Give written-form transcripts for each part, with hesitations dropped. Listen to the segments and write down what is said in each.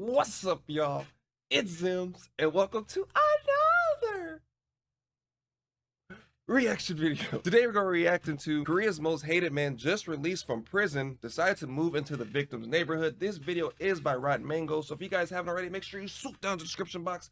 What's up, y'all? It's Zems, and welcome to another reaction video. Today we're going to react into Korea's most hated man just released from prison, decided to move into the victim's neighborhood. This video is by Rotten Mango, so if you guys haven't already, make sure you swoop down to the description box,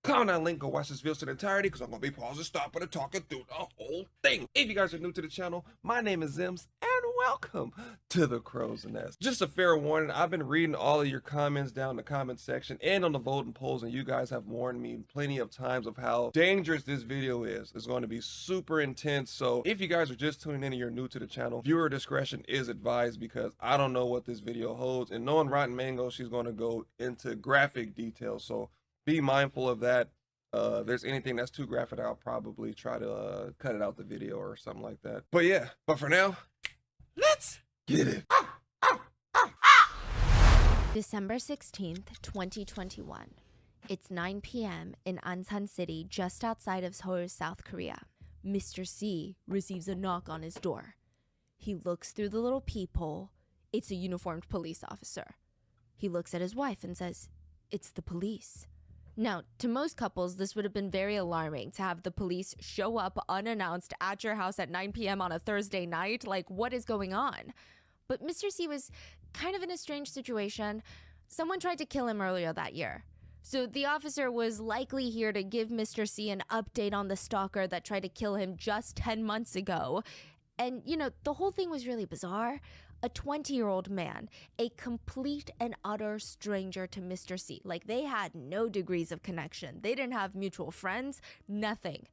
comment that link, go watch this video to the entirety, because I'm going to be pausing, stopping, and talking through the whole thing. If you guys are new to the channel, my name is Zems, and welcome to the Crow's Nest. Just a fair warning, I've been reading all of your comments down in the comment section and on the voting polls, and you guys have warned me plenty of times of how dangerous this video is. It's going to be super intense, so if you guys are just tuning in and you're new to the channel, viewer discretion is advised, because I don't know what this video holds, and knowing Rotten Mango, she's going to go into graphic details, so be mindful of that. If there's anything that's too graphic, I'll probably try to cut it out the video or something like that. But yeah, but for now, let's get it. December 16th, 2021. It's 9 p.m. in Ansan City, just outside of Seoul, South Korea. Mr. C receives a knock on his door. He looks through the little peephole. It's a uniformed police officer. He looks at his wife and says, "It's the police." Now, to most couples, this would have been very alarming to have the police show up unannounced at your house at 9 p.m. on a Thursday night. Like, what is going on? But Mr. C was kind of in a strange situation. Someone tried to kill him earlier that year. So the officer was likely here to give Mr. C an update on the stalker that tried to kill him just 10 months ago. And, you know, the whole thing was really bizarre. A 20-year-old man, a complete and utter stranger to Mr. C. Like, they had no degrees of connection. They didn't have mutual friends, nothing.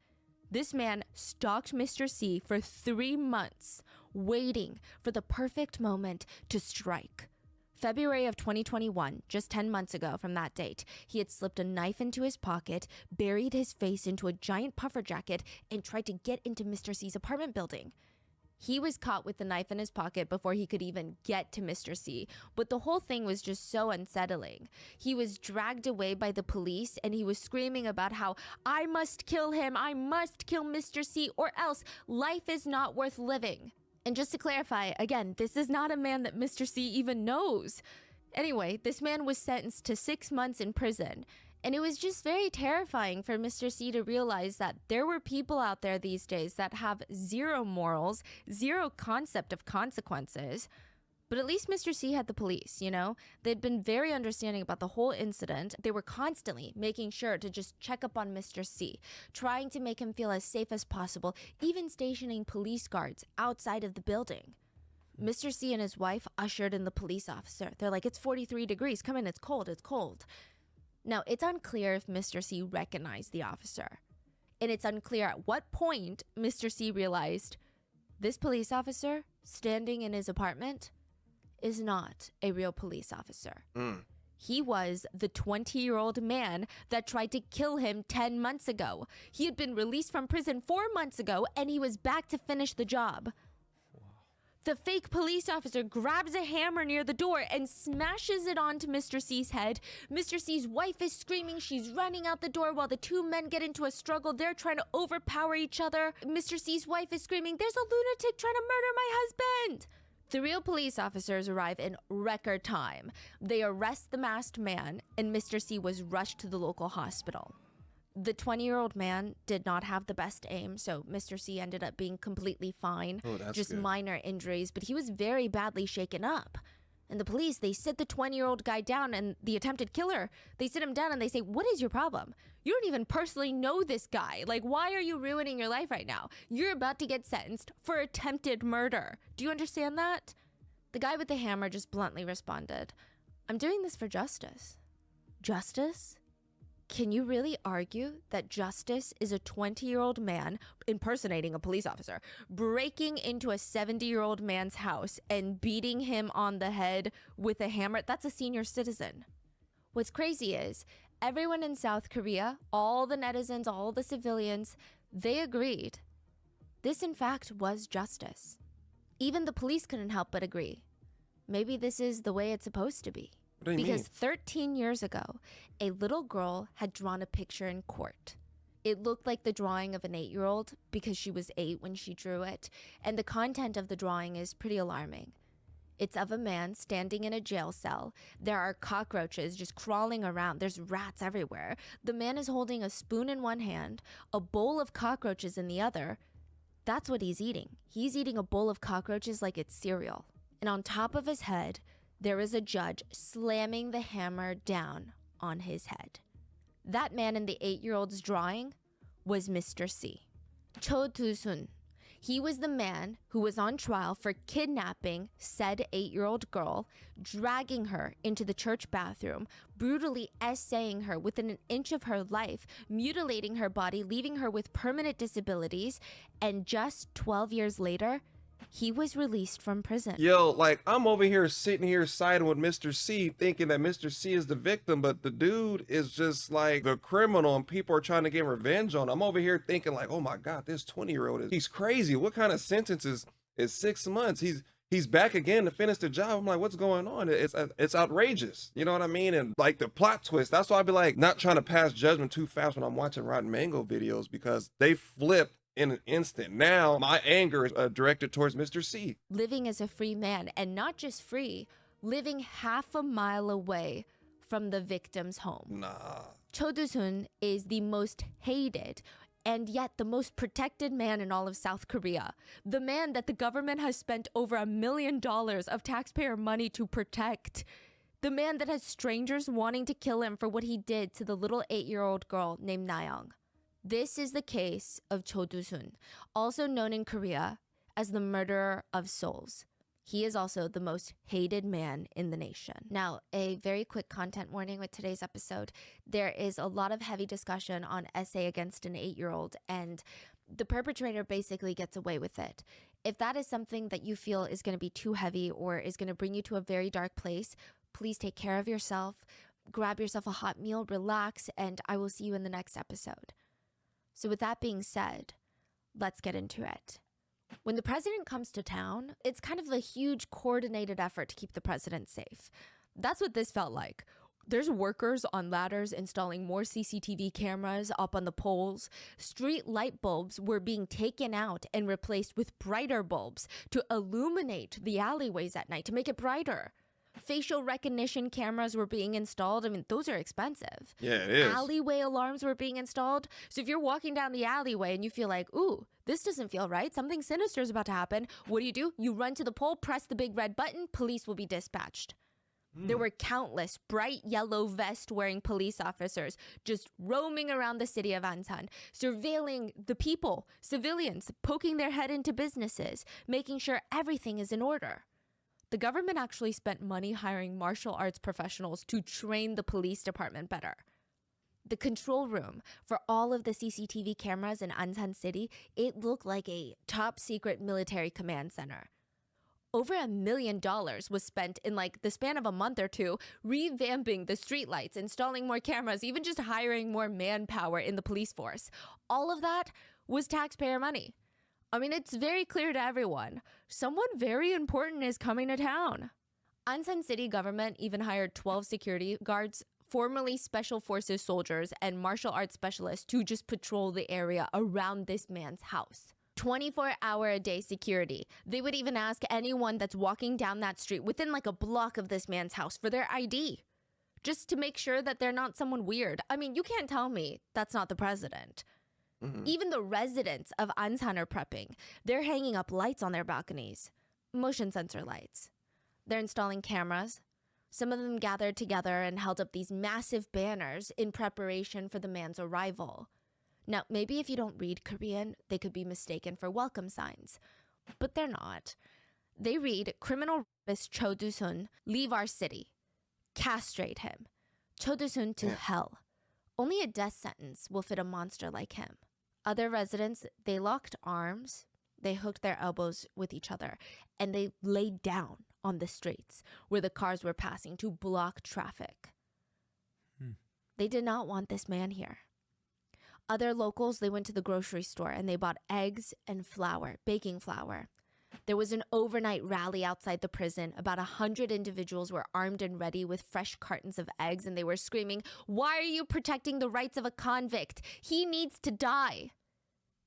This man stalked Mr. C for 3 months, waiting for the perfect moment to strike. February of 2021, just 10 months ago from that date, he had slipped a knife into his pocket, buried his face into a giant puffer jacket, and tried to get into Mr. C's apartment building. He was caught with the knife in his pocket before he could even get to Mr. C, but the whole thing was just so unsettling. He was dragged away by the police, and he was screaming about how, "I must kill him, I must kill Mr. C, or else life is not worth living." And just to clarify, again, this is not a man that Mr. C even knows. Anyway, this man was sentenced to 6 months in prison. And it was just very terrifying for Mr. C to realize that there were people out there these days that have zero morals, zero concept of consequences. But at least Mr. C had the police, you know? They'd been very understanding about the whole incident. They were constantly making sure to just check up on Mr. C, trying to make him feel as safe as possible, even stationing police guards outside of the building. Mr. C and his wife ushered in the police officer. They're like, "It's 43 degrees. Come in, it's cold, it's cold." Now, it's unclear if Mr. C recognized the officer. And it's unclear at what point Mr. C realized this police officer standing in his apartment is not a real police officer. He was the 20-year-old man that tried to kill him 10 months ago. He had been released from prison 4 months ago, and he was back to finish the job. The fake police officer grabs a hammer near the door and smashes it onto Mr. C's head. Mr. C's wife is screaming. She's running out the door while the two men get into a struggle. They're trying to overpower each other. Mr. C's wife is screaming, "There's a lunatic trying to murder my husband." The real police officers arrive in record time. They arrest the masked man, and Mr. C was rushed to the local hospital. The 20-year-old man did not have the best aim, so Mr. C ended up being completely fine. Oh, that's just good. Minor injuries, but he was very badly shaken up. And the police, they sit the 20-year-old guy down, and the attempted killer, they sit him down and they say, "What is your problem? You don't even personally know this guy. Like, why are you ruining your life right now? You're about to get sentenced for attempted murder. Do you understand that?" The guy with the hammer just bluntly responded, "I'm doing this for justice." Justice? Can you really argue that justice is a 20-year-old man impersonating a police officer, breaking into a 70-year-old man's house and beating him on the head with a hammer? That's a senior citizen. What's crazy is everyone in South Korea, all the netizens, all the civilians, they agreed. This, in fact, was justice. Even the police couldn't help but agree. Maybe this is the way it's supposed to be. What do you Because mean? 13 years ago, a little girl had drawn a picture in court. It looked like the drawing of an 8-year-old because she was 8 when she drew it, and the content of the drawing is pretty alarming. It's of a man standing in a jail cell. There are cockroaches just crawling around. There's rats everywhere. The man is holding a spoon in one hand, a bowl of cockroaches in the other. That's what he's eating. He's eating a bowl of cockroaches like it's cereal. And on top of his head, there is a judge slamming the hammer down on his head. That man in the 8-year-old's drawing was Mr. C. Cho Do-sun. He was the man who was on trial for kidnapping said 8-year-old girl, dragging her into the church bathroom, brutally essaying her within an inch of her life, mutilating her body, leaving her with permanent disabilities, and just 12 years later, he was released from prison. Yo, like, I'm over here sitting here siding with Mr. C, thinking that Mr. C is the victim, but the dude is just like the criminal and people are trying to get revenge on him. I'm over here thinking like, oh my God, this 20-year-old he's crazy. What kind of sentence is 6 months? He's back again to finish the job. I'm like, what's going on? It's outrageous. You know what I mean? And like the plot twist, that's why I be like, not trying to pass judgment too fast when I'm watching Rotten Mango videos, because they flip in an instant. Now my anger is directed towards Mr. C. Living as a free man, and not just free, living half a mile away from the victim's home. Nah. Cho Do-sun is the most hated and yet the most protected man in all of South Korea. The man that the government has spent over $1 million of taxpayer money to protect. The man that has strangers wanting to kill him for what he did to the little 8-year-old girl named Nayoung. This is the case of Cho Do-sun, also known in Korea as the murderer of souls. He is also the most hated man in the nation. Now, a very quick content warning with today's episode. There is a lot of heavy discussion on essay against an 8-year-old, and the perpetrator basically gets away with it. If that is something that you feel is going to be too heavy or is going to bring you to a very dark place, please take care of yourself, grab yourself a hot meal, relax, and I will see you in the next episode. So with that being said, let's get into it. When the president comes to town, it's kind of a huge coordinated effort to keep the president safe. That's what this felt like. There's workers on ladders installing more CCTV cameras up on the poles. Street light bulbs were being taken out and replaced with brighter bulbs to illuminate the alleyways at night, to make it brighter. Facial recognition cameras were being installed. I mean, those are expensive. Yeah, it is. Alleyway alarms were being installed. So if you're walking down the alleyway and you feel like, ooh, this doesn't feel right, something sinister is about to happen, what do? You run to the pole, press the big red button, police will be dispatched. There were countless bright yellow vest wearing police officers just roaming around the city of Ansan, surveilling the people, civilians, poking their head into businesses, making sure everything is in order. The government actually spent money hiring martial arts professionals to train the police department better. The control room for all of the CCTV cameras in Ansan City, it looked like a top secret military command center. Over $1 million was spent in like the span of a month or two, revamping the streetlights, installing more cameras, even just hiring more manpower in the police force. All of that was taxpayer money. I mean, it's very clear to everyone. Someone very important is coming to town. Ansan City government even hired 12 security guards, formerly special forces soldiers, and martial arts specialists to just patrol the area around this man's house. 24-hour-a-day security. They would even ask anyone that's walking down that street within like a block of this man's house for their ID, just to make sure that they're not someone weird. I mean, you can't tell me that's not the president. Even the residents of Ansan are prepping. They're hanging up lights on their balconies, motion sensor lights. They're installing cameras. Some of them gathered together and held up these massive banners in preparation for the man's arrival. Now, maybe if you don't read Korean, they could be mistaken for welcome signs, but they're not. They read, criminal rapist Cho Do-sun, leave our city. Castrate him. Cho Do-sun to hell. Only a death sentence will fit a monster like him. Other residents, they locked arms, they hooked their elbows with each other, and they laid down on the streets where the cars were passing to block traffic. They did not want this man here. Other locals, they went to the grocery store and they bought eggs and flour, baking flour. There was an overnight rally outside the prison. About 100 individuals were armed and ready with fresh cartons of eggs, and they were screaming, "Why are you protecting the rights of a convict? He needs to die."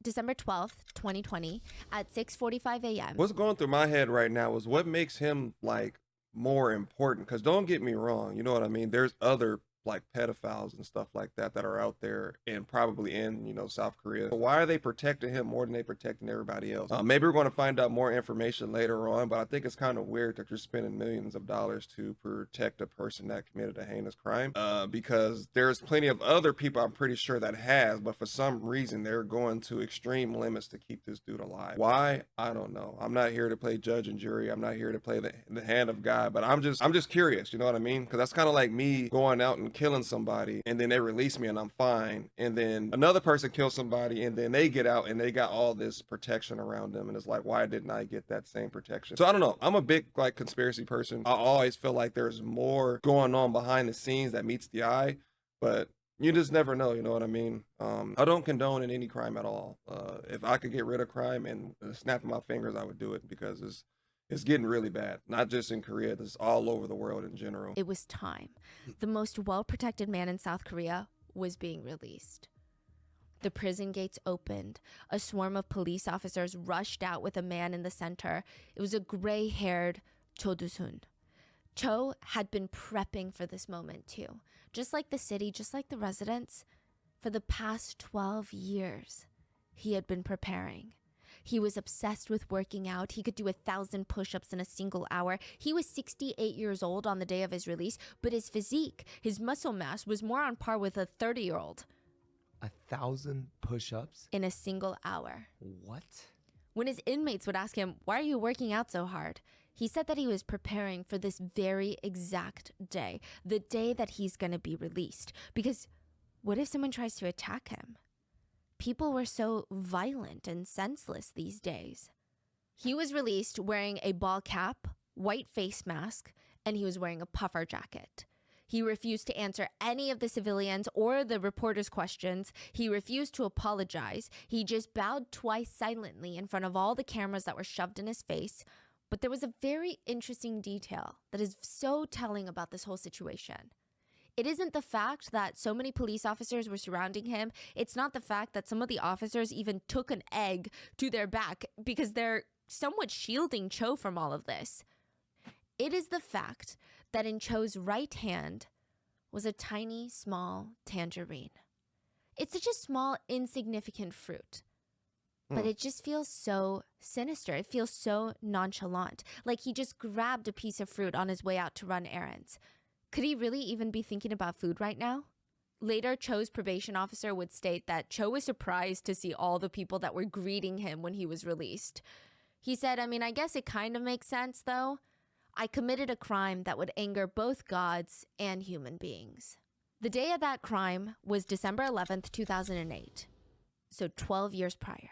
December 12th, 2020 at 6:45 a.m. What's going through my head right now is what makes him like more important. Because don't get me wrong, you know what I mean? There's other like pedophiles and stuff like that that are out there and probably in, you know, South Korea. But why are they protecting him more than they protecting everybody else? Maybe we're going to find out more information later on, but I think it's kind of weird that you're spending millions of dollars to protect a person that committed a heinous crime. Because there's plenty of other people I'm pretty sure that has, but for some reason they're going to extreme limits to keep this dude alive. Why? I don't know. I'm not here to play judge and jury. I'm not here to play the hand of God, but I'm just curious, you know what I mean? Because that's kind of like me going out and killing somebody and then they release me and I'm fine, and then another person kills somebody and then they get out and they got all this protection around them, and it's like, why didn't I get that same protection? So I don't know. I'm a big like conspiracy person. I always feel like there's more going on behind the scenes that meets the eye, but you just never know, you know what I mean? I don't condone in any crime at all. If I could get rid of crime and snapping my fingers, I would do it, because it's getting really bad, not just in Korea, this is all over the world in general. It was time. The most well-protected man in South Korea was being released. The prison gates opened. A swarm of police officers rushed out with a man in the center. It was a gray-haired Cho Do-sun. Cho had been prepping for this moment too. Just like the city, just like the residents, for the past 12 years, he had been preparing. He was obsessed with working out. He could do 1,000 push-ups in a single hour. He was 68 years old on the day of his release, but his physique, his muscle mass was more on par with a 30-year-old. 1,000 push-ups? In a single hour. What? When his inmates would ask him, why are you working out so hard? He said that he was preparing for this very exact day, the day that he's going to be released. Because what if someone tries to attack him? People were so violent and senseless these days. He was released wearing a ball cap, white face mask, and he was wearing a puffer jacket. He refused to answer any of the civilians or the reporters' questions. He refused to apologize. He just bowed twice silently in front of all the cameras that were shoved in his face. But there was a very interesting detail that is so telling about this whole situation. It isn't the fact that so many police officers were surrounding him. It's not the fact that some of the officers even took an egg to their back because they're somewhat shielding Cho from all of this. It is the fact that in Cho's right hand was a tiny, small tangerine. It's such a small, insignificant fruit, but it just feels so sinister. It feels so nonchalant, like he just grabbed a piece of fruit on his way out to run errands. Could he really even be thinking about food right now? Later, Cho's probation officer would state that Cho was surprised to see all the people that were greeting him when he was released. He said, I guess it kind of makes sense, though. I committed a crime that would anger both gods and human beings. The day of that crime was December 11th, 2008. So 12 years prior.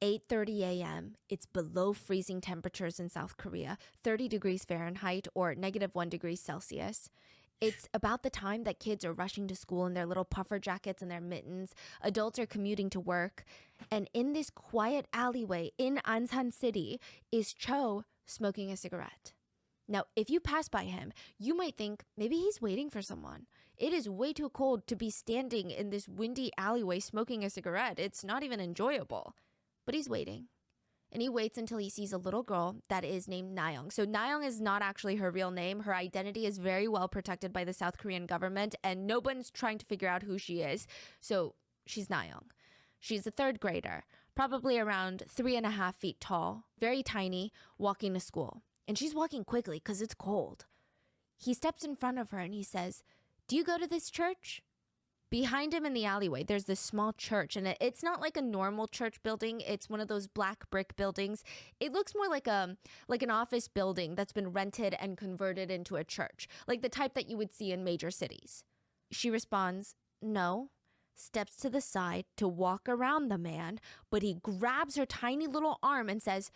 8:30 a.m. It's below freezing temperatures in South Korea, 30 degrees Fahrenheit or -1 degree Celsius. It's about the time that kids are rushing to school in their little puffer jackets and their mittens. Adults are commuting to work. And in this quiet alleyway in Ansan City is Cho smoking a cigarette. Now, if you pass by him, you might think maybe he's waiting for someone. It is way too cold to be standing in this windy alleyway smoking a cigarette. It's not even enjoyable. But he's waiting. And he waits until he sees a little girl that is named Nayoung. So Nayoung is not actually her real name. Her identity is very well protected by the South Korean government, and no one's trying to figure out who she is. So she's Nayoung. She's a third grader, probably around 3.5 feet tall, very tiny, walking to school. And she's walking quickly because it's cold. He steps in front of her and he says, "Do you go to this church?" Behind him in the alleyway, there's this small church, and it's not like a normal church building. It's one of those black brick buildings. It looks more like an office building that's been rented and converted into a church, like the type that you would see in major cities. She responds, "No," steps to the side to walk around the man, but he grabs her tiny little arm and says,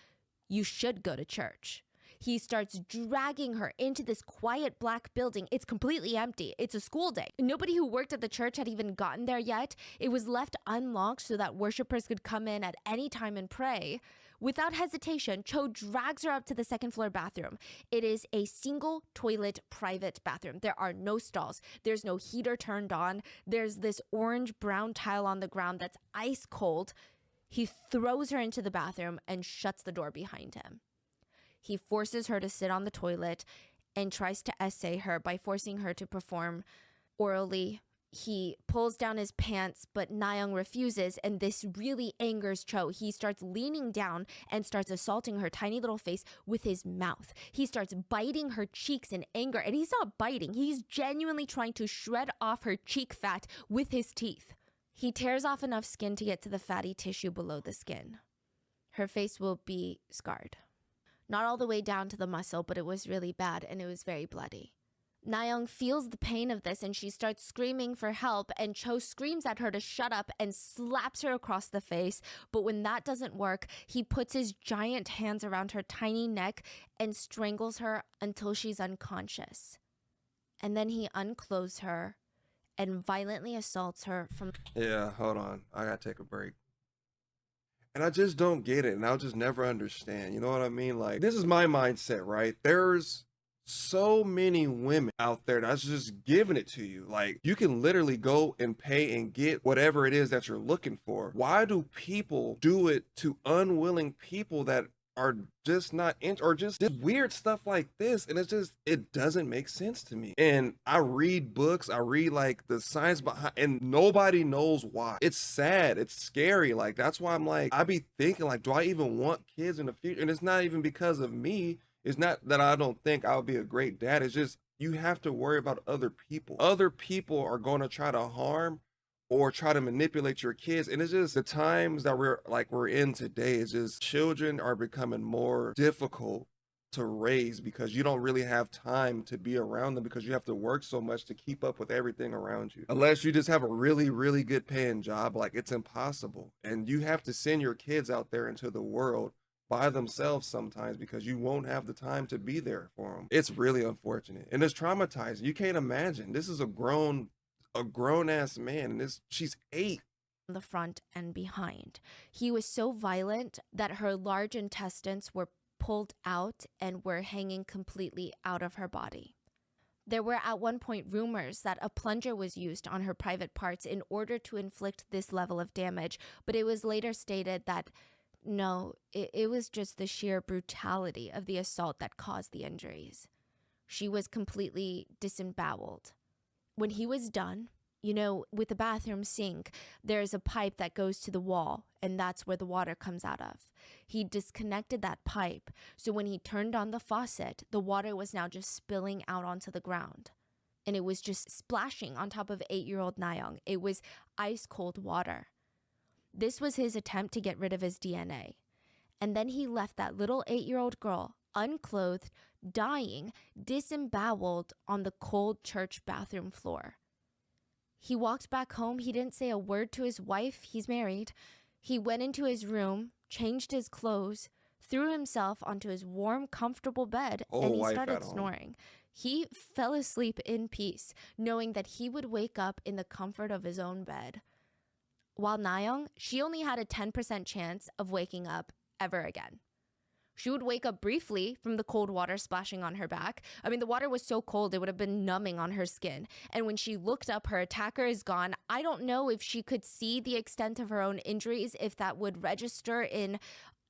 "You should go to church." He starts dragging her into this quiet black building. It's completely empty. It's a school day. Nobody who worked at the church had even gotten there yet. It was left unlocked so that worshipers could come in at any time and pray. Without hesitation, Cho drags her up to the second floor bathroom. It is a single toilet private bathroom. There are no stalls. There's no heater turned on. There's this orange-brown tile on the ground that's ice cold. He throws her into the bathroom and shuts the door behind him. He forces her to sit on the toilet and tries to essay her by forcing her to perform orally. He pulls down his pants, but Na-young refuses, and this really angers Cho. He starts leaning down and starts assaulting her tiny little face with his mouth. He starts biting her cheeks in anger, and he's not biting. He's genuinely trying to shred off her cheek fat with his teeth. He tears off enough skin to get to the fatty tissue below the skin. Her face will be scarred. Not all the way down to the muscle, but it was really bad, and it was very bloody. Na-young feels the pain of this and she starts screaming for help, and Cho screams at her to shut up and slaps her across the face. But when that doesn't work, he puts his giant hands around her tiny neck and strangles her until she's unconscious. And then he unclothes her and violently assaults her from... Yeah, hold on. I gotta take a break. And I just don't get it, and I'll just never understand. You know what I mean? Like, this is my mindset, right? There's so many women out there that's just giving it to you. Like, you can literally go and pay and get whatever it is that you're looking for. Why do people do it to unwilling people that are just not or just weird stuff like this? And it's just, it doesn't make sense to me. And I read books, I read like the science behind, and nobody knows why. It's sad, it's scary. Like, that's why I'm like, I be thinking like, do I even want kids in the future? And it's not even because of me. It's not that I don't think I'll be a great dad. It's just, you have to worry about other people. Other people are going to try to harm or try to manipulate your kids. And it's just the times that we're in today, it's just children are becoming more difficult to raise because you don't really have time to be around them because you have to work so much to keep up with everything around you. Unless you just have a really, really good paying job, like, it's impossible. And you have to send your kids out there into the world by themselves sometimes because you won't have the time to be there for them. It's really unfortunate and it's traumatizing. You can't imagine. This is a grown ass man, and she's 8. The front and behind. He was so violent that her large intestines were pulled out and were hanging completely out of her body. There were at one point rumors that a plunger was used on her private parts in order to inflict this level of damage, but it was later stated that no, it was just the sheer brutality of the assault that caused the injuries. She was completely disemboweled. When he was done, you know, with the bathroom sink, there's a pipe that goes to the wall, and that's where the water comes out of. He disconnected that pipe, so when he turned on the faucet, the water was now just spilling out onto the ground. And it was just splashing on top of 8-year-old Na-young. It was ice cold water. This was his attempt to get rid of his DNA. And then he left that little 8-year-old girl, unclothed, dying, disemboweled on the cold church bathroom floor. He walked back home. He didn't say a word to his wife. He's married. He went into his room, changed his clothes, threw himself onto his warm, comfortable bed, and he started snoring. He fell asleep in peace, knowing that he would wake up in the comfort of his own bed. While Na-young, she only had a 10% chance of waking up ever again. She would wake up briefly from the cold water splashing on her back. I mean, the water was so cold, it would have been numbing on her skin. And when she looked up, her attacker is gone. I don't know if she could see the extent of her own injuries, if that would register in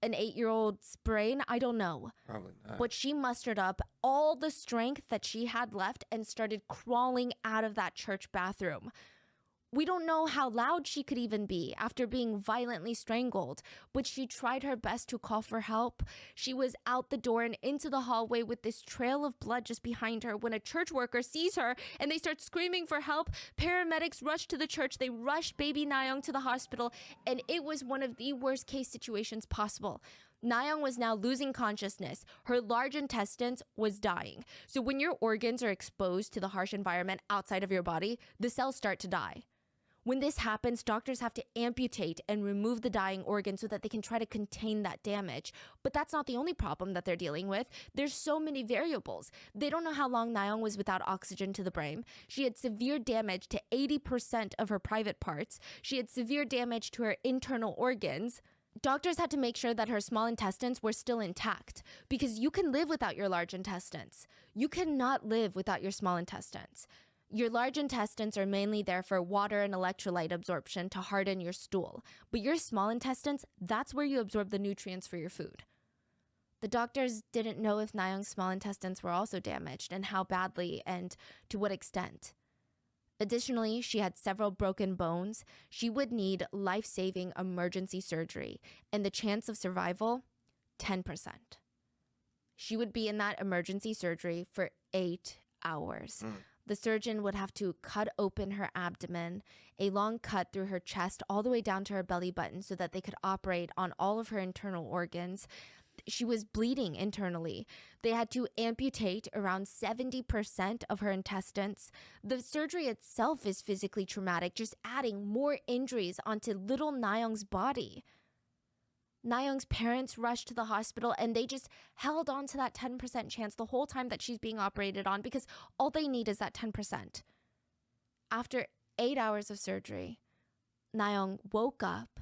an 8-year-old's brain. I don't know. Probably not. But she mustered up all the strength that she had left and started crawling out of that church bathroom. We don't know how loud she could even be after being violently strangled, but she tried her best to call for help. She was out the door and into the hallway with this trail of blood just behind her when a church worker sees her and they start screaming for help. Paramedics rush to the church. They rush baby Na-young to the hospital, and it was one of the worst case situations possible. Na-young was now losing consciousness. Her large intestines was dying. So when your organs are exposed to the harsh environment outside of your body, the cells start to die. When this happens, doctors have to amputate and remove the dying organ so that they can try to contain that damage. But that's not the only problem that they're dealing with. There's so many variables. They don't know how long Na-young was without oxygen to the brain. She had severe damage to 80% of her private parts. She had severe damage to her internal organs. Doctors had to make sure that her small intestines were still intact, because you can live without your large intestines. You cannot live without your small intestines. Your large intestines are mainly there for water and electrolyte absorption to harden your stool. But your small intestines, that's where you absorb the nutrients for your food. The doctors didn't know if Na-young's small intestines were also damaged and how badly and to what extent. Additionally, she had several broken bones. She would need life-saving emergency surgery, and the chance of survival, 10%. She would be in that emergency surgery for 8 hours. The surgeon would have to cut open her abdomen, a long cut through her chest all the way down to her belly button so that they could operate on all of her internal organs. She was bleeding internally. They had to amputate around 70% of her intestines. The surgery itself is physically traumatic, just adding more injuries onto little Na-young's body. Na-young's parents rushed to the hospital and they just held on to that 10% chance the whole time that she's being operated on because all they need is that 10%. After 8 hours of surgery, Na-young woke up,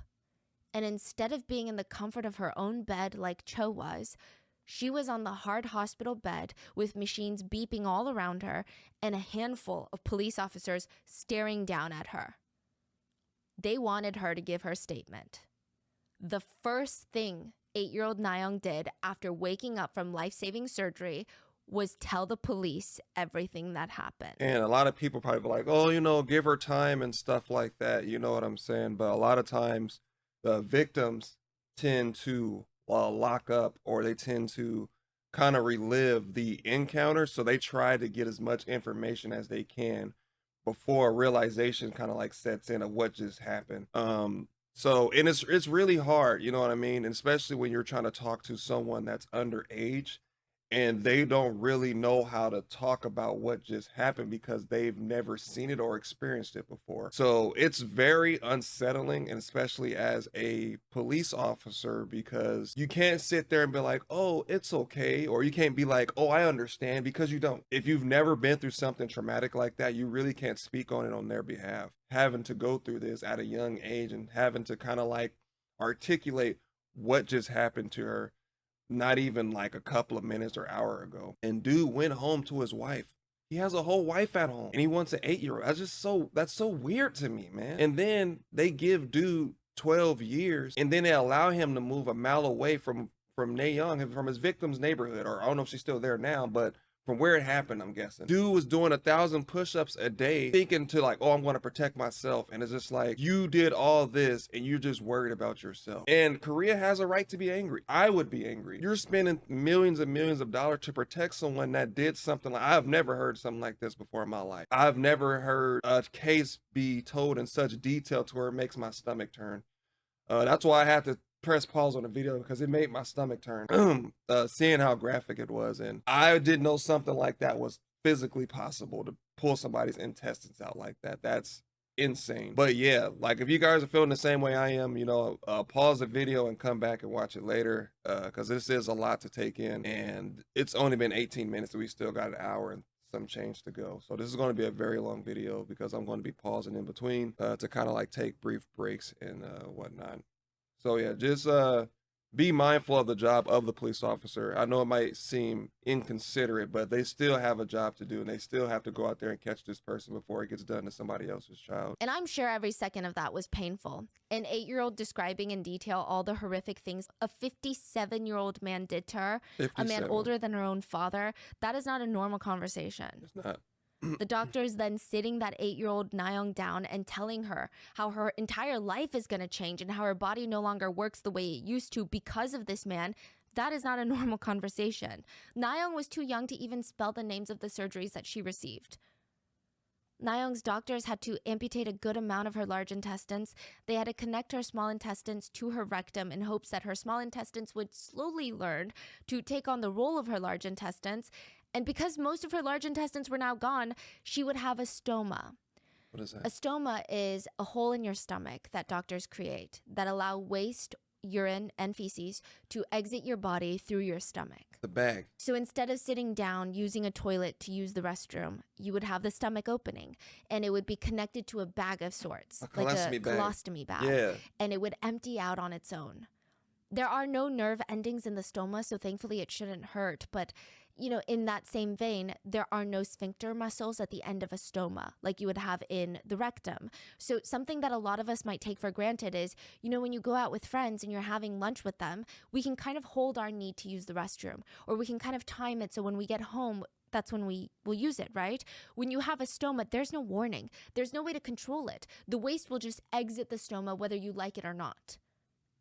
and instead of being in the comfort of her own bed like Cho was, she was on the hard hospital bed with machines beeping all around her and a handful of police officers staring down at her. They wanted her to give her statement. The first thing 8-year-old Na-young did after waking up from life-saving surgery was tell the police everything that happened. And a lot of people probably be like, oh, you know, give her time and stuff like that. You know what I'm saying? But a lot of times the victims tend to lock up, or they tend to kind of relive the encounter. So they try to get as much information as they can before realization kind of like sets in of what just happened. So, and it's really hard, you know what I mean? And especially when you're trying to talk to someone that's underage and they don't really know how to talk about what just happened because they've never seen it or experienced it before. So it's very unsettling, and especially as a police officer, because you can't sit there and be like, oh, it's okay. Or you can't be like, oh, I understand, because you don't. If you've never been through something traumatic like that, you really can't speak on it on their behalf. Having to go through this at a young age and having to kind of like articulate what just happened to her, not even like a couple of minutes or hour ago. And dude went home to his wife. He has a whole wife at home and he wants an 8-year-old. That's so weird to me, man. And then they give dude 12 years and then they allow him to move a mile away from Na-young, from his victim's neighborhood, or I don't know if she's still there now, but from where it happened, I'm guessing. Dude was doing 1,000 push-ups a day, thinking to like, oh, I'm going to protect myself. And it's just like, you did all this and you're just worried about yourself. And Korea has a right to be angry. I would be angry. You're spending millions and millions of dollars to protect someone that did something like, I've never heard something like this before in my life. I've never heard a case be told in such detail to where it makes my stomach turn. That's why I had to press pause on the video, because it made my stomach turn seeing how graphic it was. And I didn't know something like that was physically possible, to pull somebody's intestines out like that. That's insane. But yeah, like if you guys are feeling the same way I am, you know, pause the video and come back and watch it later, because this is a lot to take in, and it's only been 18 minutes and we still got an hour and some change to go. So this is going to be a very long video because I'm going to be pausing in between to kind of like take brief breaks and whatnot. So yeah, just be mindful of the job of the police officer. I know it might seem inconsiderate, but they still have a job to do, and they still have to go out there and catch this person before it gets done to somebody else's child. And I'm sure every second of that was painful. An 8-year-old describing in detail all the horrific things a 57-year-old man did to her, 57. a man older than her own father. That is not a normal conversation. It's not. The doctor's then sitting that 8-year-old Na-young down and telling her how her entire life is going to change and how her body no longer works the way it used to because of this man. That is not a normal conversation. Na-young was too young to even spell the names of the surgeries that she received. Na-young's doctors had to amputate a good amount of her large intestines. They had to connect her small intestines to her rectum in hopes that her small intestines would slowly learn to take on the role of her large intestines. And because most of her large intestines were now gone, she would have a stoma. What is that? A stoma is a hole in your stomach that doctors create that allow waste, urine, and feces to exit your body through your stomach. The bag. So instead of sitting down using a toilet to use the restroom, you would have the stomach opening, and it would be connected to a bag of sorts, like a colostomy bag. Yeah. And it would empty out on its own. There are no nerve endings in the stoma, so thankfully it shouldn't hurt, but you know, in that same vein, there are no sphincter muscles at the end of a stoma like you would have in the rectum. So something that a lot of us might take for granted is, you know, when you go out with friends and you're having lunch with them, we can kind of hold our need to use the restroom, or we can kind of time it so when we get home, that's when we will use it, right? When you have a stoma, there's no warning. There's no way to control it. The waste will just exit the stoma whether you like it or not.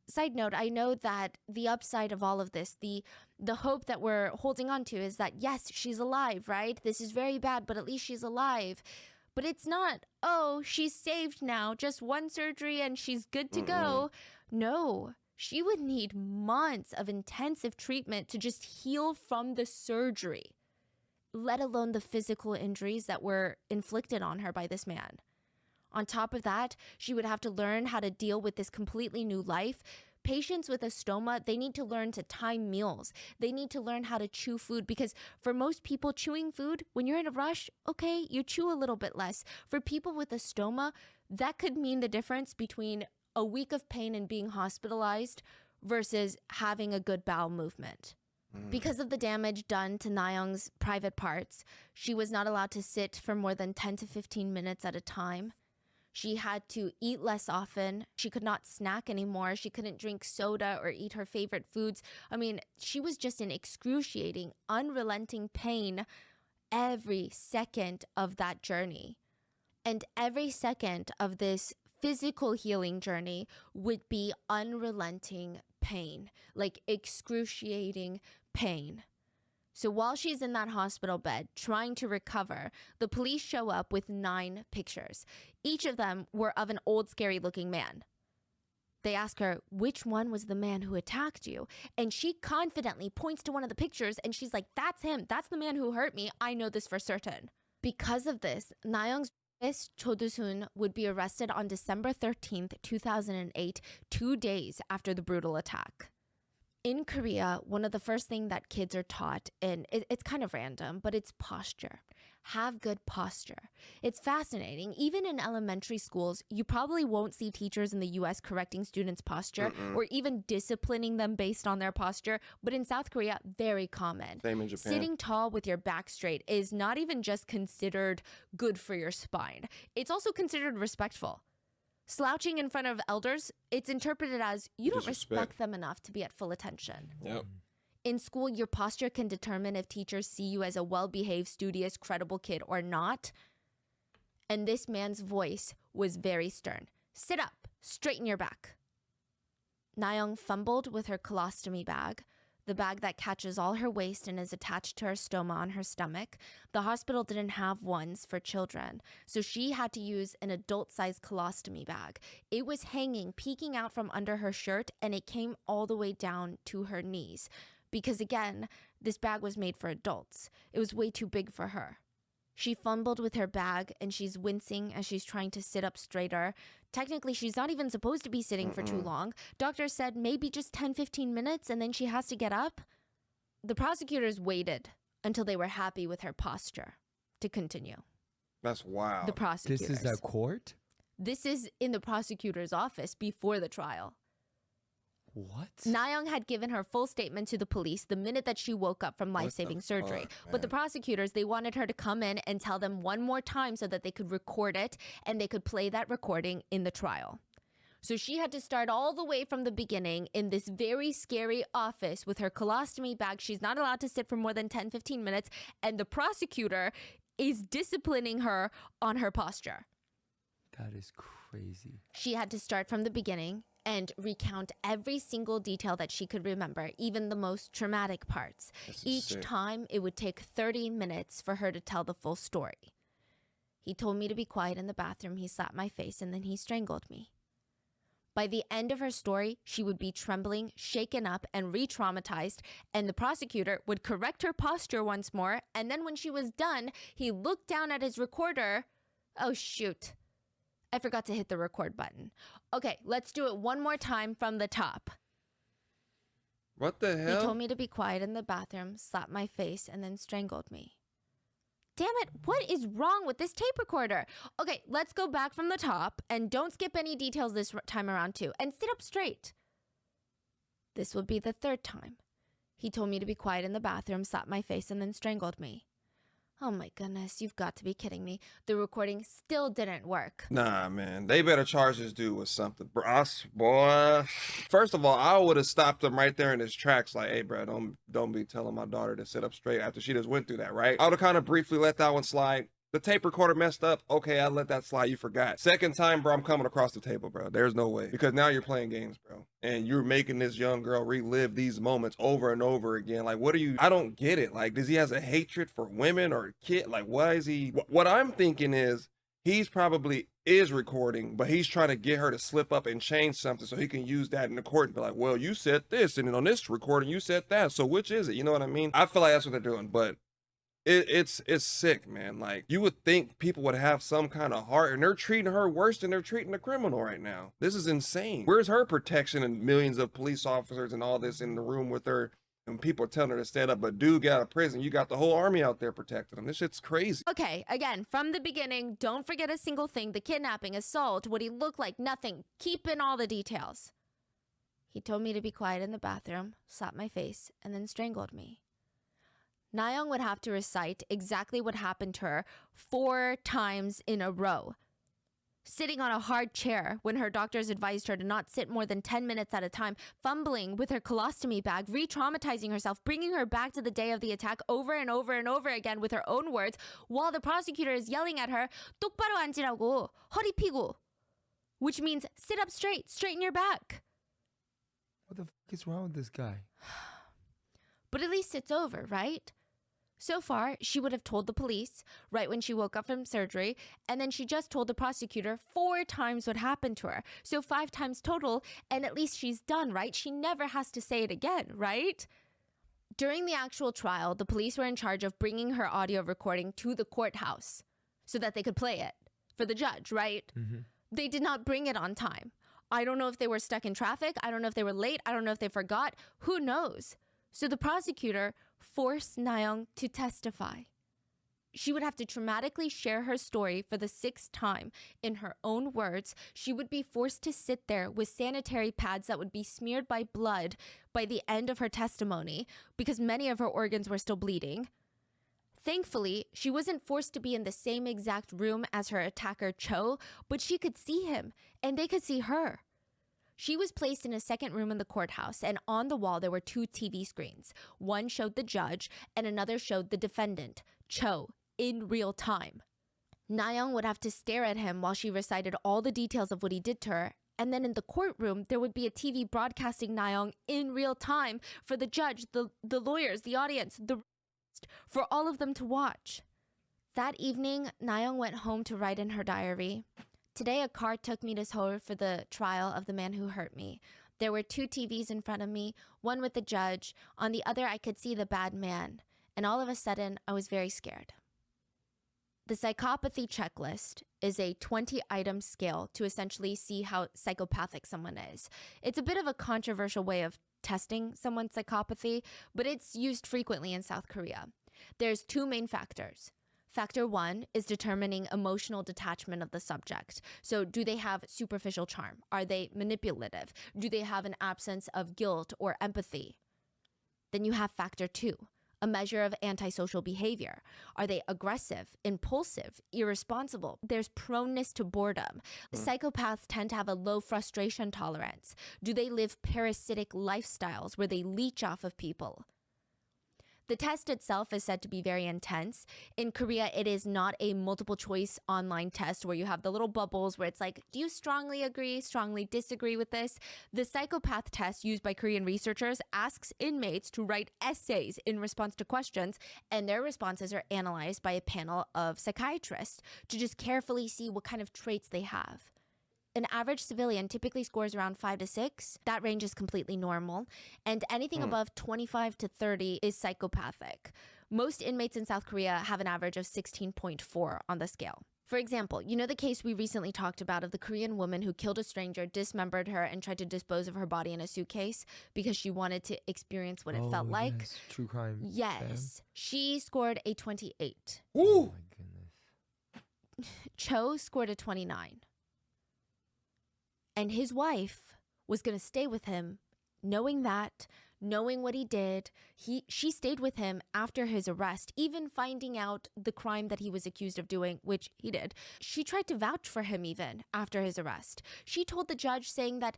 Side note, I know that the upside of all of this, the hope that we're holding on to is that, yes, she's alive, right? This is very bad, but at least she's alive. But it's not, oh, she's saved now, just one surgery and she's good to go. No, she would need months of intensive treatment to just heal from the surgery, let alone the physical injuries that were inflicted on her by this man. On top of that, she would have to learn how to deal with this completely new life. Patients with a stoma, they need to learn to time meals. They need to learn how to chew food, because for most people, chewing food, when you're in a rush, okay, you chew a little bit less. For people with a stoma, that could mean the difference between a week of pain and being hospitalized versus having a good bowel movement. Because of the damage done to Na-young's private parts, she was not allowed to sit for more than 10 to 15 minutes at a time. She had to eat less often. She could not snack anymore. She couldn't drink soda or eat her favorite foods. I mean, she was just in excruciating, unrelenting pain every second of that journey. And every second of this physical healing journey would be unrelenting pain, like excruciating pain. So while she's in that hospital bed trying to recover, the police show up with 9 pictures. Each of them were of an old, scary looking man. They ask her, which one was the man who attacked you? And she confidently points to one of the pictures and she's like, that's him. That's the man who hurt me. I know this for certain. Because of this, Na-young's rapist, Cho Do-sun, would be arrested on December 13th, 2008, 2 days after the brutal attack. In Korea, one of the first things that kids are taught, and it's kind of random, but it's posture. Have good posture. It's fascinating. Even in elementary schools, you probably won't see teachers in the US correcting students' posture or even disciplining them based on their posture. But in South Korea, very common. Same in Japan. Sitting tall with your back straight is not even just considered good for your spine. It's also considered respectful. Slouching in front of elders, it's interpreted as you don't respect them enough to be at full attention. Yep. In school, your posture can determine if teachers see you as a well-behaved, studious, credible kid or not. And this man's voice was very stern. Sit up, straighten your back. Na-young fumbled with her colostomy bag, the bag that catches all her waste and is attached to her stoma on her stomach. The hospital didn't have ones for children, so she had to use an adult-sized colostomy bag. It was hanging, peeking out from under her shirt, and it came all the way down to her knees. Because again, this bag was made for adults. It was way too big for her. She fumbled with her bag, and she's wincing as she's trying to sit up straighter. Technically, she's not even supposed to be sitting for too long. Doctor said maybe just 10-15 minutes, and then she has to get up. The prosecutors waited until they were happy with her posture to continue. That's wild. The prosecutors. This is a court? This is in the prosecutor's office before the trial. What? Na-young had given her full statement to the police the minute that she woke up from life-saving surgery. fuck, But the man? prosecutors, they wanted her to come in and tell them one more time so that they could record it and they could play that recording in the trial. So she had to start all the way from the beginning in this very scary office with her colostomy bag. She's not allowed to sit for more than 10-15 minutes. And the prosecutor is disciplining her on her posture. That is crazy. She had to start from the beginning and recount every single detail that she could remember, even the most traumatic parts. Each sick. time, it would take 30 minutes for her to tell the full story. He told me to be quiet in the bathroom. He slapped my face, and then he strangled me. By the end of her story, she would be trembling, shaken up, and re-traumatized, and the prosecutor would correct her posture once more, and then when she was done, he looked down at his recorder. Oh, shoot. I forgot to hit the record button. Okay, let's do it one more time from the top. What the hell? He told me to be quiet in the bathroom, slapped my face, and then strangled me. Damn it, what is wrong with this tape recorder? Okay, let's go back from the top, and don't skip any details this time around too, and sit up straight. This would be the third time. He told me to be quiet in the bathroom, slapped my face, and then strangled me. Oh my goodness, you've got to be kidding me. The recording still didn't work. Nah, man, they better charge this dude with something. Boy, first of all, I would have stopped him right there in his tracks. Like, hey, bro, don't be telling my daughter to sit up straight after she just went through that, right? I would have kind of briefly let that one slide. The tape recorder messed up. Okay, I let that slide. You forgot. Second time, bro, I'm coming across the table, bro. There's no way. Because now you're playing games, bro. And you're making this young girl relive these moments over and over again. Like, what are you? I don't get it. Like, does he has a hatred for women or kid? Like, why is he? What I'm thinking is he's probably is recording, but he's trying to get her to slip up and change something so he can use that in the court and be like, well, you said this, and then on this recording, you said that. So which is it? You know what I mean? I feel like that's what they're doing, but it's sick, man. Like, you would think people would have some kind of heart, and they're treating her worse than they're treating the criminal right now. This is insane. Where's her protection and millions of police officers and all this in the room with her, and people telling her to stand up? But dude got out of prison, you got the whole army out there protecting him. This shit's crazy. Okay, again, from the beginning, don't forget a single thing. The kidnapping, assault, what he looked like, nothing. Keep in all the details. He told me to be quiet in the bathroom, slapped my face, and then strangled me. Nayoung would have to recite exactly what happened to her 4 times in a row. Sitting on a hard chair when her doctors advised her to not sit more than 10 minutes at a time, fumbling with her colostomy bag, re-traumatizing herself, bringing her back to the day of the attack over and over and over again with her own words, while the prosecutor is yelling at her, 똑바로 앉으라고, 허리 펴고, which means sit up straight, straighten your back. What the fuck is wrong with this guy? But at least it's over, right? So far, she would have told the police right when she woke up from surgery, and then she just told the prosecutor 4 times what happened to her. So 5 times total, and at least she's done, right? She never has to say it again, right? During the actual trial, the police were in charge of bringing her audio recording to the courthouse so that they could play it for the judge, right? Mm-hmm. They did not bring it on time. I don't know if they were stuck in traffic. I don't know if they were late. I don't know if they forgot. Who knows? So the prosecutor forced Nayoung to testify. She would have to traumatically share her story for the 6th time. In her own words, she would be forced to sit there with sanitary pads that would be smeared by blood by the end of her testimony because many of her organs were still bleeding. Thankfully, she wasn't forced to be in the same exact room as her attacker Cho, but she could see him and they could see her. She was placed in a second room in the courthouse, and on the wall there were 2 TV screens. One showed the judge, and another showed the defendant, Cho, in real time. Nayoung would have to stare at him while she recited all the details of what he did to her, and then in the courtroom there would be a TV broadcasting Nayoung in real time for the judge, the lawyers, the audience, for all of them to watch. That evening, Nayoung went home to write in her diary. Today, a car took me to Seoul for the trial of the man who hurt me. There were 2 TVs in front of me, one with the judge. On the other, I could see the bad man. And all of a sudden, I was very scared. The psychopathy checklist is a 20-item scale to essentially see how psychopathic someone is. It's a bit of a controversial way of testing someone's psychopathy, but it's used frequently in South Korea. There's 2 main factors. Factor 1 is determining emotional detachment of the subject. So do they have superficial charm? Are they manipulative? Do they have an absence of guilt or empathy? Then you have factor 2, a measure of antisocial behavior. Are they aggressive, impulsive, irresponsible? There's proneness to boredom. Psychopaths tend to have a low frustration tolerance. Do they live parasitic lifestyles where they leech off of people? The test itself is said to be very intense. In Korea, it is not a multiple choice online test where you have the little bubbles where it's like, do you strongly agree, strongly disagree with this? The psychopath test used by Korean researchers asks inmates to write essays in response to questions, and their responses are analyzed by a panel of psychiatrists to just carefully see what kind of traits they have. An average civilian typically scores around 5 to 6. That range is completely normal. And anything above 25 to 30 is psychopathic. Most inmates in South Korea have an average of 16.4 on the scale. For example, you know the case we recently talked about of the Korean woman who killed a stranger, dismembered her, and tried to dispose of her body in a suitcase because she wanted to experience what it felt like? Yes. True crime. Yes. Sam. She scored a 28. Ooh. Oh my goodness. Cho scored a 29. And his wife was going to stay with him, knowing that Knowing what he did, she stayed with him after his arrest, even finding out the crime that he was accused of doing, which he did. She tried to vouch for him even after his arrest. She told the judge saying that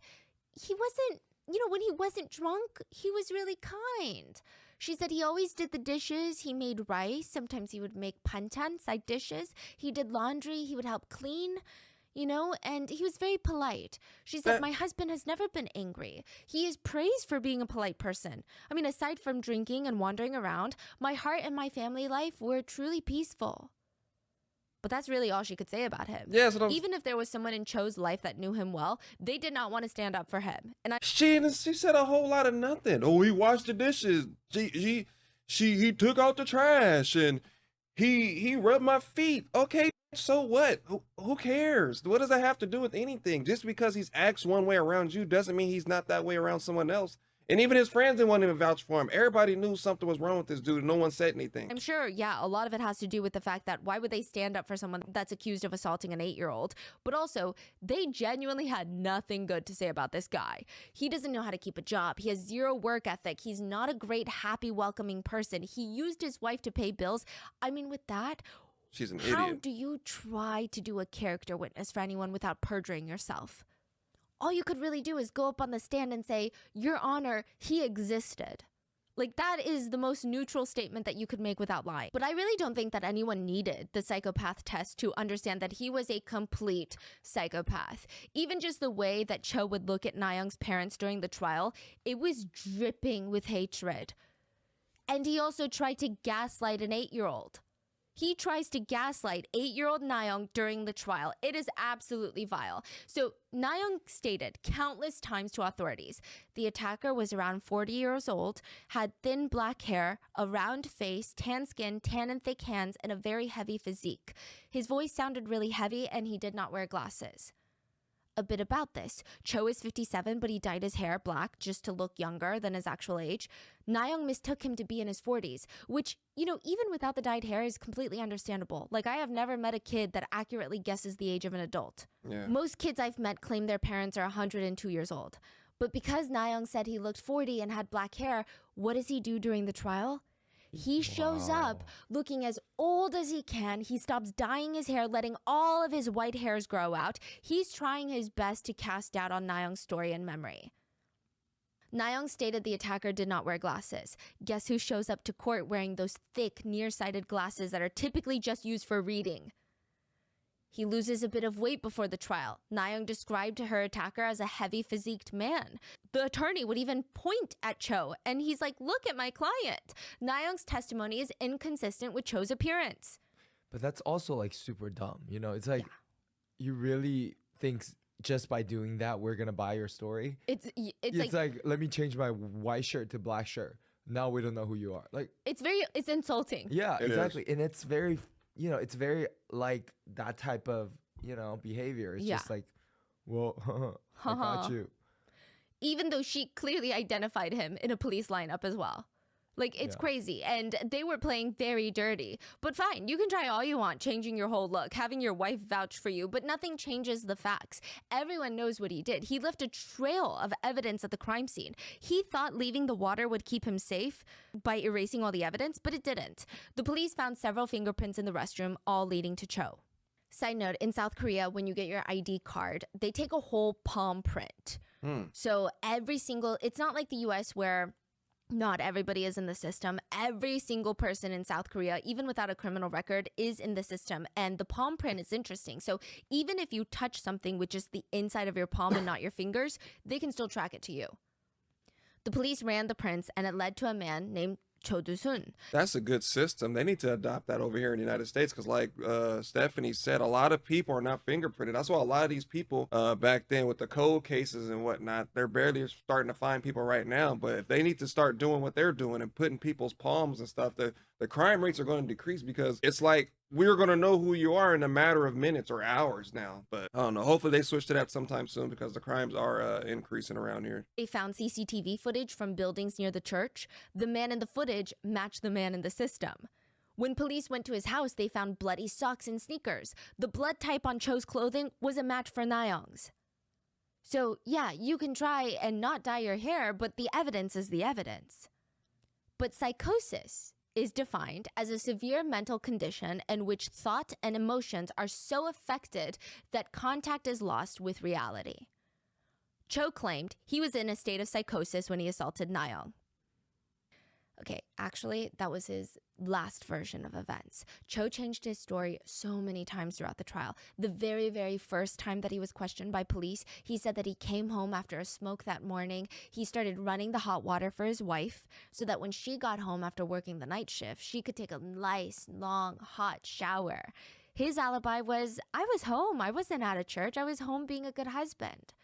he wasn't, when he wasn't drunk, he was really kind. She said he always did the dishes. He made rice. Sometimes he would make panchan, side dishes. He did laundry. He would help clean. And he was very polite. She said, my husband has never been angry. He is praised for being a polite person. I mean, aside from drinking and wandering around, my heart and my family life were truly peaceful. But that's really all she could say about him. Yeah, so even if there was someone in Cho's life that knew him well, they did not want to stand up for him. And she said a whole lot of nothing. Oh, he washed the dishes. He took out the trash, and he rubbed my feet. Okay. So what? Who cares? What does that have to do with anything? Just because he's acts one way around you doesn't mean he's not that way around someone else. And even his friends didn't want to vouch for him. Everybody knew something was wrong with this dude and no one said anything. I'm sure, yeah, a lot of it has to do with the fact that why would they stand up for someone that's accused of assaulting an 8-year-old? But also, they genuinely had nothing good to say about this guy. He doesn't know how to keep a job. He has zero work ethic. He's not a great, happy, welcoming person. He used his wife to pay bills. I mean, with that, she's an idiot. How do you try to do a character witness for anyone without perjuring yourself? All you could really do is go up on the stand and say, Your Honor, he existed. Like, that is the most neutral statement that you could make without lying. But I really don't think that anyone needed the psychopath test to understand that he was a complete psychopath. Even just the way that Cho would look at Na-young's parents during the trial, it was dripping with hatred. And he also tried to gaslight an 8-year-old. He tries to gaslight 8-year-old Na-young during the trial. It is absolutely vile. So Na-young stated countless times to authorities, the attacker was around 40 years old, had thin black hair, a round face, tan skin, tan and thick hands, and a very heavy physique. His voice sounded really heavy and he did not wear glasses. A bit about this. Cho is 57, but he dyed his hair black just to look younger than his actual age. Na-young mistook him to be in his 40s, which, even without the dyed hair is completely understandable. Like, I have never met a kid that accurately guesses the age of an adult. Yeah. Most kids I've met claim their parents are 102 years old. But because Na-young said he looked 40 and had black hair, what does he do during the trial? He shows up looking as old as he can. He stops dyeing his hair, letting all of his white hairs grow out. He's trying his best to cast doubt on Na-young's story and memory. Na-young stated the attacker did not wear glasses. Guess who shows up to court wearing those thick, nearsighted glasses that are typically just used for reading? He loses a bit of weight before the trial. Na-young described her attacker as a heavy physiqued man. The attorney would even point at Cho, and he's like, look at my client. Na-young's testimony is inconsistent with Cho's appearance. But that's also like super dumb. It's like, you really think just by doing that, we're going to buy your story? It's like, let me change my white shirt to black shirt. Now we don't know who you are. Like, it's insulting. Yeah, exactly. And it's very, it's very like that type of, behavior. It's just like, well, I got you. Even though she clearly identified him in a police lineup as well. Like, it's crazy. And they were playing very dirty. But fine, you can try all you want, changing your whole look, having your wife vouch for you, but nothing changes the facts. Everyone knows what he did. He left a trail of evidence at the crime scene. He thought leaving the water would keep him safe by erasing all the evidence, but it didn't. The police found several fingerprints in the restroom, all leading to Cho. Side note, in South Korea, when you get your ID card, they take a whole palm print. So it's not like the US where not everybody is in the system. Every single person in South Korea, even without a criminal record, is in the system. And the palm print is interesting. So even if you touch something with just the inside of your palm and not your fingers, they can still track it to you. The police ran the prints and it led to a man named Cho Do-sun. That's a good system. They need to adopt that over here in the United States because like Stephanie said, a lot of people are not fingerprinted. That's why a lot of these people back then with the cold cases and whatnot, they're barely starting to find people right now. But if they need to start doing what they're doing and putting people's palms and stuff, the crime rates are going to decrease because it's like we're going to know who you are in a matter of minutes or hours now. But I don't know. Hopefully they switch to that sometime soon because the crimes are increasing around here. They found CCTV footage from buildings near the church. The man in the footage matched the man in the system. When police went to his house, they found bloody socks and sneakers. The blood type on Cho's clothing was a match for Na-young's. So yeah, you can try and not dye your hair, but the evidence is the evidence. But psychosis is defined as a severe mental condition in which thought and emotions are so affected that contact is lost with reality. Cho claimed he was in a state of psychosis when he assaulted Na-young. Okay, actually, that was his last version of events. Cho changed his story so many times throughout the trial. The very, very first time that he was questioned by police, he said that he came home after a smoke that morning. He started running the hot water for his wife so that when she got home after working the night shift, she could take a nice, long, hot shower. His alibi was, I was home. I wasn't at a church. I was home being a good husband.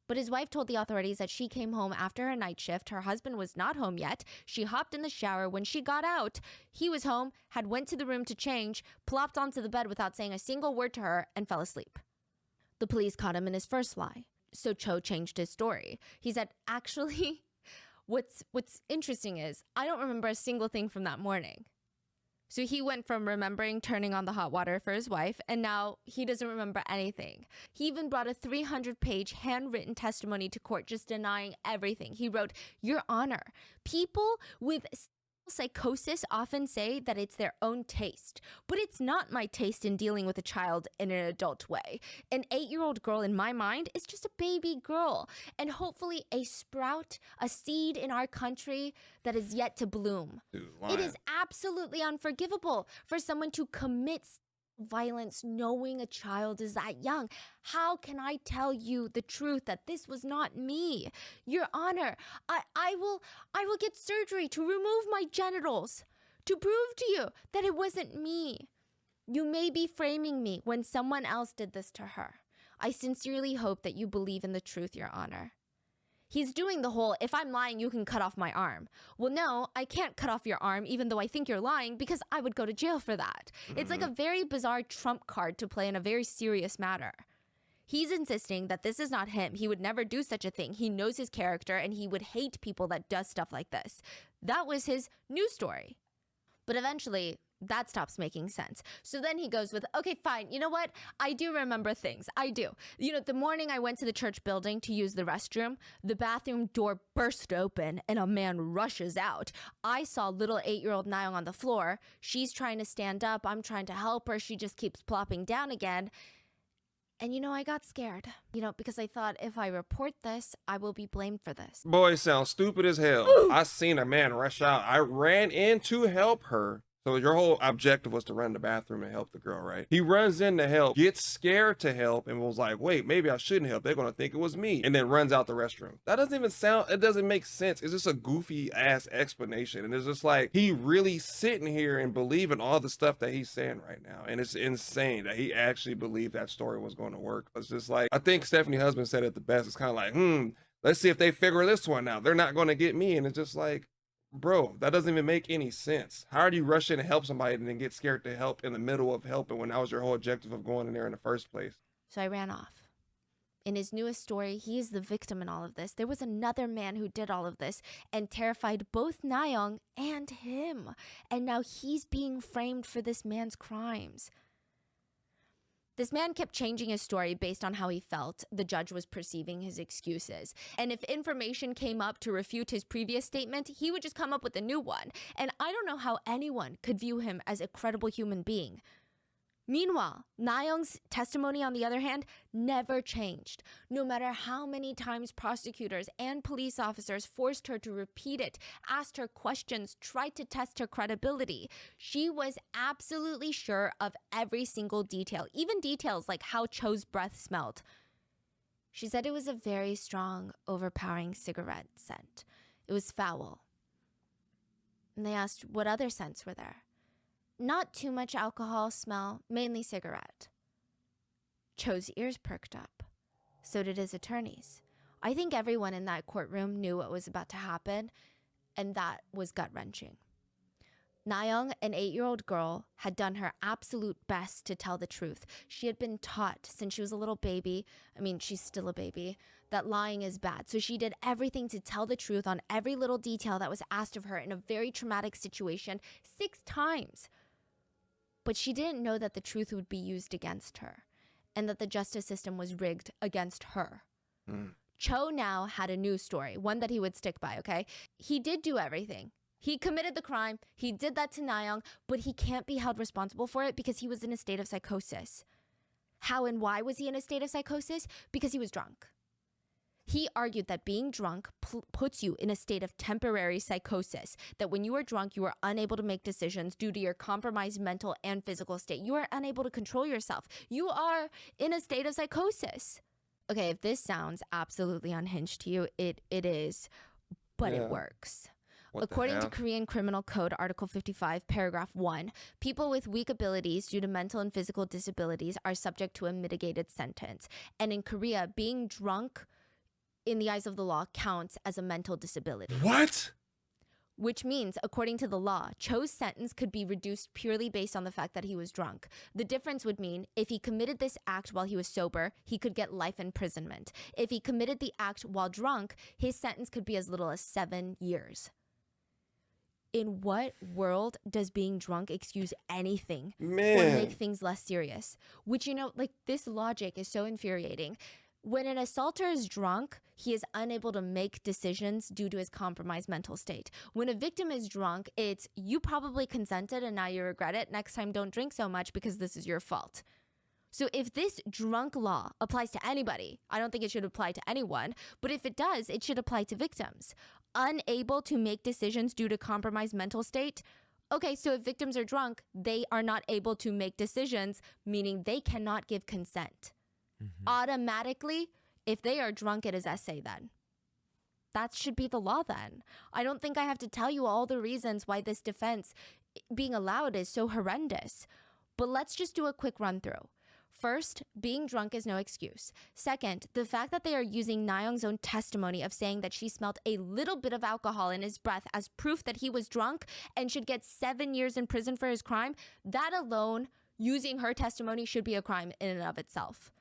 But his wife told the authorities that she came home after her night shift. Her husband was not home yet. She hopped in the shower. When she got out, he was home, had went to the room to change, plopped onto the bed without saying a single word to her, and fell asleep. The police caught him in his first lie. So Cho changed his story. He said, actually, what's interesting is I don't remember a single thing from that morning. So he went from remembering turning on the hot water for his wife, and now he doesn't remember anything. He even brought a 300-page handwritten testimony to court just denying everything. He wrote, Your Honor, people with psychosis often say that it's their own taste, but it's not my taste in dealing with a child in an adult way. An 8-year-old girl in my mind is just a baby girl, and hopefully a sprout, a seed in our country that is yet to bloom. It is absolutely unforgivable for someone to commit violence knowing a child is that young. How can I tell you the truth that this was not me? Your Honor, I will get surgery to remove my genitals to prove to you that it wasn't me. You may be framing me when someone else did this to her. I sincerely hope that you believe in the truth, Your Honor. He's doing the whole, if I'm lying, you can cut off my arm. Well, no, I can't cut off your arm even though I think you're lying because I would go to jail for that. It's like a very bizarre trump card to play in a very serious matter. He's insisting that this is not him. He would never do such a thing. He knows his character and he would hate people that does stuff like this. That was his news story. But eventually, that stops making sense. So then he goes with, okay, fine. You know what? I do remember things. I do. You know, the morning I went to the church building to use the restroom, the bathroom door burst open and a man rushes out. I saw little 8-year-old Na-young on the floor. She's trying to stand up. I'm trying to help her. She just keeps plopping down again. And, you know, I got scared, you know, because I thought if I report this, I will be blamed for this. Boy, sounds stupid as hell. I seen a man rush out. I ran in to help her. So your whole objective was to run the bathroom and help the girl, right? He runs in to help, gets scared to help, and was like, wait, maybe I shouldn't help. They're going to think it was me. And then runs out the restroom. That doesn't even sound, it doesn't make sense. It's just a goofy ass explanation. And it's just like, he really sitting here and believing all the stuff that he's saying right now. And it's insane that he actually believed that story was going to work. It's just like, I think Stephanie's husband said it the best. It's kind of like, let's see if they figure this one out. They're not going to get me. And it's just like, bro, that doesn't even make any sense. How do you rush in and help somebody and then get scared to help in the middle of helping when that was your whole objective of going in there in the first place? So I ran off. In his newest story, he is the victim in all of this. There was another man who did all of this and terrified both Na-young and him. And now he's being framed for this man's crimes. This man kept changing his story based on how he felt the judge was perceiving his excuses. And if information came up to refute his previous statement, he would just come up with a new one. And I don't know how anyone could view him as a credible human being. Meanwhile, Na-young's testimony, on the other hand, never changed. No matter how many times prosecutors and police officers forced her to repeat it, asked her questions, tried to test her credibility, she was absolutely sure of every single detail, even details like how Cho's breath smelled. She said it was a very strong, overpowering cigarette scent. It was foul. And they asked what other scents were there. Not too much alcohol smell, mainly cigarette. Cho's ears perked up. So did his attorneys. I think everyone in that courtroom knew what was about to happen, and that was gut-wrenching. Na-young, an 8-year-old girl, had done her absolute best to tell the truth. She had been taught since she was a little baby, I mean, she's still a baby, that lying is bad. So she did everything to tell the truth on every little detail that was asked of her in a very traumatic situation 6 times. But she didn't know that the truth would be used against her and that the justice system was rigged against her. Cho now had a news story, one that he would stick by, okay? He did do everything. He committed the crime. He did that to Nayoung, but he can't be held responsible for it because he was in a state of psychosis. How and why was he in a state of psychosis? Because he was drunk. He argued that being drunk puts you in a state of temporary psychosis, that when you are drunk, you are unable to make decisions due to your compromised mental and physical state. You are unable to control yourself. You are in a state of psychosis. Okay, if this sounds absolutely unhinged to you, it is, but it works. According to Korean Criminal Code, Article 55, Paragraph 1, people with weak abilities due to mental and physical disabilities are subject to a mitigated sentence. And in Korea, being drunk in the eyes of the law counts as a mental disability. What? Which means, according to the law, Cho's sentence could be reduced purely based on the fact that he was drunk. The difference would mean if he committed this act while he was sober, he could get life imprisonment. If he committed the act while drunk, his sentence could be as little as 7 years. In what world does being drunk excuse anything or make things less serious? Which, this logic is so infuriating. When an assaulter is drunk, he is unable to make decisions due to his compromised mental state. When a victim is drunk, it's you probably consented and now you regret it. Next time, don't drink so much because this is your fault. So if this drunk law applies to anybody, I don't think it should apply to anyone, but if it does, it should apply to victims. Unable to make decisions due to compromised mental state. Okay, so if victims are drunk, they are not able to make decisions, meaning they cannot give consent. Automatically, if they are drunk, it is essay then. That should be the law then. I don't think I have to tell you all the reasons why this defense being allowed is so horrendous. But let's just do a quick run through. First, being drunk is no excuse. Second, the fact that they are using Nayoung's own testimony of saying that she smelled a little bit of alcohol in his breath as proof that he was drunk and should get 7 years in prison for his crime, that alone, using her testimony, should be a crime in and of itself.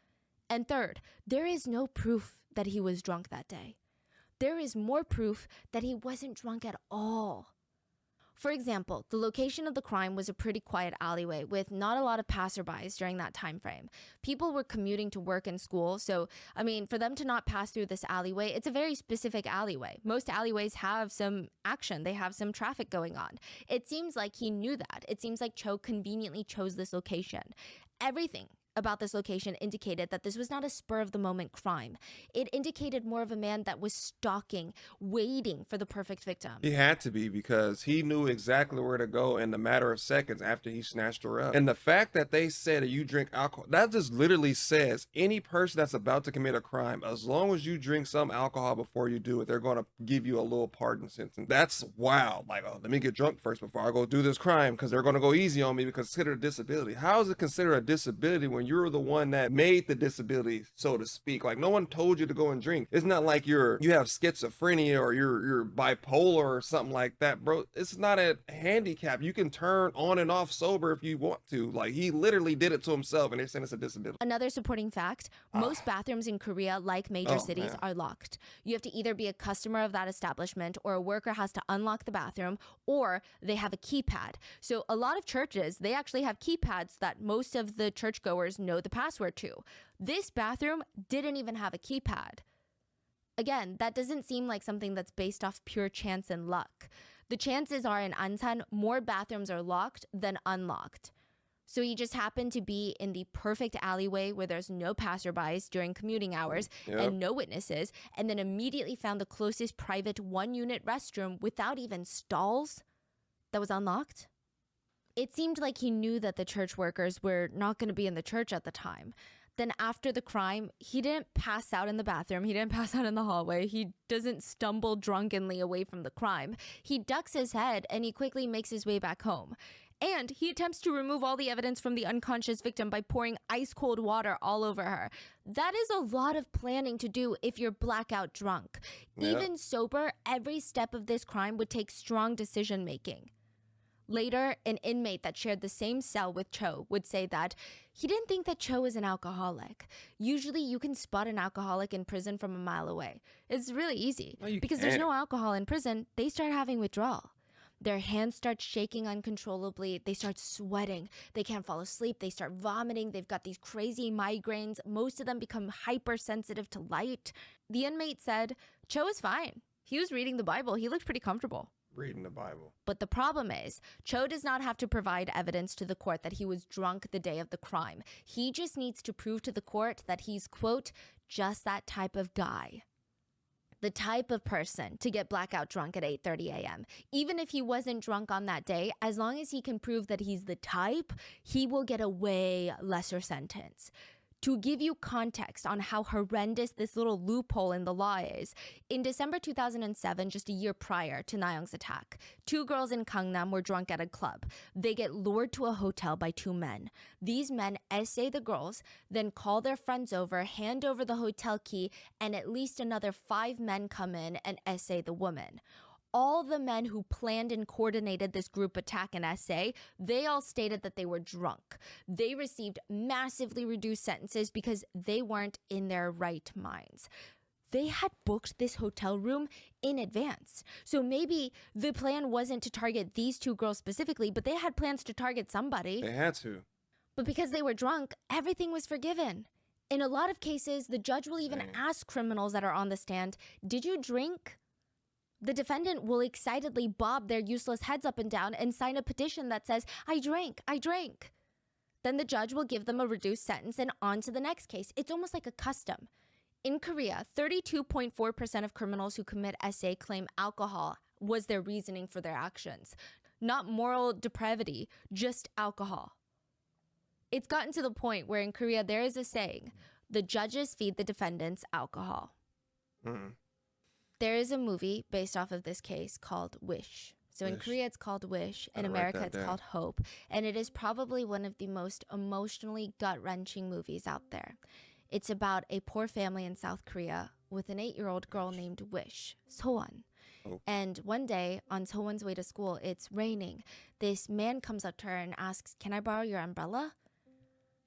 And third, there is no proof that he was drunk that day. There is more proof that he wasn't drunk at all. For example, the location of the crime was a pretty quiet alleyway with not a lot of passerbys during that time frame. People were commuting to work and school, so, for them to not pass through this alleyway, it's a very specific alleyway. Most alleyways have some action. They have some traffic going on. It seems like he knew that. It seems like Cho conveniently chose this location. Everything about this location indicated that this was not a spur-of-the-moment crime. It indicated more of a man that was stalking, waiting for the perfect victim. He had to be, because he knew exactly where to go in a matter of seconds after he snatched her up. And the fact that they said that you drink alcohol, that just literally says any person that's about to commit a crime, as long as you drink some alcohol before you do it, they're going to give you a little pardon sentence. That's wild. Like, oh, let me get drunk first before I go do this crime because they're going to go easy on me because it's considered a disability. How is it considered a disability when you're the one that made the disability, so to speak? Like, no one told you to go and drink. It's not like you have schizophrenia or you're bipolar or something like that, bro. It's not a handicap. You can turn on and off sober if you want to. Like, he literally did it to himself and they're saying it's a disability. Another supporting fact, most bathrooms in Korea, like major cities, are locked. You have to either be a customer of that establishment or a worker has to unlock the bathroom, or they have a keypad. So a lot of churches, they actually have keypads that most of the churchgoers know the password to. This bathroom didn't even have a keypad. Again, that doesn't seem like something that's based off pure chance and luck. The chances are in Ansan, more bathrooms are locked than unlocked. So he just happened to be in the perfect alleyway where there's no passerbys during commuting hours and no witnesses, and then immediately found the closest private one-unit restroom without even stalls that was unlocked. It seemed like he knew that the church workers were not going to be in the church at the time. Then after the crime, he didn't pass out in the bathroom. He didn't pass out in the hallway. He doesn't stumble drunkenly away from the crime. He ducks his head and he quickly makes his way back home. And he attempts to remove all the evidence from the unconscious victim by pouring ice cold water all over her. That is a lot of planning to do if you're blackout drunk. Even sober, every step of this crime would take strong decision making. Later, an inmate that shared the same cell with Cho would say that he didn't think that Cho was an alcoholic. Usually, you can spot an alcoholic in prison from a mile away. It's really easy. Because there's no alcohol in prison, they start having withdrawal. Their hands start shaking uncontrollably. They start sweating. They can't fall asleep. They start vomiting. They've got these crazy migraines. Most of them become hypersensitive to light. The inmate said Cho is fine. He was reading the Bible. He looked pretty comfortable. Reading the Bible. But the problem is, Cho does not have to provide evidence to the court that he was drunk the day of the crime. He just needs to prove to the court that he's, quote, just that type of guy. The type of person to get blackout drunk at 8:30 a.m. Even if he wasn't drunk on that day, as long as he can prove that he's the type, he will get a way lesser sentence. To give you context on how horrendous this little loophole in the law is, in December 2007, just a year prior to Na-young's attack, 2 girls in Gangnam were drunk at a club. They get lured to a hotel by 2 men. These men essay the girls, then call their friends over, hand over the hotel key, and at least another 5 men come in and essay the woman. All the men who planned and coordinated this group attack in SA, they all stated that they were drunk. They received massively reduced sentences because they weren't in their right minds. They had booked this hotel room in advance. So maybe the plan wasn't to target these 2 girls specifically, but they had plans to target somebody. They had to. But because they were drunk, everything was forgiven. In a lot of cases, the judge will even ask criminals that are on the stand, did you drink? The defendant will excitedly bob their useless heads up and down and sign a petition that says, I drank, I drank. Then the judge will give them a reduced sentence and on to the next case. It's almost like a custom. In Korea, 32.4% of criminals who commit SA claim alcohol was their reasoning for their actions. Not moral depravity, just alcohol. It's gotten to the point where in Korea there is a saying, the judges feed the defendants alcohol. There is a movie based off of this case called Wish. So in Korea, it's called Wish. In America, it's called Hope. And it is probably one of the most emotionally gut-wrenching movies out there. It's about a poor family in South Korea with an 8-year-old girl named Wish, Sohwan. And one day, on Sohwan's way to school, it's raining. This man comes up to her and asks, can I borrow your umbrella?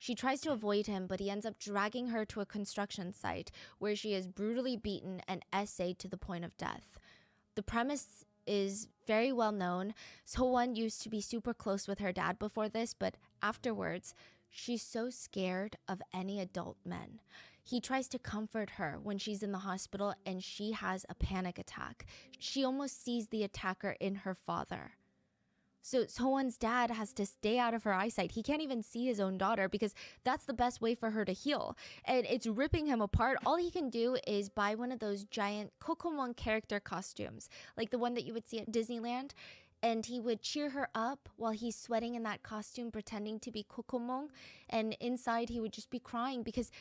She tries to avoid him, but he ends up dragging her to a construction site where she is brutally beaten and essayed to the point of death. The premise is very well known. Sohwan used to be super close with her dad before this, but afterwards, she's so scared of any adult men. He tries to comfort her when she's in the hospital and she has a panic attack. She almost sees the attacker in her father. So Sohwan's dad has to stay out of her eyesight. He can't even see his own daughter because that's the best way for her to heal. And it's ripping him apart. All he can do is buy one of those giant Kokomon character costumes, like the one that you would see at Disneyland. And he would cheer her up while he's sweating in that costume, pretending to be Kokomon. And inside he would just be crying because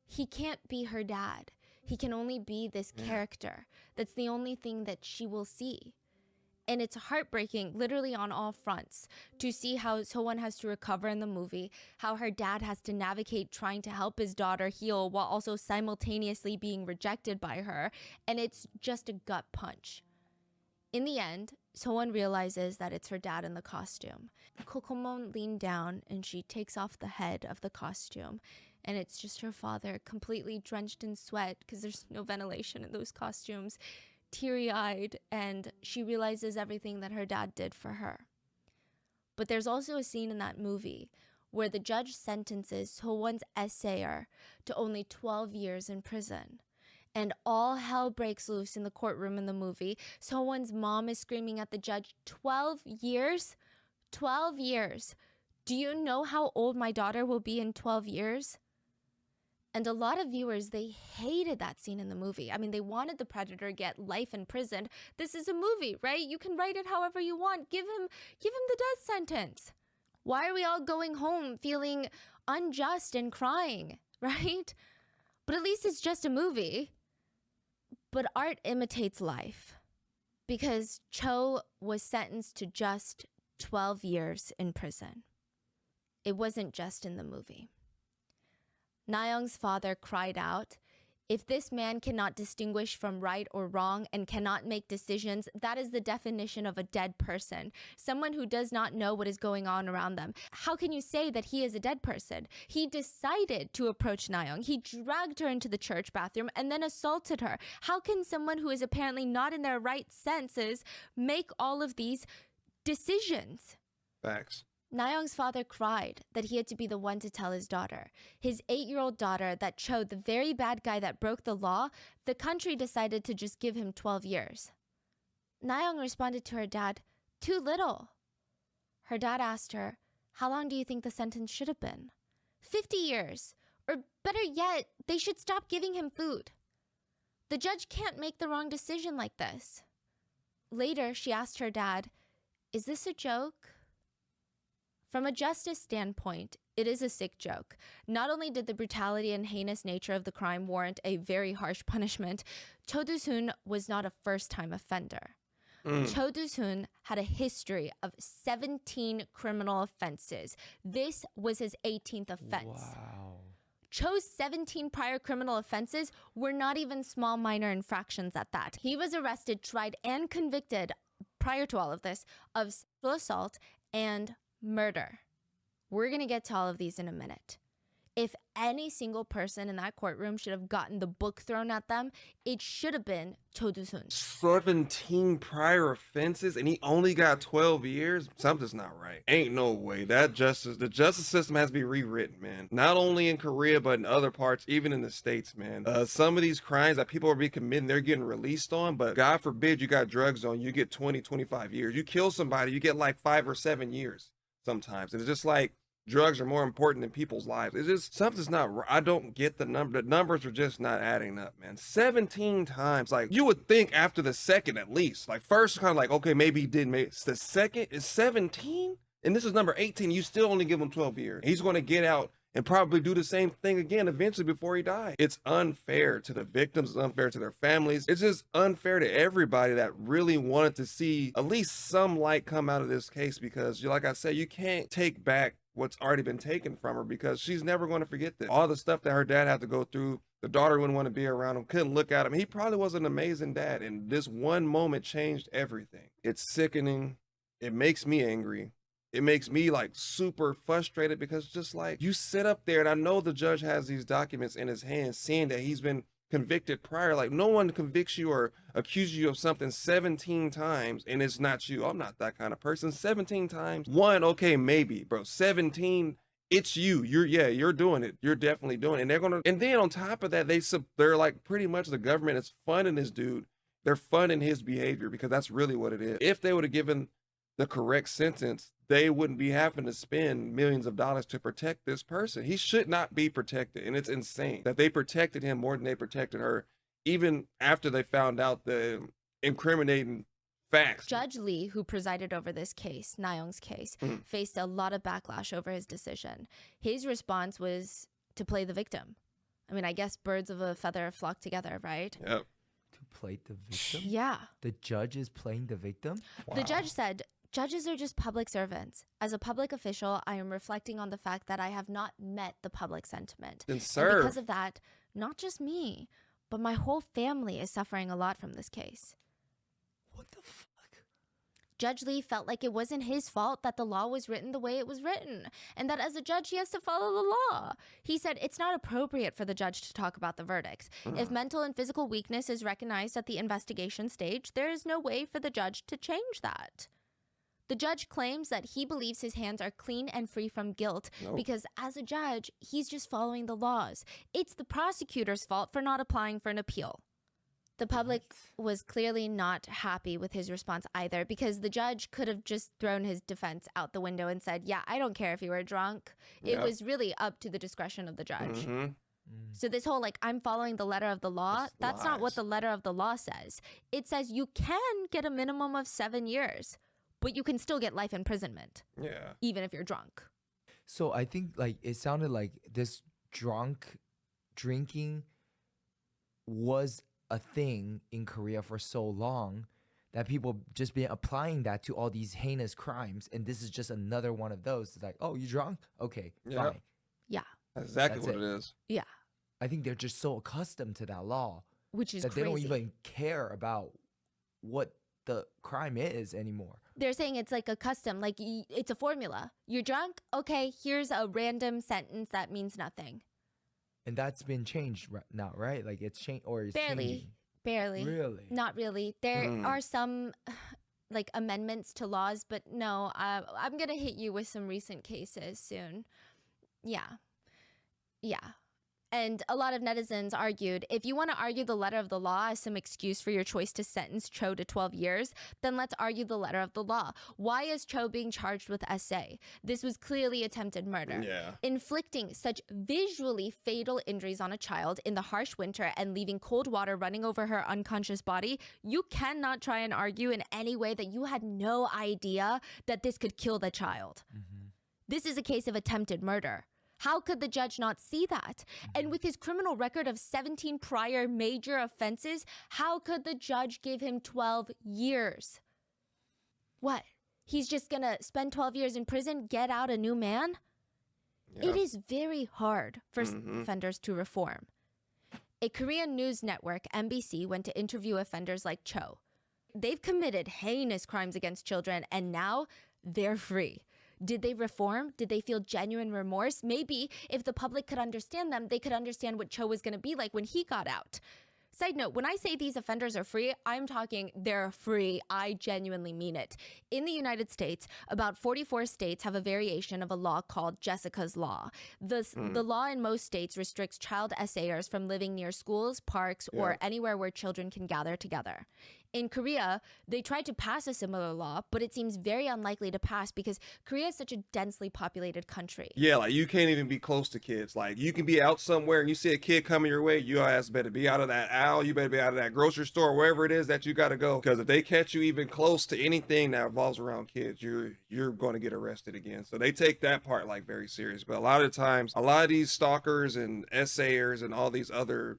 he can't be her dad. He can only be this character. That's the only thing that she will see. And it's heartbreaking, literally on all fronts, to see how Sohwan has to recover in the movie, how her dad has to navigate trying to help his daughter heal while also simultaneously being rejected by her. And it's just a gut punch. In the end, Sohwan realizes that it's her dad in the costume. Kokomon leaned down and she takes off the head of the costume. And it's just her father, completely drenched in sweat because there's no ventilation in those costumes, teary-eyed, and she realizes everything that her dad did for her. But there's also a scene in that movie where the judge sentences Sohwan's essayer to only 12 years in prison. And all hell breaks loose in the courtroom in the movie. Sohwan's mom is screaming at the judge, 12 years? 12 years. Do you know how old my daughter will be in 12 years? And a lot of viewers, they hated that scene in the movie. I mean, they wanted the predator to get life in prison. This is a movie, right? You can write it however you want. Give him the death sentence. Why are we all going home feeling unjust and crying, right? But at least it's just a movie. But art imitates life. Because Cho was sentenced to just 12 years in prison. It wasn't just in the movie. Na-young's father cried out, if this man cannot distinguish from right or wrong and cannot make decisions, that is the definition of a dead person. Someone who does not know what is going on around them. How can you say that he is a dead person? He decided to approach Na-young. He dragged her into the church bathroom and then assaulted her. How can someone who is apparently not in their right senses make all of these decisions. Facts. Na-young's father cried that he had to be the one to tell his daughter. His 8-year-old daughter that Cho, the very bad guy that broke the law, the country decided to just give him 12 years. Na-young responded to her dad, "Too little." Her dad asked her, "How long do you think the sentence should have been?" 50 years. Or better yet, they should stop giving him food. The judge can't make the wrong decision like this. Later, she asked her dad, "Is this a joke?" From a justice standpoint, it is a sick joke. Not only did the brutality and heinous nature of the crime warrant a very harsh punishment, Cho Do-soon was not a first-time offender. Cho Do-soon had a history of 17 criminal offenses. This was his 18th offense. Wow. Cho's 17 prior criminal offenses were not even small minor infractions at that. He was arrested, tried, and convicted, prior to all of this, of sexual assault and murder. We're going to get to all of these in a minute. If any single person in that courtroom should have gotten the book thrown at them, it should have been Cho Do-soon. 17 prior offenses and he only got 12 years? Something's not right. Ain't no way. The justice system has to be rewritten, man. Not only in Korea, but in other parts, even in the States, man. Some of these crimes that people are being committing, they're getting released on, but God forbid you got drugs on, you get 20, 25 years. You kill somebody, you get like 5 or 7 years sometimes. And it's just like, drugs are more important than people's lives. It's just, something's not right. I don't get the number. The numbers are just not adding up, man. 17 times. Like, you would think after the second at least. Like, first kind of like, okay, maybe he did make it. The second is 17? And this is number 18. You still only give him 12 years. He's going to get out and probably do the same thing again eventually before he dies. It's unfair to the victims. It's unfair to their families. It's just unfair to everybody that really wanted to see at least some light come out of this case, because like I said, you can't take back what's already been taken from her, because she's never going to forget this. All the stuff that her dad had to go through, the daughter wouldn't want to be around him, couldn't look at him. He probably was an amazing dad, and this one moment changed everything. It's sickening. It makes me angry. It makes me like super frustrated, because just like, you sit up there, and I know the judge has these documents in his hands seeing that he's been convicted prior. Like, no one convicts you or accuses you of something 17 times and it's not you. I'm not that kind of person. 17 times, one, okay, maybe, bro. 17, it's you. You're doing it. You're definitely doing it. And then on top of that, they're like, pretty much the government is funding this dude. They're funding his behavior, because that's really what it is. If they would have given the correct sentence, they wouldn't be having to spend millions of dollars to protect this person. He should not be protected. And it's insane that they protected him more than they protected her, even after they found out the incriminating facts. Judge Lee, who presided over this case, Na-young's case, faced a lot of backlash over his decision. His response was to play the victim. I mean, I guess birds of a feather flock together, right? Yep. To play the victim? Yeah. The judge is playing the victim? Wow. The judge said, "Judges are just public servants. As a public official, I am reflecting on the fact that I have not met the public sentiment. Then And serve. because of that, not just me, but my whole family is suffering a lot from this case." What the fuck? Judge Lee felt like it wasn't his fault that the law was written the way it was written, and that as a judge, he has to follow the law. He said it's not appropriate for the judge to talk about the verdict. If mental and physical weakness is recognized at the investigation stage, there is no way for the judge to change that. The judge claims that he believes his hands are clean and free from guilt because as a judge, he's just following the laws. It's the prosecutor's fault for not applying for an appeal. The public was clearly not happy with his response either, because the judge could have just thrown his defense out the window and said, yeah, I don't care if you were drunk. It was really up to the discretion of the judge. So this whole, like, I'm following the letter of the law, that's not what the letter of the law says. It says you can get a minimum of 7 years, but you can still get life imprisonment. Yeah. Even if you're drunk. So I think, like, it sounded like this drinking was a thing in Korea for so long that people just been applying that to all these heinous crimes, and this is just another one of those. It's like, oh, you drunk? Okay, fine. Yeah. That's exactly what it is. Yeah. I think they're just so accustomed to that law, which is that crazy. They don't even care about what the crime is anymore. They're saying it's like a custom, like it's a formula. You're drunk? Okay, here's a random sentence that means nothing. And that's been changed now, right? Like it's changed, or it's barely, changing. barely. Really? Not really. There are some, like amendments to laws, but no, I'm gonna hit you with some recent cases soon. Yeah. And a lot of netizens argued, if you want to argue the letter of the law as some excuse for your choice to sentence Cho to 12 years, then let's argue the letter of the law. Why is Cho being charged with SA? This was clearly attempted murder. Yeah. Inflicting such visually fatal injuries on a child in the harsh winter and leaving cold water running over her unconscious body, you cannot try and argue in any way that you had no idea that this could kill the child. This is a case of attempted murder. How could the judge not see that? And with his criminal record of 17 prior major offenses, how could the judge give him 12 years? What? He's just gonna spend 12 years in prison, get out a new man? Yeah. It is very hard for offenders to reform. A Korean news network, MBC, went to interview offenders like Cho. They've committed heinous crimes against children, and now they're free. Did they reform? Did they feel genuine remorse? Maybe if the public could understand them, they could understand what Cho was going to be like when he got out. Side note, when I say these offenders are free, I'm talking they're free. I genuinely mean it. In the United States, about 44 states have a variation of a law called Jessica's Law. The law in most states restricts child SAers from living near schools, parks, or anywhere where children can gather together. In Korea, they tried to pass a similar law, but it seems very unlikely to pass because Korea is such a densely populated country. Yeah, like you can't even be close to kids. Like you can be out somewhere and you see a kid coming your way, your ass better be out of that aisle, you better be out of that grocery store, wherever it is that you got to go. Because if they catch you even close to anything that revolves around kids, you're going to get arrested again. So they take that part like very serious. But a lot of times, a lot of these stalkers and SAers and all these other,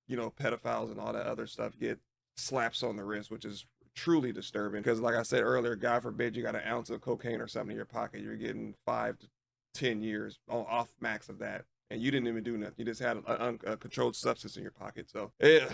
pedophiles and all that other stuff get slaps on the wrist, which is truly disturbing because like I said earlier, God forbid you got an ounce of cocaine or something in your pocket, you're getting 5 to 10 years off max of that, and you didn't even do nothing. You just had a controlled substance in your pocket. So it's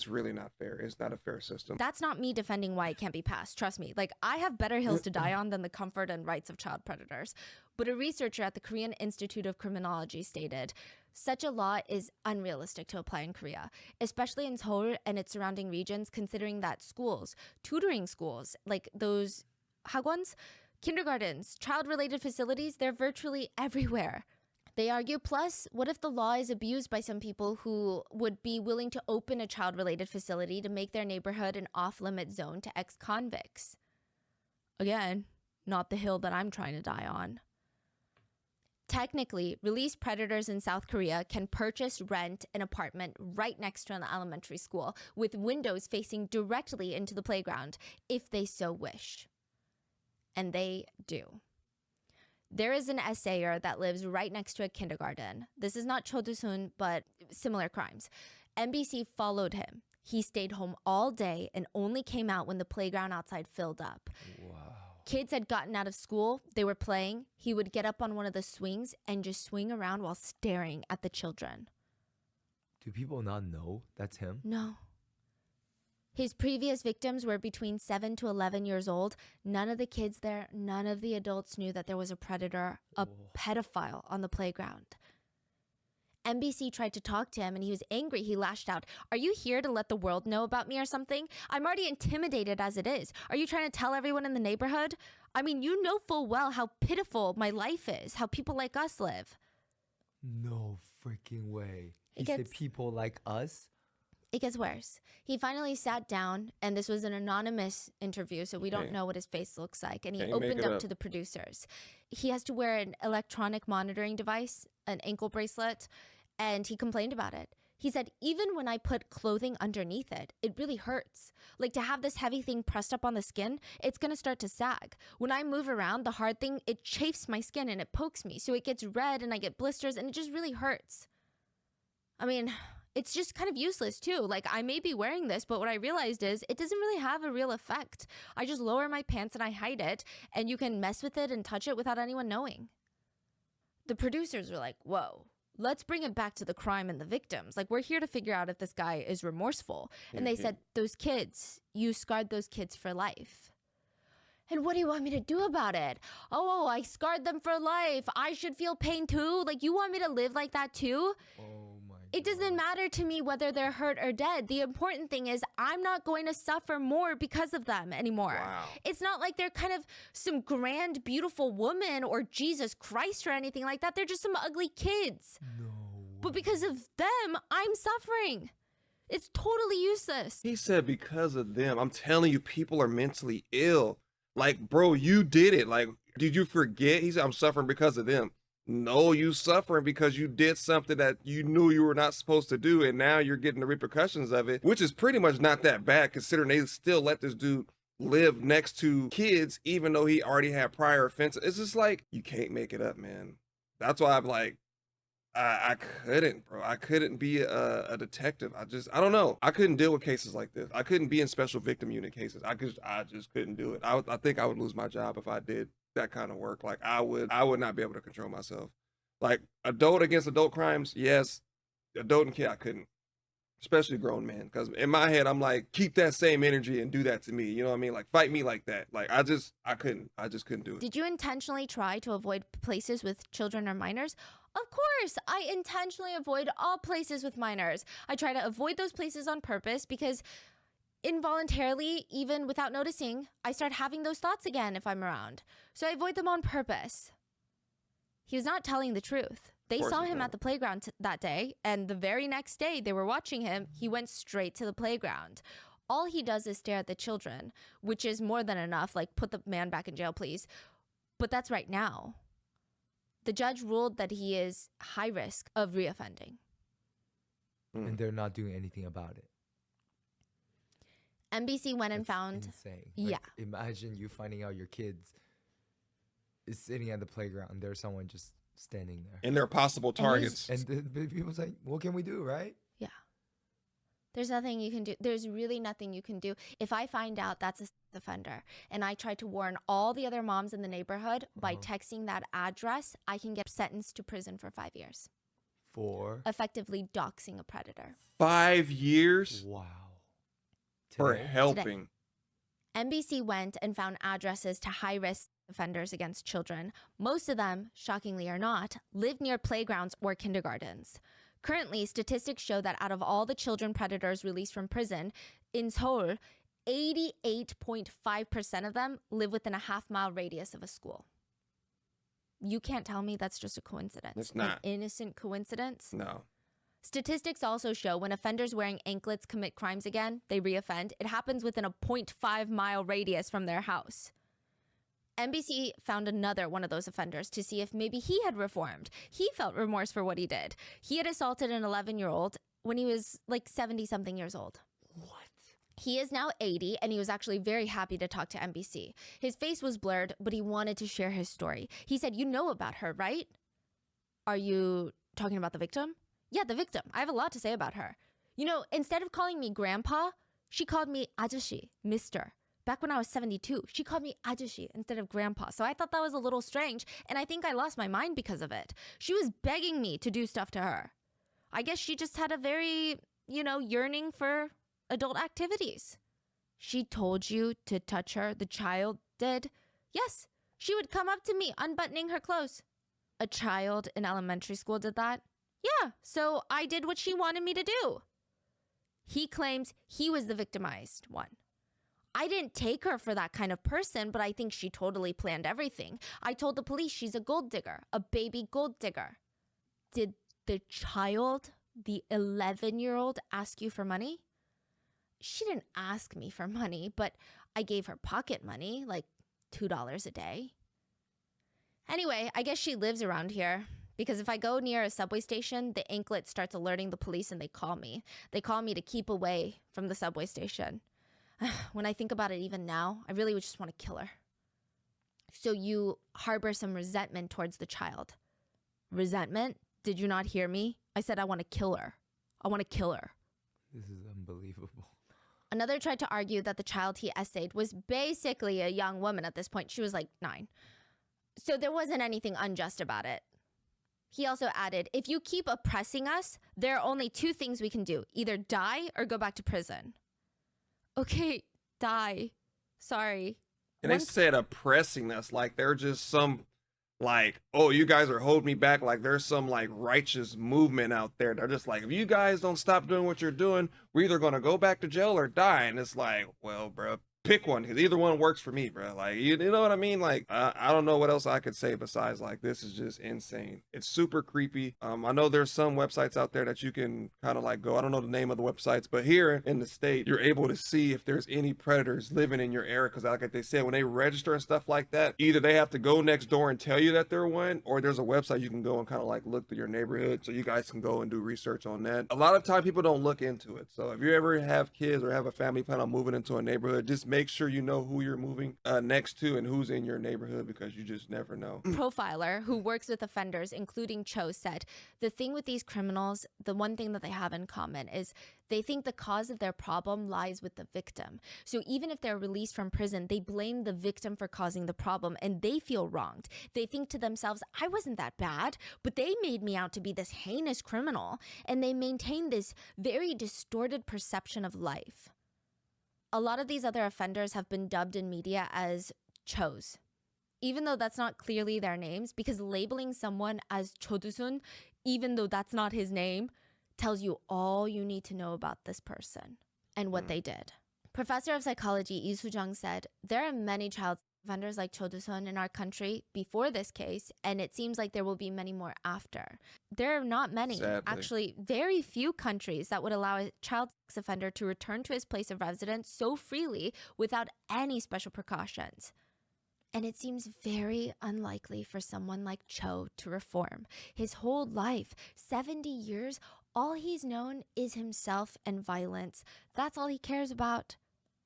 really not fair. It's not a fair system. That's not me defending why it can't be passed. Trust me. Like, I have better hills to die on than the comfort and rights of child predators. But a researcher at the Korean Institute of Criminology stated, such a law is unrealistic to apply in Korea, especially in Seoul and its surrounding regions, considering that schools, tutoring schools, like those hagwons, kindergartens, child-related facilities, they're virtually everywhere. They argue, plus, what if the law is abused by some people who would be willing to open a child-related facility to make their neighborhood an off-limit zone to ex-convicts? Again, not the hill that I'm trying to die on. Technically, released predators in South Korea can purchase, rent an apartment right next to an elementary school with windows facing directly into the playground if they so wish. And they do. There is an SAer that lives right next to a kindergarten. This is not Cho Do-sun, but similar crimes. NBC followed him. He stayed home all day and only came out when the playground outside filled up. Wow. Kids had gotten out of school. They were playing. He would get up on one of the swings and just swing around while staring at the children. Do people not know that's him? No. His previous victims were between 7 to 11 years old. None of the kids there, none of the adults knew that there was a predator, a pedophile on the playground. NBC tried to talk to him and he was angry. He lashed out. Are you here to let the world know about me or something? I'm already intimidated as it is. Are you trying to tell everyone in the neighborhood? I mean, you know full well how pitiful my life is, how people like us live. No freaking way. He said people like us? It gets worse. He finally sat down, and this was an anonymous interview, so we don't know what his face looks like, and he opened up to the producers. He has to wear an electronic monitoring device, an ankle bracelet, and he complained about it. He said, even when I put clothing underneath it, it really hurts. Like, to have this heavy thing pressed up on the skin, it's going to start to sag. When I move around, the hard thing, it chafes my skin and it pokes me, so it gets red and I get blisters, and it just really hurts. I mean, it's just kind of useless too. Like, I may be wearing this, but what I realized is it doesn't really have a real effect. I just lower my pants and I hide it, and you can mess with it and touch it without anyone knowing. The producers were like, whoa, let's bring it back to the crime and the victims. Like, we're here to figure out if this guy is remorseful. And they said, those kids, you scarred those kids for life. And what do you want me to do about it? Oh, I scarred them for life. I should feel pain too? Like, you want me to live like that too? Oh my It doesn't matter to me whether they're hurt or dead. The important thing is I'm not going to suffer more because of them anymore. Wow. It's not like they're kind of some grand, beautiful woman or Jesus Christ or anything like that. They're just some ugly kids. No. But because of them, I'm suffering. It's totally useless. He said because of them. I'm telling you, people are mentally ill. Like, bro, you did it. Like, did you forget? He said, I'm suffering because of them. No, you suffering because you did something that you knew you were not supposed to do, and now you're getting the repercussions of it, which is pretty much not that bad considering they still let this dude live next to kids even though he already had prior offenses. It's just like, you can't make it up, man. That's why I'm like, I couldn't, bro. I couldn't be a detective. I don't know. I couldn't deal with cases like this. I couldn't be in special victim unit cases. I just couldn't do it. I think I would lose my job if I did that kind of work. Like I would not be able to control myself. Like adult against adult crimes, yes. Adult and kid, I couldn't. Especially grown man. Because in my head, I'm like, keep that same energy and do that to me. You know what I mean? Like fight me like that. Like I just couldn't do it. Did you intentionally try to avoid places with children or minors? Of course, I intentionally avoid all places with minors. I try to avoid those places on purpose because involuntarily, even without noticing, I start having those thoughts again if I'm around. So I avoid them on purpose. He was not telling the truth. They saw him at the playground that day, and the very next day they were watching him, he went straight to the playground. All he does is stare at the children, which is more than enough, like put the man back in jail, please. But that's right now. The judge ruled that he is high risk of reoffending. And they're not doing anything about it. NBC went and found... insane. Yeah. Imagine you finding out your kids is sitting at the playground. There's someone just standing there. And they're possible targets. And the people say, what can we do, right? Yeah. There's nothing you can do. There's really nothing you can do. If I find out that's a offender and I try to warn all the other moms in the neighborhood by texting that address, I can get sentenced to prison for 5 years. For? Effectively doxing a predator. 5 years? Wow. For Today? helping. NBC went and found addresses to high-risk offenders against children. Most of them, shockingly or not, live near playgrounds or kindergartens. Currently, statistics show that out of all the children predators released from prison, in Seoul, 88.5% of them live within a half-mile radius of a school. You can't tell me that's just a coincidence. It's not. An innocent coincidence? No. Statistics also show when offenders wearing anklets commit crimes again, they reoffend. It happens within a 0.5-mile radius from their house. NBC found another one of those offenders to see if maybe he had reformed. He felt remorse for what he did. He had assaulted an 11-year-old when he was like 70-something years old. What? He is now 80, and he was actually very happy to talk to NBC. His face was blurred, but he wanted to share his story. He said, "You know about her, right?" "Are you talking about the victim?" "Yeah, the victim. I have a lot to say about her. You know, instead of calling me grandpa, she called me 아저씨, mister. Back when I was 72, she called me 아저씨 instead of grandpa. So I thought that was a little strange, and I think I lost my mind because of it. She was begging me to do stuff to her. I guess she just had a very, yearning for adult activities." "She told you to touch her, the child did?" "Yes. She would come up to me, unbuttoning her clothes." "A child in elementary school did that?" "Yeah, so I did what she wanted me to do." He claims he was the victimized one. "I didn't take her for that kind of person, but I think she totally planned everything. I told the police she's a gold digger, a baby gold digger." "Did the child, the 11-year-old, ask you for money?" "She didn't ask me for money, but I gave her pocket money, like $2 a day." Anyway, I guess she lives around here. Because if I go near a subway station, the Anklet starts alerting the police and they call me. They call me to keep away from the subway station. When I think about it even now, I really would just want to kill her. "So you harbor some resentment towards the child." "Resentment? Did you not hear me? I said I want to kill her. I want to kill her." This is unbelievable. Another tried to argue that the child he essayed was basically a young woman at this point. She was like 9. So there wasn't anything unjust about it. He also added, "If you keep oppressing us, there are only 2 things we can do. Either die or go back to prison." "Okay, die. Sorry." And they said oppressing us like they're just some like, oh, you guys are holding me back. Like there's some like righteous movement out there. They're just like, if you guys don't stop doing what you're doing, we're either going to go back to jail or die. And it's like, well, bro, pick one, because either one works for me, bro. Like, you know what I mean? Like, I don't know what else I could say besides like, this is just insane. It's super creepy. I know there's some websites out there that you can kind of like go, I don't know the name of the websites, but here in the state, you're able to see if there's any predators living in your area. Because like they said, when they register and stuff like that, either they have to go next door and tell you that they're one, or there's a website you can go and kind of like look through your neighborhood, so you guys can go and do research on that. A lot of time people don't look into it. So if you ever have kids or have a family plan on moving into a neighborhood, just make sure you know who you're moving next to and who's in your neighborhood, because you just never know. Profiler who works with offenders, including Cho, said the thing with these criminals, the one thing that they have in common is they think the cause of their problem lies with the victim. So even if they're released from prison, they blame the victim for causing the problem and they feel wronged. They think to themselves, I wasn't that bad, but they made me out to be this heinous criminal. And they maintain this very distorted perception of life. A lot of these other offenders have been dubbed in media as Chos, even though that's not clearly their names, because labeling someone as Chodusun, even though that's not his name, tells you all you need to know about this person and what they did. Professor of psychology Lee Soo-jung said, there are many child offenders like Cho Do-sun in our country before this case, and it seems like there will be many more after. There are not many, actually very few countries that would allow a child sex offender to return to his place of residence so freely without any special precautions. And it seems very unlikely for someone like Cho to reform. His whole life, 70 years, all he's known is himself and violence. That's all he cares about.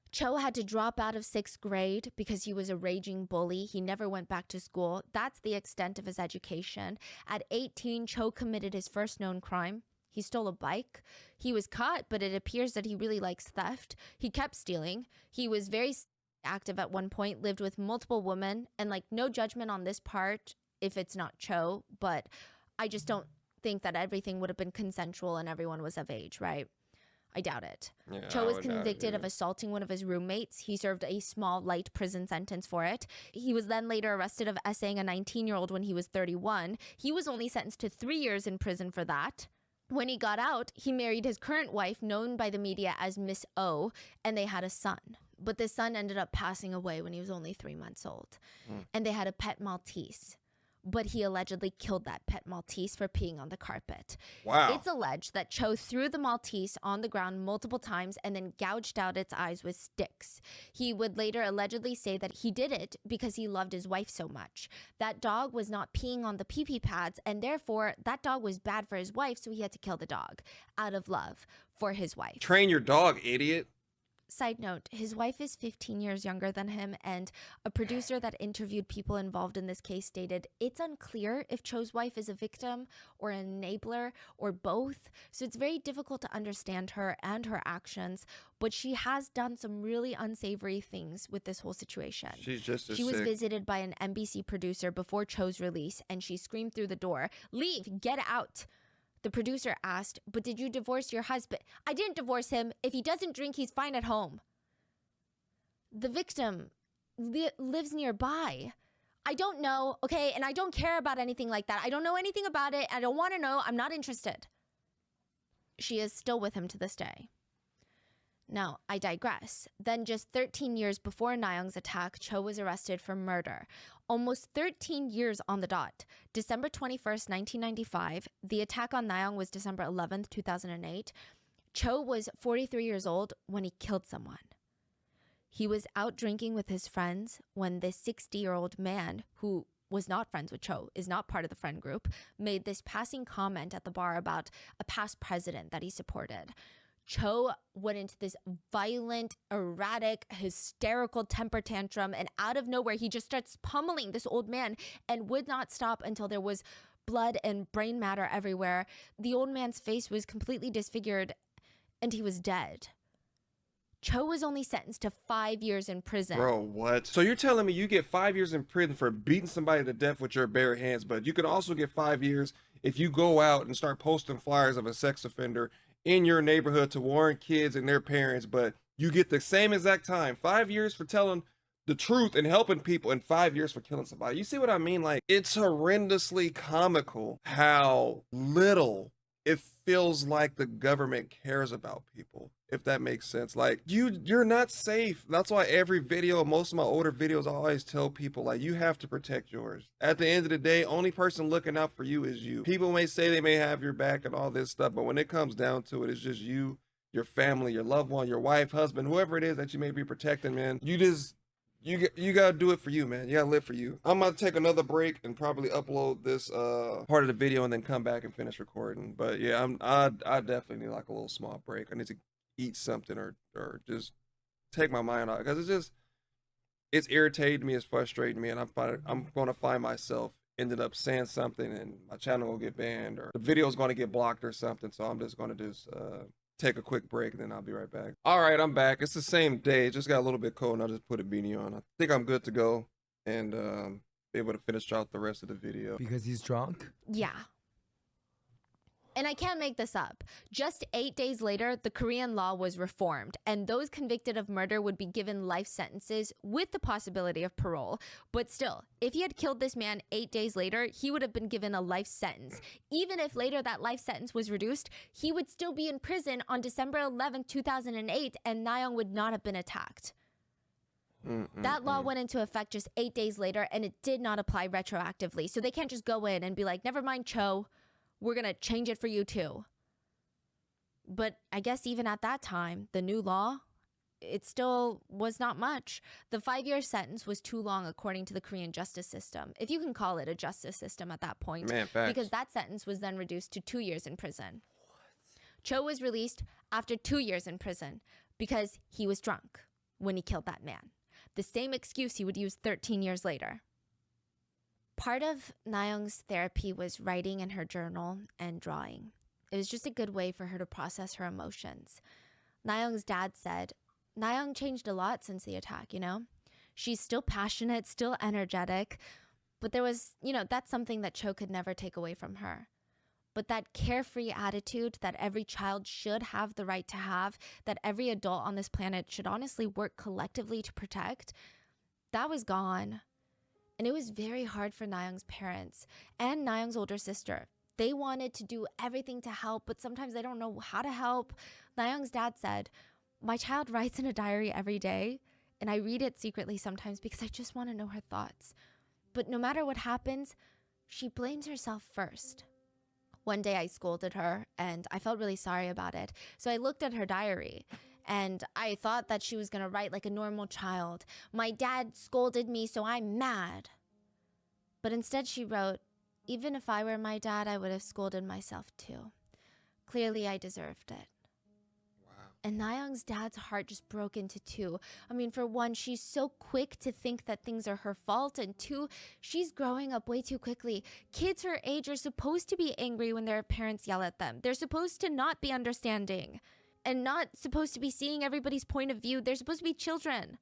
Cho had to drop out of 6th grade because he was a raging bully. He never went back to school. That's the extent of his education. At 18, Cho committed his first known crime. He stole a bike. He was caught, but it appears that he really likes theft. He kept stealing. He was very active at one point, lived with multiple women, and like no judgment on this part if it's not Cho, but I just don't think that everything would have been consensual and everyone was of age, right? I doubt it. Yeah, Cho was convicted of assaulting one of his roommates. He served a small, light prison sentence for it. He was then later arrested of essaying a 19-year-old when he was 31. He was only sentenced to 3 years in prison for that. When he got out, he married his current wife, known by the media as Miss O, and they had a son. But the son ended up passing away when he was only 3 months old. And they had a pet Maltese. But he allegedly killed that pet Maltese for peeing on the carpet. Wow. It's alleged that Cho threw the Maltese on the ground multiple times and then gouged out its eyes with sticks. He would later allegedly say that he did it because he loved his wife so much. That dog was not peeing on the pee-pee pads, and therefore that dog was bad for his wife, so he had to kill the dog out of love for his wife. Train your dog, idiot. Side note, his wife is 15 years younger than him, and a producer that interviewed people involved in this case stated, it's unclear if Cho's wife is a victim or an enabler or both, so it's very difficult to understand her and her actions, but she has done some really unsavory things with this whole situation. She's just as She was sick. visited by an NBC producer before Cho's release, and she screamed through the door, "Leave, get out." The producer asked, but did you divorce your husband? I didn't divorce him. If he doesn't drink, he's fine at home. The victim lives nearby. I don't know, okay? And I don't care about anything like that. I don't know anything about it. I don't want to know. I'm not interested. She is still with him to this day. Now, I digress. Then just 13 years before Na-young's attack, Cho was arrested for murder. Almost 13 years on the dot. December 21st, 1995. The attack on Na-young was December 11th, 2008. Cho was 43 years old when he killed someone. He was out drinking with his friends when this 60-year-old man, who was not friends with Cho, is not part of the friend group, made this passing comment at the bar about a past president that he supported. Cho went into this violent, erratic, hysterical temper tantrum, and out of nowhere, he just starts pummeling this old man and would not stop until there was blood and brain matter everywhere. The old man's face was completely disfigured, and he was dead. Cho was only sentenced to 5 years in prison. Bro, what? So you're telling me you get 5 years in prison for beating somebody to death with your bare hands, but you can also get 5 years if you go out and start posting flyers of a sex offender in your neighborhood to warn kids and their parents, but you get the same exact time, 5 years for telling the truth and helping people in 5 years for killing somebody. You see what I mean? Like, it's horrendously comical how little it feels like the government cares about people, if that makes sense. Like, you're not safe. That's why every video, most of my older videos, I always tell people, like, you have to protect yours. At the end of the day, only person looking out for you is you. People may say they may have your back and all this stuff, but when it comes down to it, it's just you, your family, your loved one, your wife, husband, whoever it is that you may be protecting, man. You gotta do it for you, man. You gotta live for you. I'm gonna take another break and probably upload this part of the video and then come back and finish recording. But yeah, I definitely need like a little small break. I need to eat something or just take my mind out, because it's irritating me, it's frustrating me, and I'm gonna find myself ended up saying something and my channel will get banned or the video is gonna get blocked or something. So I'm just gonna take a quick break and then I'll be right back. All right, I'm back. It's the same day. It just got a little bit cold and I just put a beanie on. I think I'm good to go and be able to finish out the rest of the video. Because he's drunk? Yeah. And I can't make this up. Just 8 days later, the Korean law was reformed, and those convicted of murder would be given life sentences with the possibility of parole. But still, if he had killed this man 8 days later, he would have been given a life sentence. Even if later that life sentence was reduced, he would still be in prison on December 11, 2008, and Nayoung would not have been attacked. That law went into effect just 8 days later, and it did not apply retroactively. So they can't just go in and be like, never mind, Cho. We're going to change it for you too. But I guess even at that time, the new law, it still was not much. The 5-year sentence was too long according to the Korean justice system, if you can call it a justice system at that point. Man, facts. Because that sentence was then reduced to 2 years in prison. Cho was released after 2 years in prison because he was drunk when he killed that man. The same excuse he would use 13 years later. Part of Nayoung's therapy was writing in her journal and drawing. It was just a good way for her to process her emotions. Nayoung's dad said, Nayoung changed a lot since the attack, you know? She's still passionate, still energetic, but there was, that's something that Cho could never take away from her. But that carefree attitude that every child should have the right to have, that every adult on this planet should honestly work collectively to protect, that was gone. And it was very hard for Nayoung's parents and Nayoung's older sister. They wanted to do everything to help, but sometimes they don't know how to help. Nayoung's dad said, my child writes in a diary every day, and I read it secretly sometimes because I just want to know her thoughts. But no matter what happens, she blames herself first. One day I scolded her, and I felt really sorry about it. So I looked at her diary. And I thought that she was going to write like a normal child. My dad scolded me, so I'm mad. But instead she wrote, even if I were my dad, I would have scolded myself too. Clearly, I deserved it. Wow. And Nayoung's dad's heart just broke into two. I mean, for one, she's so quick to think that things are her fault. And two, she's growing up way too quickly. Kids her age are supposed to be angry when their parents yell at them. They're supposed to not be understanding. And not supposed to be seeing everybody's point of view. They're supposed to be children.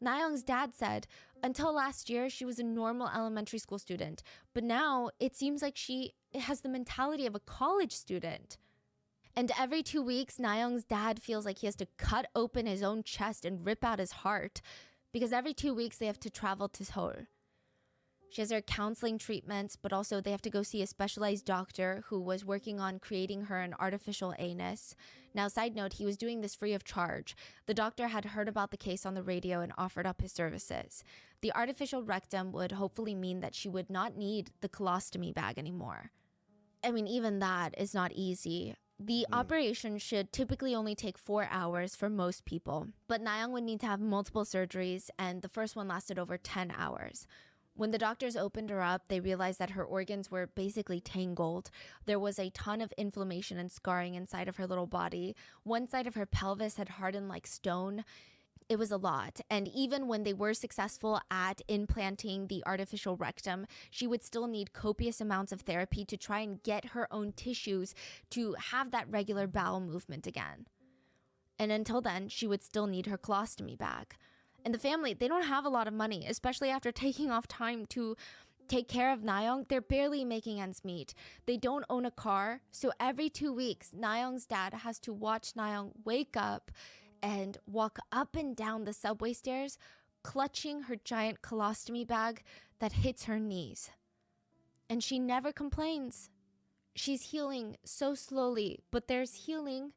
Nayoung's dad said, until last year, she was a normal elementary school student. But now, it seems like she has the mentality of a college student. And every 2 weeks, Nayoung's dad feels like he has to cut open his own chest and rip out his heart. Because every 2 weeks, they have to travel to Seoul. She has her counseling treatments, but also they have to go see a specialized doctor who was working on creating her an artificial anus. Now, side note, he was doing this free of charge. The doctor had heard about the case on the radio and offered up his services. The artificial rectum would hopefully mean that she would not need the colostomy bag anymore. I mean, even that is not easy. The operation should typically only take 4 hours for most people, but Nayoung would need to have multiple surgeries, and the first one lasted over 10 hours. When the doctors opened her up, they realized that her organs were basically tangled. There was a ton of inflammation and scarring inside of her little body. One side of her pelvis had hardened like stone. It was a lot. And even when they were successful at implanting the artificial rectum, she would still need copious amounts of therapy to try and get her own tissues to have that regular bowel movement again. And until then, she would still need her colostomy bag. And the family, they don't have a lot of money, especially after taking off time to take care of Nayoung. They're barely making ends meet. They don't own a car. So every 2 weeks, Nayoung's dad has to watch Nayoung wake up and walk up and down the subway stairs clutching her giant colostomy bag that hits her knees. And she never complains. She's healing so slowly, but there's healing.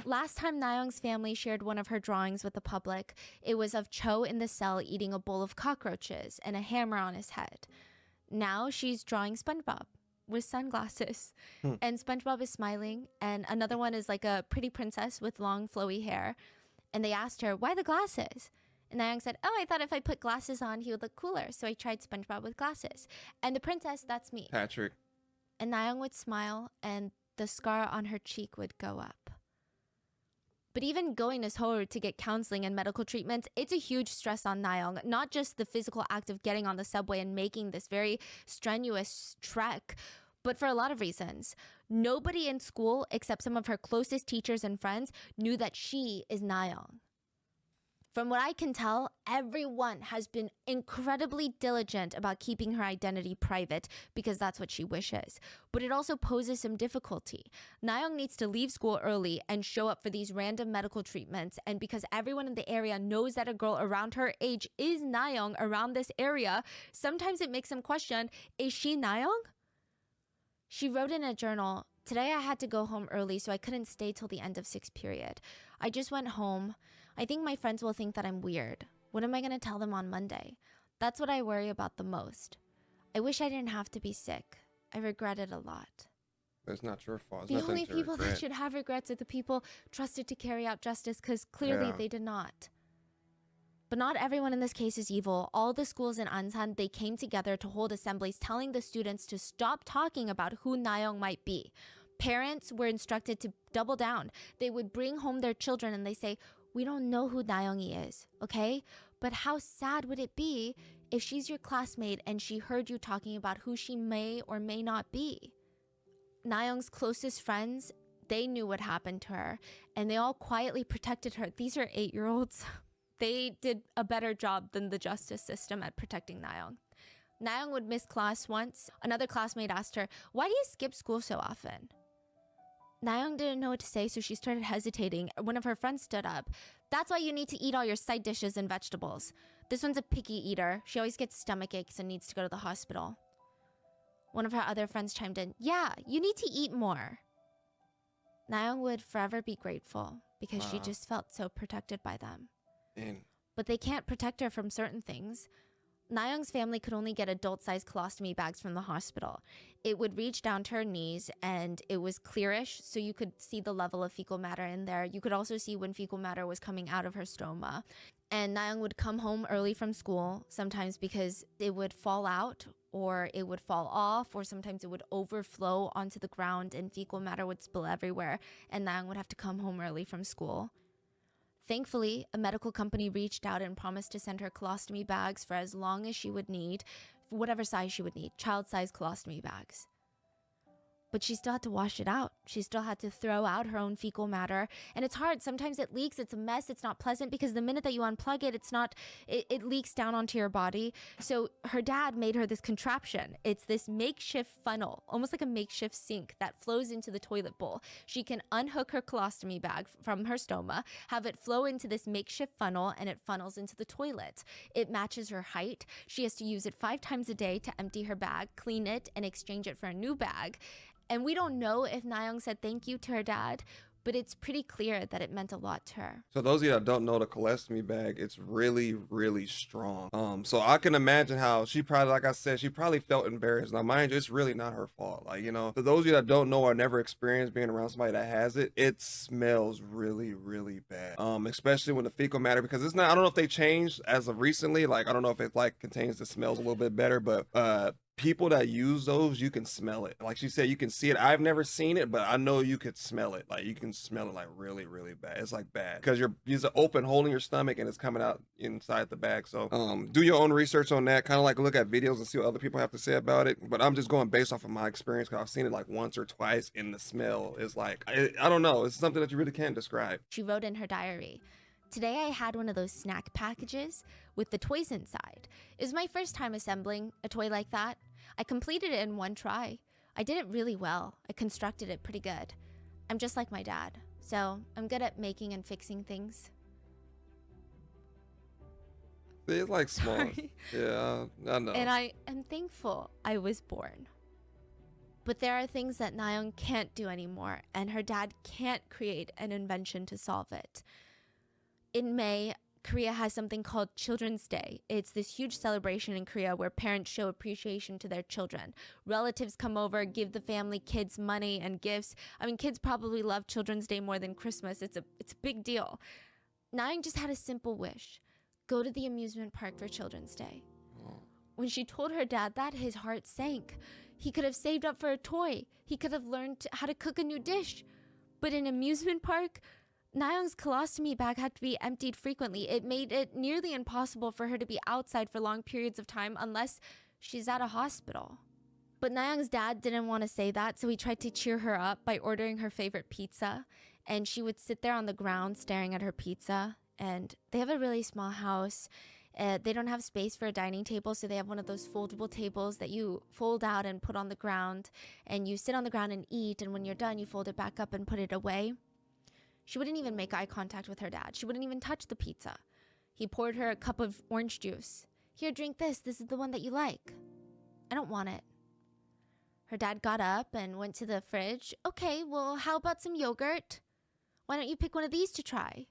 Last time Nayoung's family shared one of her drawings with the public, it was of Cho in the cell eating a bowl of cockroaches and a hammer on his head. Now she's drawing SpongeBob with sunglasses. And SpongeBob is smiling, and another one is like a pretty princess with long flowy hair. And they asked her, why the glasses? And Nayoung said, oh, I thought if I put glasses on, he would look cooler. So I tried SpongeBob with glasses. And the princess, that's me. Patrick. And Nayoung would smile, and the scar on her cheek would go up. But even going to Seoul to get counseling and medical treatments, it's a huge stress on Nayoung. Not just the physical act of getting on the subway and making this very strenuous trek, but for a lot of reasons. Nobody in school, except some of her closest teachers and friends, knew that she is Nayoung. From what I can tell, everyone has been incredibly diligent about keeping her identity private because that's what she wishes. But it also poses some difficulty. Nayoung needs to leave school early and show up for these random medical treatments. And because everyone in the area knows that a girl around her age is Nayoung around this area, sometimes it makes them question, is she Nayoung? She wrote in a journal, today I had to go home early, so I couldn't stay till the end of 6th period. I just went home. I think my friends will think that I'm weird. What am I going to tell them on Monday? That's what I worry about the most. I wish I didn't have to be sick. I regret it a lot. It's not your fault. The only people that should have regrets are the people trusted to carry out justice, because clearly they did not. But not everyone in this case is evil. All the schools in Ansan, they came together to hold assemblies telling the students to stop talking about who Nayoung might be. Parents were instructed to double down. They would bring home their children and they say, we don't know who Nayoung is, okay? But how sad would it be if she's your classmate and she heard you talking about who she may or may not be? Nayoung's closest friends, they knew what happened to her, and they all quietly protected her. These are 8-year-olds. They did a better job than the justice system at protecting Nayoung. Nayoung would miss class once. Another classmate asked her, why do you skip school so often? Nayoung didn't know what to say, so she started hesitating. One of her friends stood up. That's why you need to eat all your side dishes and vegetables. This one's a picky eater. She always gets stomach aches and needs to go to the hospital. One of her other friends chimed in, yeah, you need to eat more. Nayoung would forever be grateful because she just felt so protected by them. But they can't protect her from certain things. Nayoung's family could only get adult-sized colostomy bags from the hospital. It would reach down to her knees, and it was clearish, so you could see the level of fecal matter in there. You could also see when fecal matter was coming out of her stoma. And Nayoung would come home early from school, sometimes because it would fall out, or it would fall off, or sometimes it would overflow onto the ground, and fecal matter would spill everywhere, and Nayoung would have to come home early from school. Thankfully, a medical company reached out and promised to send her colostomy bags for as long as she would need, whatever size she would need, child-sized colostomy bags. But she still had to wash it out. She still had to throw out her own fecal matter. And it's hard. Sometimes it leaks. It's a mess. It's not pleasant because the minute that you unplug it, it leaks down onto your body. So her dad made her this contraption. It's this makeshift funnel, almost like a makeshift sink that flows into the toilet bowl. She can unhook her colostomy bag from her stoma, have it flow into this makeshift funnel, and it funnels into the toilet. It matches her height. She has to use it 5 times a day to empty her bag, clean it, and exchange it for a new bag. And we don't know if Nayoung said thank you to her dad, but it's pretty clear that it meant a lot to her. So those of you that don't know the colostomy bag, it's really, really strong. So I can imagine how she probably, like I said, she probably felt embarrassed. Now, mind you, it's really not her fault. Like, you know, for those of you that don't know or never experienced being around somebody that has it, it smells really, really bad. Especially when the fecal matter, because it's not, I don't know if they changed as of recently. Like, I don't know if it like contains the smells a little bit better, but people that use those, you can smell it. Like she said, you can see it. I've never seen it, but I know you could smell it. Like you can smell it like really, really bad. It's like bad because there's an open hole in your stomach and it's coming out inside the bag. So do your own research on that. Kind of like look at videos and see what other people have to say about it. But I'm just going based off of my experience because I've seen it like once or twice, and the smell is like, I don't know. It's something that you really can't describe. She wrote in her diary, today I had one of those snack packages with the toys inside. It was my first time assembling a toy like that. I completed it in one try. I did it really well. I constructed it pretty good. I'm just like my dad, so I'm good at making and fixing things. It's like small. Sorry. Yeah, I know. And I am thankful I was born. But there are things that Nayeon can't do anymore, and her dad can't create an invention to solve it. In May, Korea has something called Children's Day. It's this huge celebration in Korea where parents show appreciation to their children. Relatives come over, give the family kids money and gifts. I mean, kids probably love Children's Day more than Christmas. It's a big deal. Nayeon just had a simple wish. Go to the amusement park for Children's Day. When she told her dad that, his heart sank. He could have saved up for a toy. He could have learned how to cook a new dish. But in amusement park, Nayeon's colostomy bag had to be emptied frequently. It made it nearly impossible for her to be outside for long periods of time unless she's at a hospital. But Nayeon's dad didn't want to say that, so he tried to cheer her up by ordering her favorite pizza. And she would sit there on the ground staring at her pizza. And they have a really small house. They don't have space for a dining table, so they have one of those foldable tables that you fold out and put on the ground. And you sit on the ground and eat, and when you're done, you fold it back up and put it away. She wouldn't even make eye contact with her dad. She wouldn't even touch the pizza. He poured her a cup of orange juice. Here, drink this. This is the one that you like. I don't want it. Her dad got up and went to the fridge. Okay, well, how about some yogurt? Why don't you pick one of these to try?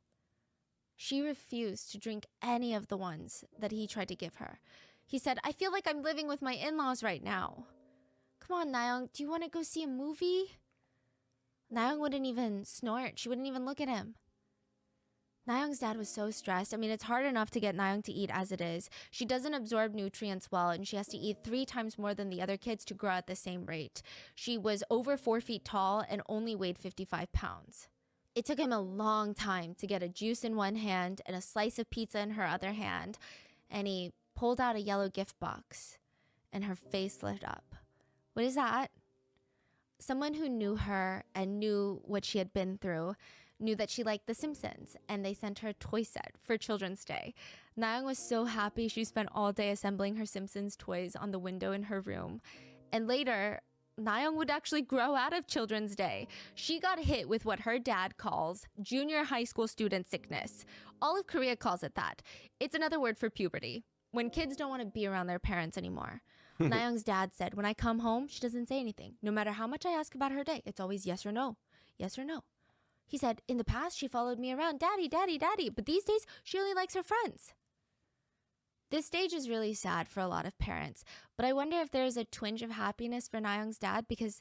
She refused to drink any of the ones that he tried to give her. He said, I feel like I'm living with my in-laws right now. Come on, Nayeon, do you want to go see a movie? Nayeon wouldn't even snort. She wouldn't even look at him. Nayeon's dad was so stressed. I mean, it's hard enough to get Nayeon to eat as it is. She doesn't absorb nutrients well, and she has to eat 3 times more than the other kids to grow at the same rate. She was over 4 feet tall and only weighed 55 pounds. It took him a long time to get a juice in one hand and a slice of pizza in her other hand, and he pulled out a yellow gift box, and her face lit up. What is that? Someone who knew her and knew what she had been through knew that she liked The Simpsons, and they sent her a toy set for Children's Day. Nayeon was so happy. She spent all day assembling her Simpsons toys on the window in her room. And later, Nayeon would actually grow out of Children's Day. She got hit with what her dad calls junior high school student sickness. All of Korea calls it that. It's another word for puberty, when kids don't want to be around their parents anymore. Nayeon's dad said, when I come home, she doesn't say anything. No matter how much I ask about her day, it's always yes or no. Yes or no. He said, in the past, she followed me around, daddy, daddy, daddy. But these days, she only likes her friends. This stage is really sad for a lot of parents. But I wonder if there's a twinge of happiness for Nayeon's dad, because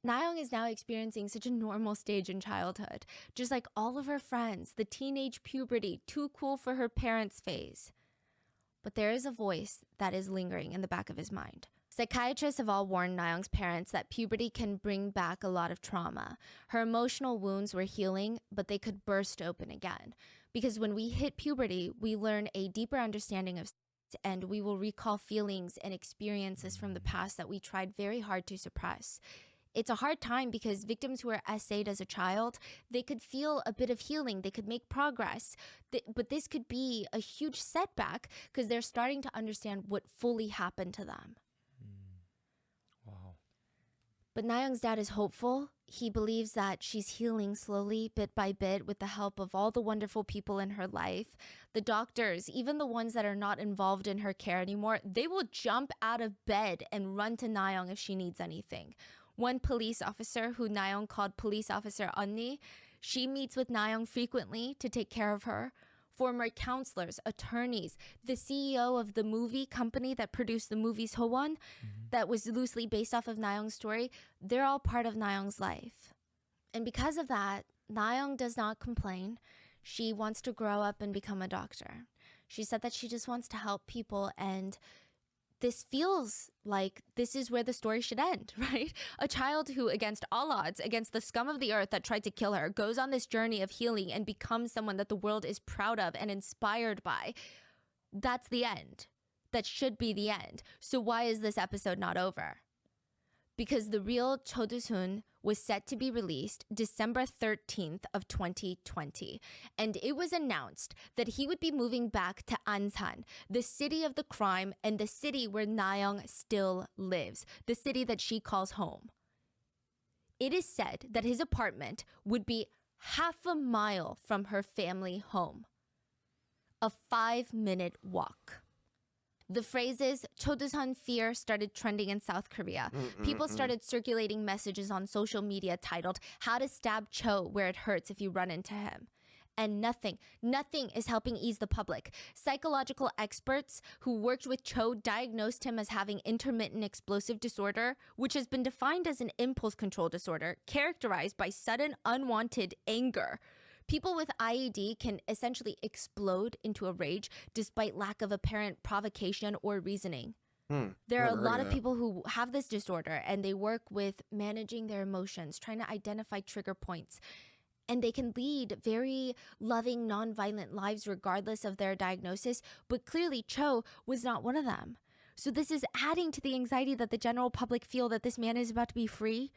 Nayeon is now experiencing such a normal stage in childhood. Just like all of her friends, the teenage puberty, too cool for her parents' phase. But there is a voice that is lingering in the back of his mind. Psychiatrists have all warned Nayeon's parents that puberty can bring back a lot of trauma. Her emotional wounds were healing, but they could burst open again. Because when we hit puberty, we learn a deeper understanding of and we will recall feelings and experiences from the past that we tried very hard to suppress. It's a hard time because victims who were essayed as a child, they could feel a bit of healing, they could make progress, but this could be a huge setback because they're starting to understand what fully happened to them. Wow. But Nayeon's dad is hopeful. He believes that she's healing slowly, bit by bit, with the help of all the wonderful people in her life. The doctors, even the ones that are not involved in her care anymore, they will jump out of bed and run to Nayeon if she needs anything. One police officer, who Nayeon called Police Officer Unni, she meets with Nayeon frequently to take care of her. Former counselors, attorneys, the CEO of the movie company that produced the movies Howon, that was loosely based off of Nayeon's story, they're all part of Nayeon's life. And because of that, Nayeon does not complain. She wants to grow up and become a doctor. She said that she just wants to help people, and this feels like this is where the story should end, right? A child who, against all odds, against the scum of the earth that tried to kill her, goes on this journey of healing and becomes someone that the world is proud of and inspired by. That's the end. That should be the end. So why is this episode not over? Because the real Cho Do-sun was set to be released December 13th of 2020. And it was announced that he would be moving back to Ansan, the city of the crime and the city where Nayeon still lives, the city that she calls home. It is said that his apartment would be half a mile from her family home. a 5-minute walk. The phrases "Chodusan fear" started trending in South Korea. People started circulating messages on social media titled "How to stab Cho where it hurts if you run into him." And nothing is helping ease the public. Psychological experts who worked with Cho diagnosed him as having intermittent explosive disorder, which has been defined as an impulse control disorder characterized by sudden unwanted anger. People with IED can essentially explode into a rage despite lack of apparent provocation or reasoning. There are a lot of people who have this disorder, and they work with managing their emotions, trying to identify trigger points. And they can lead very loving, nonviolent lives regardless of their diagnosis. But clearly, Cho was not one of them. So this is adding to the anxiety that the general public feel that this man is about to be free.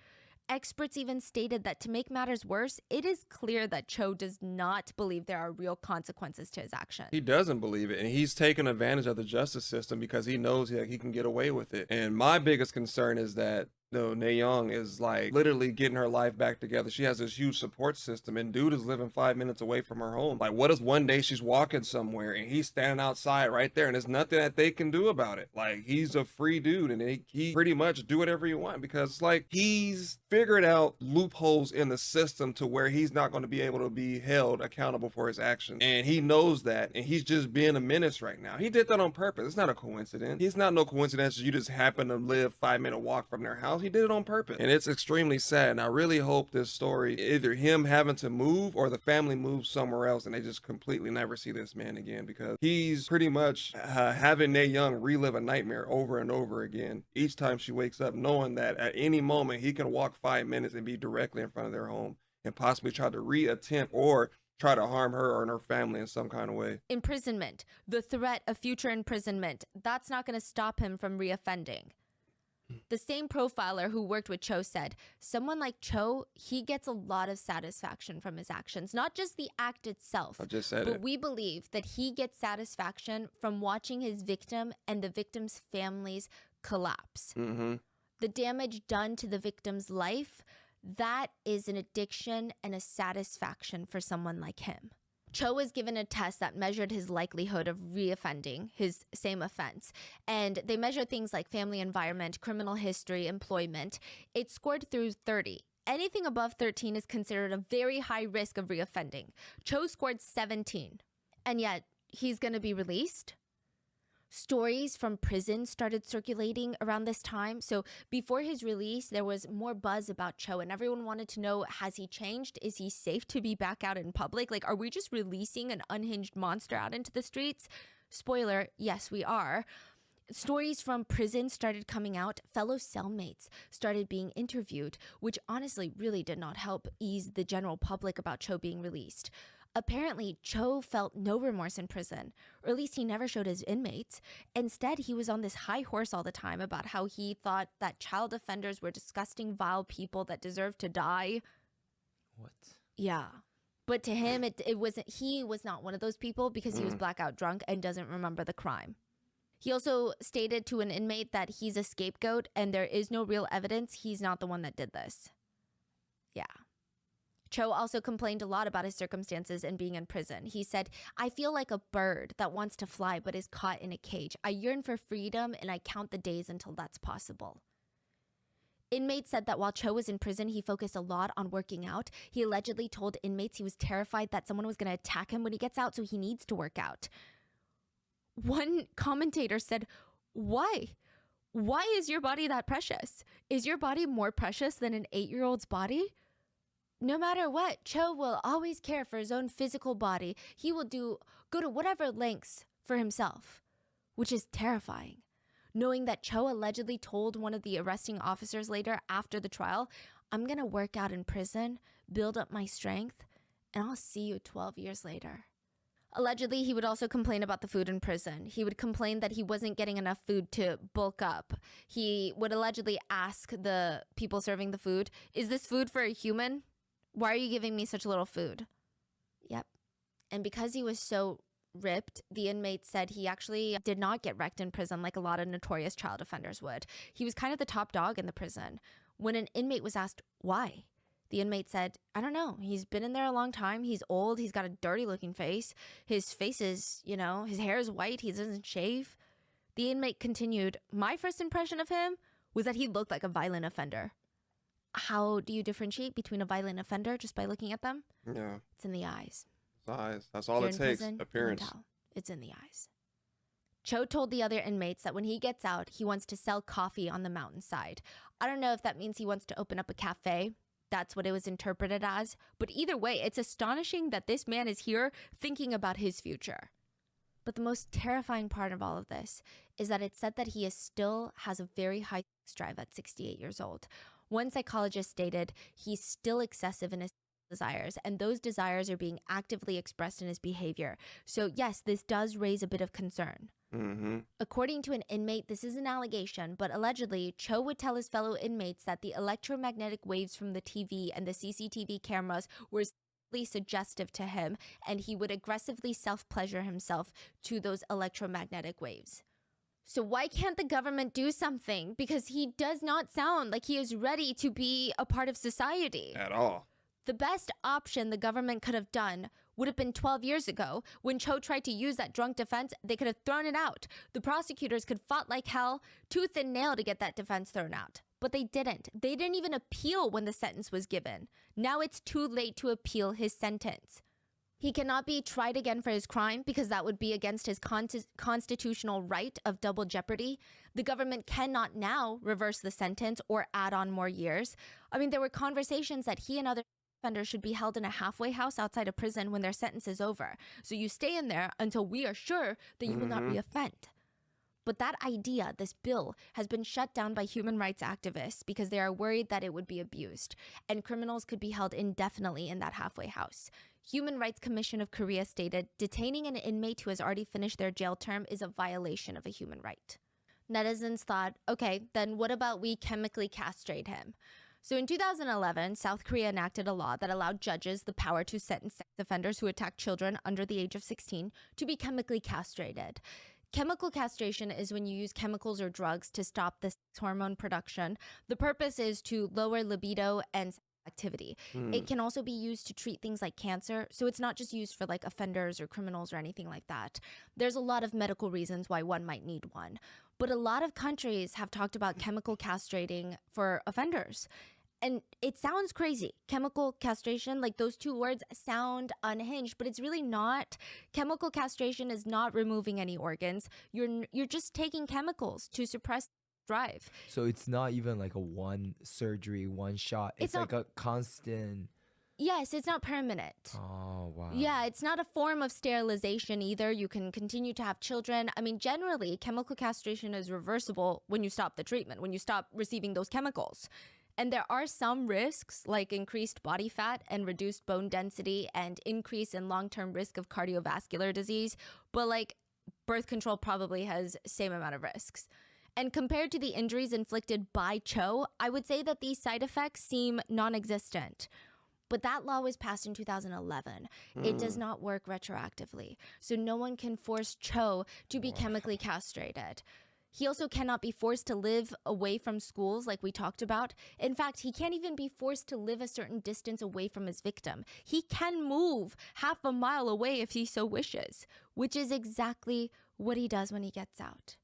Experts even stated that to make matters worse, it is clear that Cho does not believe there are real consequences to his actions. He doesn't believe it, and he's taking advantage of the justice system because he knows that he can get away with it. And my biggest concern is that Nayoung is like literally getting her life back together. She has this huge support system, and dude is living 5 minutes away from her home. Like, what if one day she's walking somewhere and he's standing outside right there, and there's nothing that they can do about it? Like, he's a free dude, and he pretty much do whatever you want because like he's figured out loopholes in the system to where he's not going to be able to be held accountable for his actions, and he knows that, and he's just being a menace right now. He did that on purpose. It's not a coincidence. It's not no coincidence you just happen to live 5-minute walk from their house. He did it on purpose, and it's extremely sad. And I really hope this story, either him having to move or the family moves somewhere else and they just completely never see this man again, because he's pretty much having Nayoung relive a nightmare over and over again each time she wakes up, knowing that at any moment he can walk 5 minutes and be directly in front of their home and possibly try to reattempt or try to harm her or her family in some kind of way. Imprisonment, the threat of future imprisonment, that's not going to stop him from reoffending. The same profiler who worked with Cho said, someone like Cho, he gets a lot of satisfaction from his actions, not just the act itself. I just said but we believe that he gets satisfaction from watching his victim and the victim's families collapse. The damage done to the victim's life, that is an addiction and a satisfaction for someone like him. Cho was given a test that measured his likelihood of reoffending his same offense. And they measured things like family environment, criminal history, employment. It scored through 30. Anything above 13 is considered a very high risk of reoffending. Cho scored 17. And yet, he's going to be released? Stories from prison started circulating around this time. So before his release, there was more buzz about Cho, and everyone wanted to know, has he changed? Is he safe to be back out in public? Like, are we just releasing an unhinged monster out into the streets? Spoiler, yes, we are. Stories from prison started coming out. Fellow cellmates started being interviewed, which honestly really did not help ease the general public about Cho being released. Apparently, Cho felt no remorse in prison, or at least he never showed his inmates. Instead, he was on this high horse all the time about how he thought that child offenders were disgusting, vile people that deserved to die. What? Yeah. But to him, it wasn't. He was not one of those people because he was blackout drunk and doesn't remember the crime. He also stated to an inmate that he's a scapegoat and there is no real evidence. He's not the one that did this. Yeah. Cho also complained a lot about his circumstances and being in prison. He said, I feel like a bird that wants to fly but is caught in a cage. I yearn for freedom and I count the days until that's possible. Inmates said that while Cho was in prison, he focused a lot on working out. He allegedly told inmates he was terrified that someone was going to attack him when he gets out, so he needs to work out. One commentator said, why? Why is your body that precious? Is your body more precious than an 8-year-old's body? No matter what, Cho will always care for his own physical body. He will go to whatever lengths for himself, which is terrifying. Knowing that Cho allegedly told one of the arresting officers later after the trial, I'm going to work out in prison, build up my strength, and I'll see you 12 years later. Allegedly, he would also complain about the food in prison. He would complain that he wasn't getting enough food to bulk up. He would allegedly ask the people serving the food, is this food for a human? Why are you giving me such little food? Yep. And because he was so ripped, the inmate said he actually did not get wrecked in prison like a lot of notorious child offenders would. He was kind of the top dog in the prison. When an inmate was asked why, The inmate said, I don't know. He's been in there a long time. He's old. He's got a dirty looking face. His face is, his hair is white. He doesn't shave. The inmate continued, my first impression of him was that he looked like a violent offender. How do you differentiate between a violent offender just by looking at them? Yeah. It's in the eyes. Eyes. That's all You're it in takes. prison, Appearance. you can tell. It's in the eyes. Cho told the other inmates that when he gets out, he wants to sell coffee on the mountainside. I don't know if that means he wants to open up a cafe. That's what it was interpreted as. But either way, it's astonishing that this man is here thinking about his future. But the most terrifying part of all of this is that it's said that he still has a very high sex drive at 68 years old. One psychologist stated he's still excessive in his desires, and those desires are being actively expressed in his behavior. So yes, this does raise a bit of concern. Mm-hmm. According to an inmate, this is an allegation, but allegedly, Cho would tell his fellow inmates that the electromagnetic waves from the TV and the CCTV cameras were suggestive to him, and he would aggressively self-pleasure himself to those electromagnetic waves. So why can't the government do something? Because he does not sound like he is ready to be a part of society. At all. The best option the government could have done would have been 12 years ago. When Cho tried to use that drunk defense, they could have thrown it out. The prosecutors could fought like hell, tooth and nail to get that defense thrown out. But they didn't. They didn't even appeal when the sentence was given. Now it's too late to appeal his sentence. He cannot be tried again for his crime because that would be against his constitutional right of double jeopardy. The government cannot now reverse the sentence or add on more years. I mean, there were conversations that he and other offenders should be held in a halfway house outside of prison when their sentence is over. So you stay in there until we are sure that you will not reoffend. But that idea, this bill, has been shut down by human rights activists because they are worried that it would be abused, and criminals could be held indefinitely in that halfway house. Human Rights Commission of Korea stated, detaining an inmate who has already finished their jail term is a violation of a human right. Netizens thought, okay, then what about we chemically castrate him? So in 2011, South Korea enacted a law that allowed judges the power to sentence sex offenders who attack children under the age of 16 to be chemically castrated. Chemical castration is when you use chemicals or drugs to stop the sex hormone production. The purpose is to lower libido and activity. It can also be used to treat things like cancer, so it's not just used for like offenders or criminals or anything like that. There's a lot of medical reasons why one might need one. But a lot of countries have talked about chemical castrating for offenders. And it sounds crazy. Chemical castration, like those two words sound unhinged, but it's really not. Chemical castration is not removing any organs. You're just taking chemicals to suppress drive. So it's not even like a one surgery, one shot. It's like a constant. Yes, it's not permanent. Oh, wow. Yeah, it's not a form of sterilization either. You can continue to have children. I mean, generally, chemical castration is reversible when you stop the treatment, when you stop receiving those chemicals. And there are some risks, like increased body fat and reduced bone density and increase in long-term risk of cardiovascular disease. But like birth control probably has same amount of risks. And compared to the injuries inflicted by Cho, I would say that these side effects seem non-existent. But that law was passed in 2011. It does not work retroactively. So no one can force Cho to be chemically castrated. He also cannot be forced to live away from schools like we talked about. In fact, he can't even be forced to live a certain distance away from his victim. He can move half a mile away if he so wishes, which is exactly what he does when he gets out.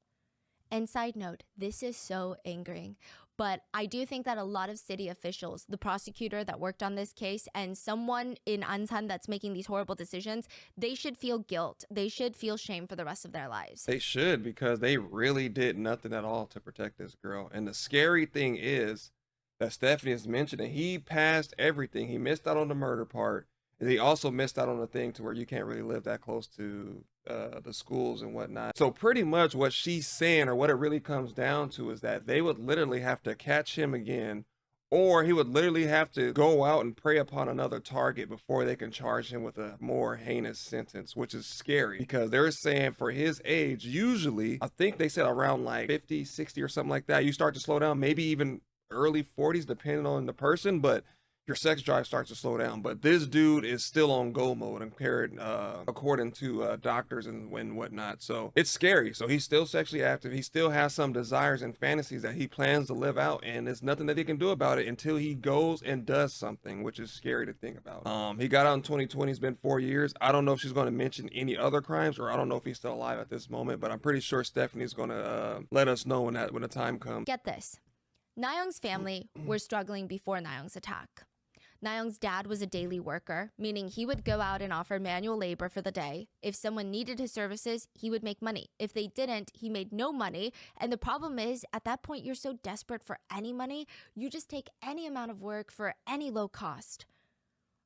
And side note, this is so angering. But I do think that a lot of city officials, the prosecutor that worked on this case, and someone in Ansan that's making these horrible decisions, they should feel guilt. They should feel shame for the rest of their lives. They should, because they really did nothing at all to protect this girl. And the scary thing is that Stephanie has mentioned that he passed everything. He missed out on the murder part. And he also missed out on the thing to where you can't really live that close to the schools and whatnot. So pretty much what she's saying, or what it really comes down to, is that they would literally have to catch him again, or he would literally have to go out and prey upon another target before they can charge him with a more heinous sentence, which is scary because they're saying for his age, usually, I think they said around like 50, 60 or something like that, you start to slow down, maybe even early 40s, depending on the person. But your sex drive starts to slow down. But this dude is still on go mode, according to doctors and whatnot. So it's scary. So he's still sexually active. He still has some desires and fantasies that he plans to live out, and there's nothing that he can do about it until he goes and does something, which is scary to think about. He got out in 2020. It's been 4 years. I don't know if she's going to mention any other crimes, or I don't know if he's still alive at this moment, but I'm pretty sure Stephanie's going to let us know when the time comes. Get this. Nayoung's family were struggling before Nayoung's attack. Nayoung's dad was a daily worker, meaning he would go out and offer manual labor for the day. If someone needed his services, he would make money. If they didn't, he made no money. And the problem is, at that point, you're so desperate for any money, you just take any amount of work for any low cost.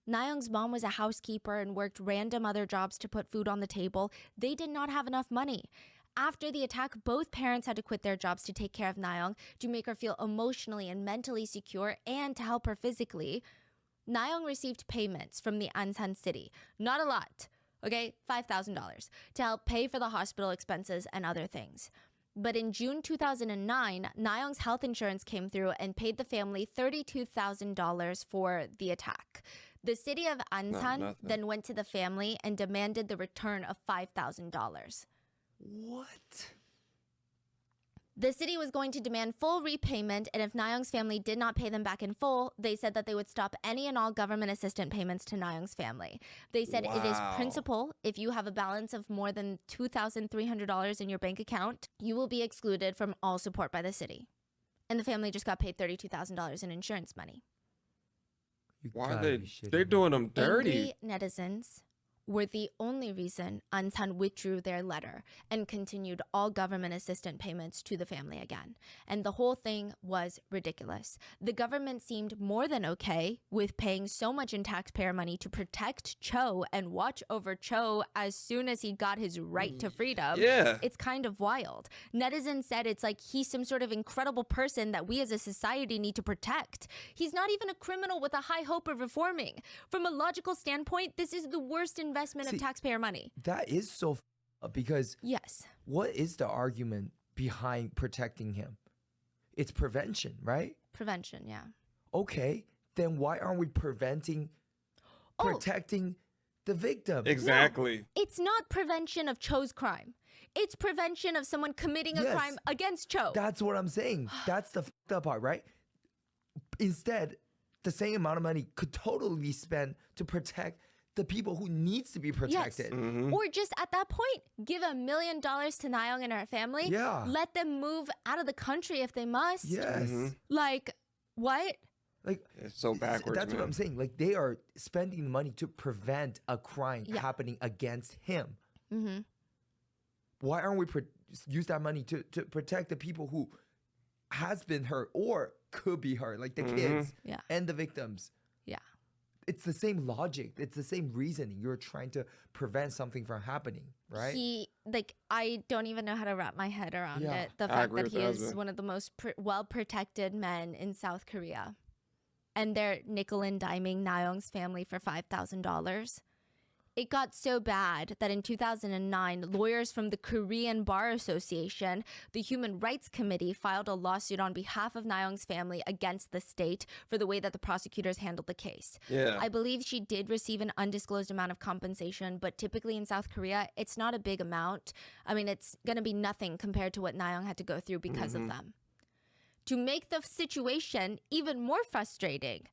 Nayoung's mom was a housekeeper and worked random other jobs to put food on the table. They did not have enough money. After the attack, both parents had to quit their jobs to take care of Nayoung, to make her feel emotionally and mentally secure, and to help her physically. Nayoung received payments from the Ansan city. Not a lot, okay? $5,000 to help pay for the hospital expenses and other things. But in June 2009, Nayoung's health insurance came through and paid the family $32,000 for the attack. The city of Ansan then went to the family and demanded the return of $5,000. What? The city was going to demand full repayment, and if Nayoung's family did not pay them back in full, they said that they would stop any and all government assistance payments to Nayoung's family. They said it is principle. If you have a balance of more than $2,300 in your bank account, you will be excluded from all support by the city. And the family just got paid $32,000 in insurance money. Why are they're doing them dirty? Angry netizens were the only reason Ansan withdrew their letter and continued all government assistance payments to the family again. And the whole thing was ridiculous. The government seemed more than okay with paying so much in taxpayer money to protect Cho and watch over Cho as soon as he got his right to freedom. Yeah. It's kind of wild. Netizens said it's like he's some sort of incredible person that we as a society need to protect. He's not even a criminal with a high hope of reforming. From a logical standpoint, this is the worst investment of taxpayer money. That is so because yes. What is the argument behind protecting him? It's prevention, right? Prevention, yeah. Okay, then why aren't we protecting the victim? Exactly. No, it's not prevention of Cho's crime. It's prevention of someone committing a crime against Cho. That's what I'm saying. That's the fucked up part, right? Instead, the same amount of money could totally be spent to protect the people who needs to be protected. Yes. Or just at that point, give $1 million to Nayoung and her family. Yeah. Let them move out of the country if they must. Yes. Like, what? Like, it's so backwards. That's what I'm saying. Like, they are spending the money to prevent a crime happening against him. Why aren't we use that money to protect the people who has been hurt or could be hurt, like the kids and the victims? Yeah. It's the same logic. It's the same reasoning. You're trying to prevent something from happening, right? I don't even know how to wrap my head around it. The fact that he is one of the most well-protected men in South Korea. And they're nickel and diming Nayoung's family for $5,000. It got so bad that in 2009, lawyers from the Korean Bar Association, the Human Rights Committee, filed a lawsuit on behalf of Nayoung's family against the state for the way that the prosecutors handled the case. Yeah. I believe she did receive an undisclosed amount of compensation, but typically in South Korea, it's not a big amount. I mean, it's going to be nothing compared to what Nayoung had to go through because of them. To make the situation even more frustrating,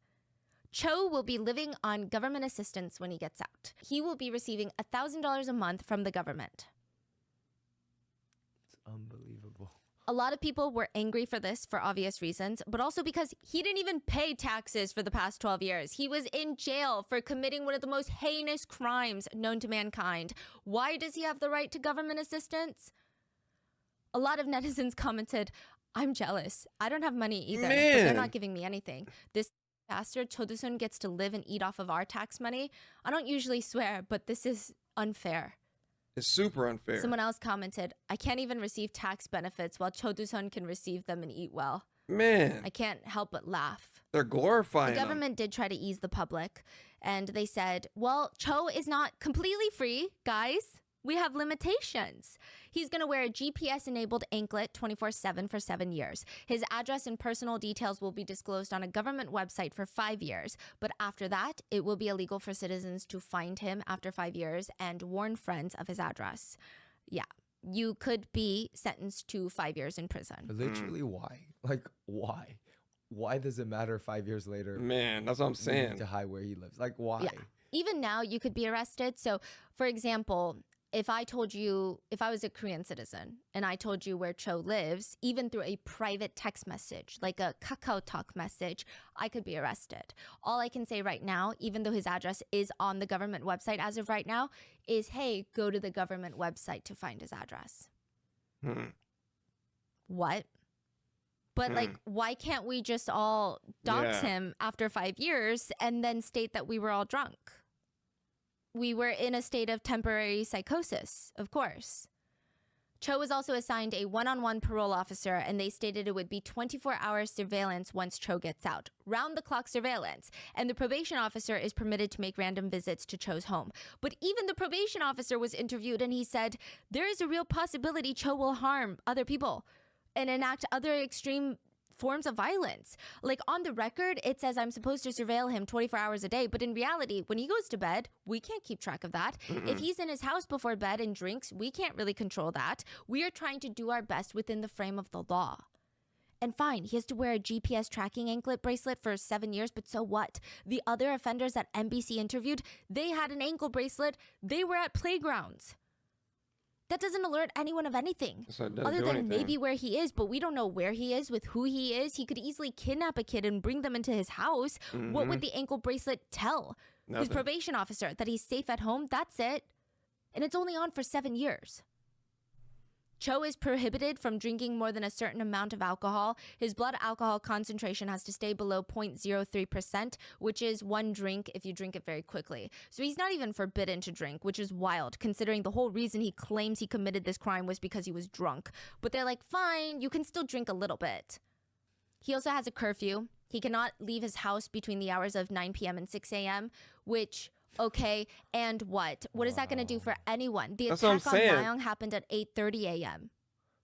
Cho will be living on government assistance when he gets out. He will be receiving $1,000 a month from the government. It's unbelievable. A lot of people were angry for this for obvious reasons, but also because he didn't even pay taxes for the past 12 years. He was in jail for committing one of the most heinous crimes known to mankind. Why does he have the right to government assistance? A lot of netizens commented, I'm jealous. I don't have money either, but they're not giving me anything. This bastard Cho Do-sun gets to live and eat off of our tax money. I don't usually swear, but this is unfair. It's super unfair. Someone else commented, I can't even receive tax benefits while Cho Do-sun can receive them and eat well. Man. I can't help but laugh. They're glorifying The government did try to ease the public, and they said, well, Cho is not completely free, guys. we have limitations. He's going to wear a GPS-enabled anklet 24/7 for 7 years. His address and personal details will be disclosed on a government website for 5 years. But after that, it will be illegal for citizens to find him after 5 years and warn friends of his address. Yeah, you could be sentenced to 5 years in prison. Literally, why? Like, why? Why does it matter 5 years later? Man, that's what I'm You saying. need to hide where he lives. Like, why? Yeah. Even now, you could be arrested. So, for example, if I was a Korean citizen and I told you where Cho lives, even through a private text message, like a Kakao Talk message, I could be arrested. All I can say right now, even though his address is on the government website as of right now, is, hey, go to the government website to find his address. What? But like, why can't we just all dox him after 5 years and then state that we were all drunk? We were in a state of temporary psychosis, of course. Cho was also assigned a one-on-one parole officer, and they stated it would be 24-hour surveillance once Cho gets out. Round-the-clock surveillance. And the probation officer is permitted to make random visits to Cho's home. But even the probation officer was interviewed, and he said, there is a real possibility Cho will harm other people and enact other extreme forms of violence. Like, on the record, it says I'm supposed to surveil him 24 hours a day, but in reality, when he goes to bed, we can't keep track of that. If he's in his house before bed and drinks, we can't really control that. We are trying to do our best within the frame of the law. And fine, he has to wear a GPS tracking anklet bracelet for 7 years, but so what? The other offenders that NBC interviewed, they had an ankle bracelet. They were at playgrounds. That doesn't alert anyone of anything, other than maybe where he is, but we don't know where he is, with who he is. He could easily kidnap a kid and bring them into his house. What would the ankle bracelet tell? His probation officer that he's safe at home? That's it. And it's only on for 7 years. Cho is prohibited from drinking more than a certain amount of alcohol. His blood alcohol concentration has to stay below 0.03%, which is 1 drink if you drink it very quickly. So he's not even forbidden to drink, which is wild, considering the whole reason he claims he committed this crime was because he was drunk. But they're like, fine, you can still drink a little bit. He also has a curfew. He cannot leave his house between the hours of 9 p.m. and 6 a.m., which... Okay, and what? What is that going to do for anyone? The attack on Nayeong happened at 8:30 a.m.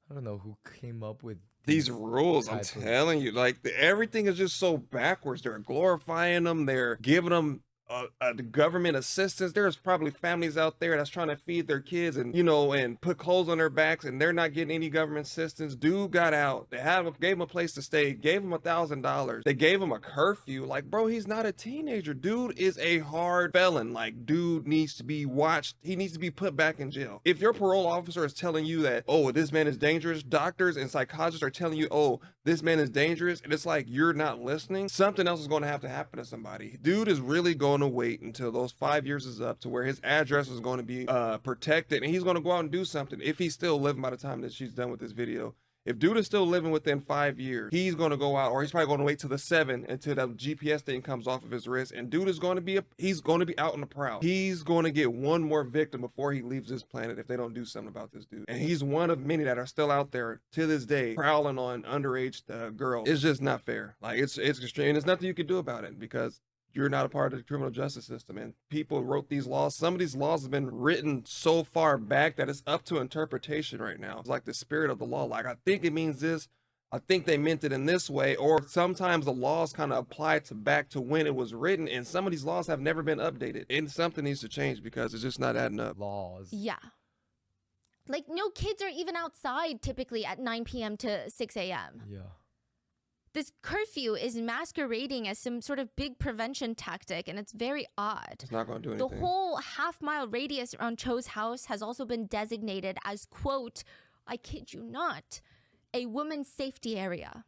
I don't know who came up with these rules. I'm telling you, like, everything is just so backwards. They're glorifying them. They're giving them the government assistance. There's probably families out there that's trying to feed their kids and, you know, and put clothes on their backs, and they're not getting any government assistance. Dude got out. They gave him a place to stay, gave him $1,000. They gave him a curfew. Like, bro, he's not a teenager. Dude is a hard felon. Like, dude needs to be watched. He needs to be put back in jail. If your parole officer is telling you that, oh, this man is dangerous, doctors and psychologists are telling you, oh, this man is dangerous, and it's like you're not listening, something else is going to have to happen to somebody. Dude is really going to wait until those 5 years is up to where his address is going to be protected, and he's going to go out and do something. If he's still living by the time that she's done with this video, if dude is still living within 5 years, he's going to go out, or he's probably going to wait till the 7 until that GPS thing comes off of his wrist, and dude is going to be he's going to be out on the prowl. He's going to get one more victim before he leaves this planet if they don't do something about this dude. And he's one of many that are still out there to this day prowling on underage girls. It's just not fair. Like, it's extreme, and there's nothing you can do about it because you're not a part of the criminal justice system, and people wrote these laws. Some of these laws have been written so far back that it's up to interpretation right now. It's like the spirit of the law. Like, I think it means this. I think they meant it in this way. Or sometimes the laws kind of apply to back to when it was written, and some of these laws have never been updated. And something needs to change because it's just not adding up. Laws. Yeah. Like, no kids are even outside typically at 9 p.m. to 6 a.m. Yeah. This curfew is masquerading as some sort of big prevention tactic, and it's very odd. It's not going to do anything. The whole half-mile radius around Cho's house has also been designated as, quote, I kid you not, a women's safety area.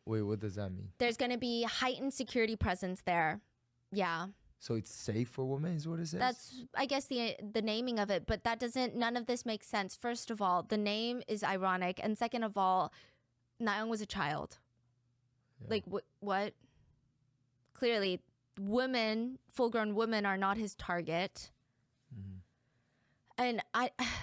Wait, what does that mean? There's going to be heightened security presence there. Yeah. So it's safe for women is what it says? That's, I guess, the naming of it, but none of this makes sense. First of all, the name is ironic, and second of all, Nayeong was a child. Yeah. Like, what? Clearly, women, full-grown women are not his target. And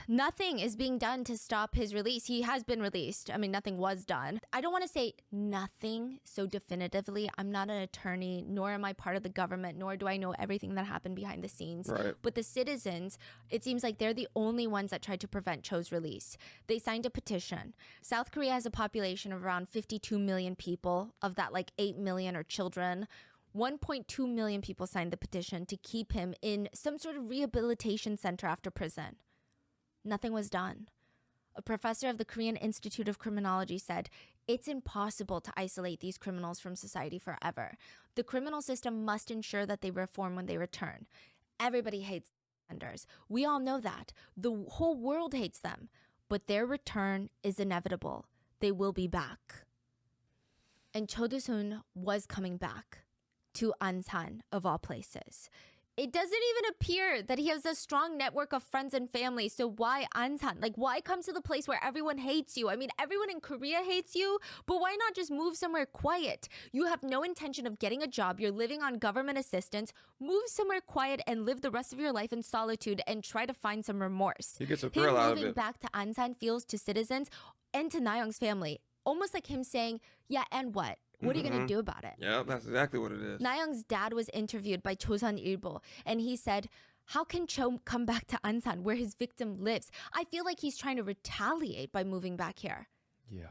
nothing is being done to stop his release. He has been released. I mean, nothing was done. I don't want to say nothing so definitively. I'm not an attorney, nor am I part of the government, nor do I know everything that happened behind the scenes. Right. But the citizens, it seems like they're the only ones that tried to prevent Cho's release. They signed a petition. South Korea has a population of around 52 million people. Of that, like 8 million are children. 1.2 million people signed the petition to keep him in some sort of rehabilitation center after prison. Nothing was done. A professor of the Korean Institute of Criminology said, it's impossible to isolate these criminals from society forever. The criminal system must ensure that they reform when they return. Everybody hates offenders. We all know that. The whole world hates them. But their return is inevitable. They will be back. And Cho Do-sun was coming back to Ansan, of all places. It doesn't even appear that he has a strong network of friends and family. So why Ansan? Like, why come to the place where everyone hates you? I mean, everyone in Korea hates you, but why not just move somewhere quiet? You have no intention of getting a job. You're living on government assistance. Move somewhere quiet and live the rest of your life in solitude and try to find some remorse. He gets a thrill out of moving it. back to Ansan feels to citizens and to Na-young's family almost like him saying, yeah, and what? What are you going to do about it? Yeah, that's exactly what it is. Na-young's dad was interviewed by Chosun-ilbo, and he said, how can Cho come back to Ansan, where his victim lives? I feel like he's trying to retaliate by moving back here. Yeah,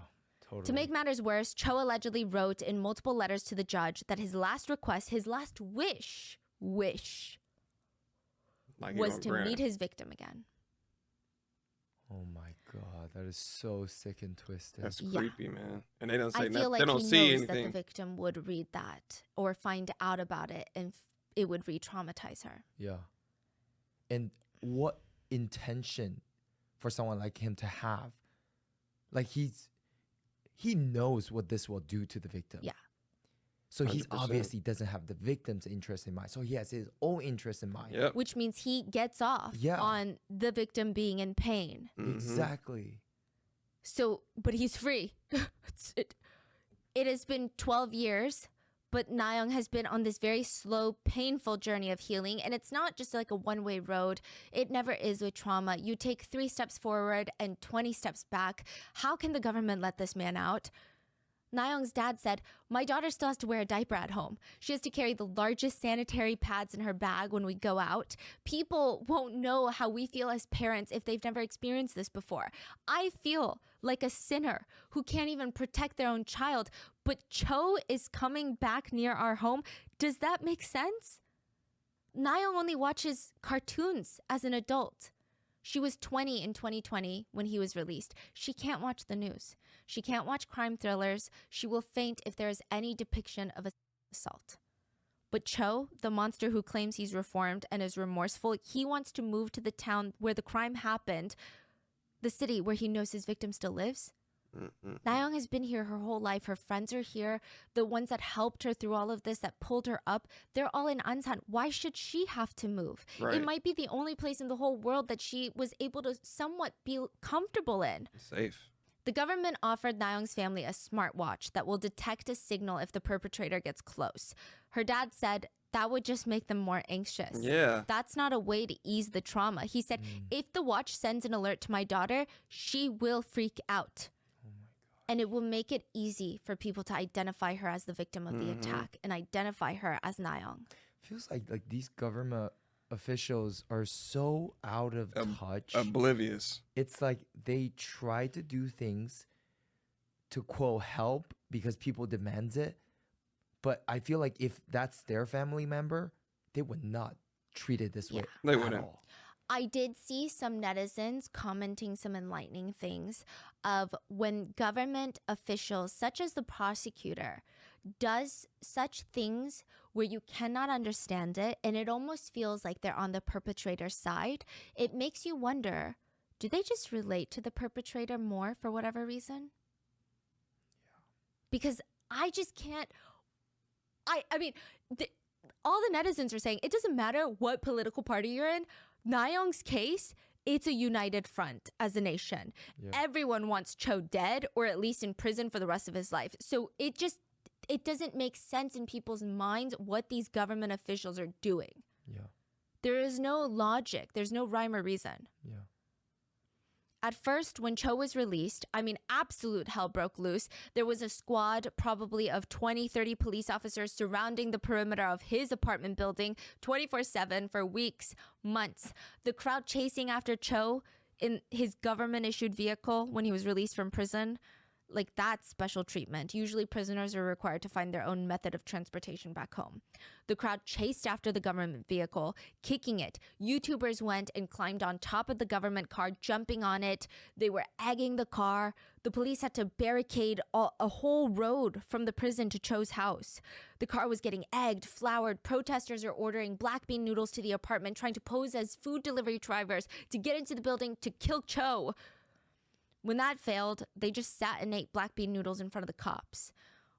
totally. To make matters worse, Cho allegedly wrote in multiple letters to the judge that his last request, his last wish, Like was to meet his victim again. Oh my God, that is so sick and twisted. That's creepy, man. And they don't say I feel nothing. like They don't he see knows anything. that the victim would read that or find out about it, and it would re-traumatize her. Yeah. And what intention for someone like him to have? Like he knows what this will do to the victim. Yeah. So he 100%. obviously doesn't have the victim's interest in mind. So he has his own interest in mind. Yep. Which means he gets off Yeah. on the victim being in pain. Exactly. So, but he's free. It has been 12 years, but Na-young has been on this very slow, painful journey of healing. And it's not just like a one-way road. It never is with trauma. You take 3 steps forward and 20 steps back. How can the government let this man out? Na-young's dad said, my daughter still has to wear a diaper at home. She has to carry the largest sanitary pads in her bag when we go out. People won't know how we feel as parents if they've never experienced this before. I feel like a sinner who can't even protect their own child, but Cho is coming back near our home. Does that make sense? Na-young only watches cartoons as an adult. She was 20 in 2020 when he was released. She can't watch the news. She can't watch crime thrillers. She will faint if there is any depiction of assault. But Cho, the monster who claims he's reformed and is remorseful, he wants to move to the town where the crime happened, the city where he knows his victim still lives. Na-young has been here her whole life. Her friends are here. The ones that helped her through all of this, that pulled her up, they're all in Ansan. Why should she have to move? Right. It might be the only place in the whole world that she was able to somewhat be comfortable in. Safe. The government offered Na-young's family a smartwatch that will detect a signal if the perpetrator gets close. Her dad said that would just make them more anxious. Yeah. That's not a way to ease the trauma. He said, if the watch sends an alert to my daughter, she will freak out. And it will make it easy for people to identify her as the victim of the attack and identify her as Na-young. Feels like these government officials are so out of touch. Oblivious. It's like they try to do things to quote help because people demand it. But I feel like if that's their family member, they would not treat it this way. They at wouldn't. all. I did see some netizens commenting some enlightening things of when government officials, such as the prosecutor, does such things where you cannot understand it and it almost feels like they're on the perpetrator's side. It makes you wonder, do they just relate to the perpetrator more for whatever reason? Yeah. Because I just can't. I mean, all the netizens are saying it doesn't matter what political party you're in. Na-young's case, it's a united front as a nation. Yeah. Everyone wants Cho dead or at least in prison for the rest of his life. So it doesn't make sense in people's minds what these government officials are doing. Yeah. There is no logic. There's no rhyme or reason. Yeah. At first, when Cho was released, absolute hell broke loose. There was a squad probably of 20, 30 police officers surrounding the perimeter of his apartment building 24/7 for weeks, months. The crowd chasing after Cho in his government-issued vehicle when he was released from prison, like that's special treatment. Usually prisoners are required to find their own method of transportation back home. The crowd chased after the government vehicle, kicking it. YouTubers went and climbed on top of the government car, jumping on it. They were egging the car. The police had to barricade a whole road from the prison to Cho's house. The car was getting egged, floured. Protesters are ordering black bean noodles to the apartment, trying to pose as food delivery drivers to get into the building to kill Cho. When that failed, they just sat and ate black bean noodles in front of the cops,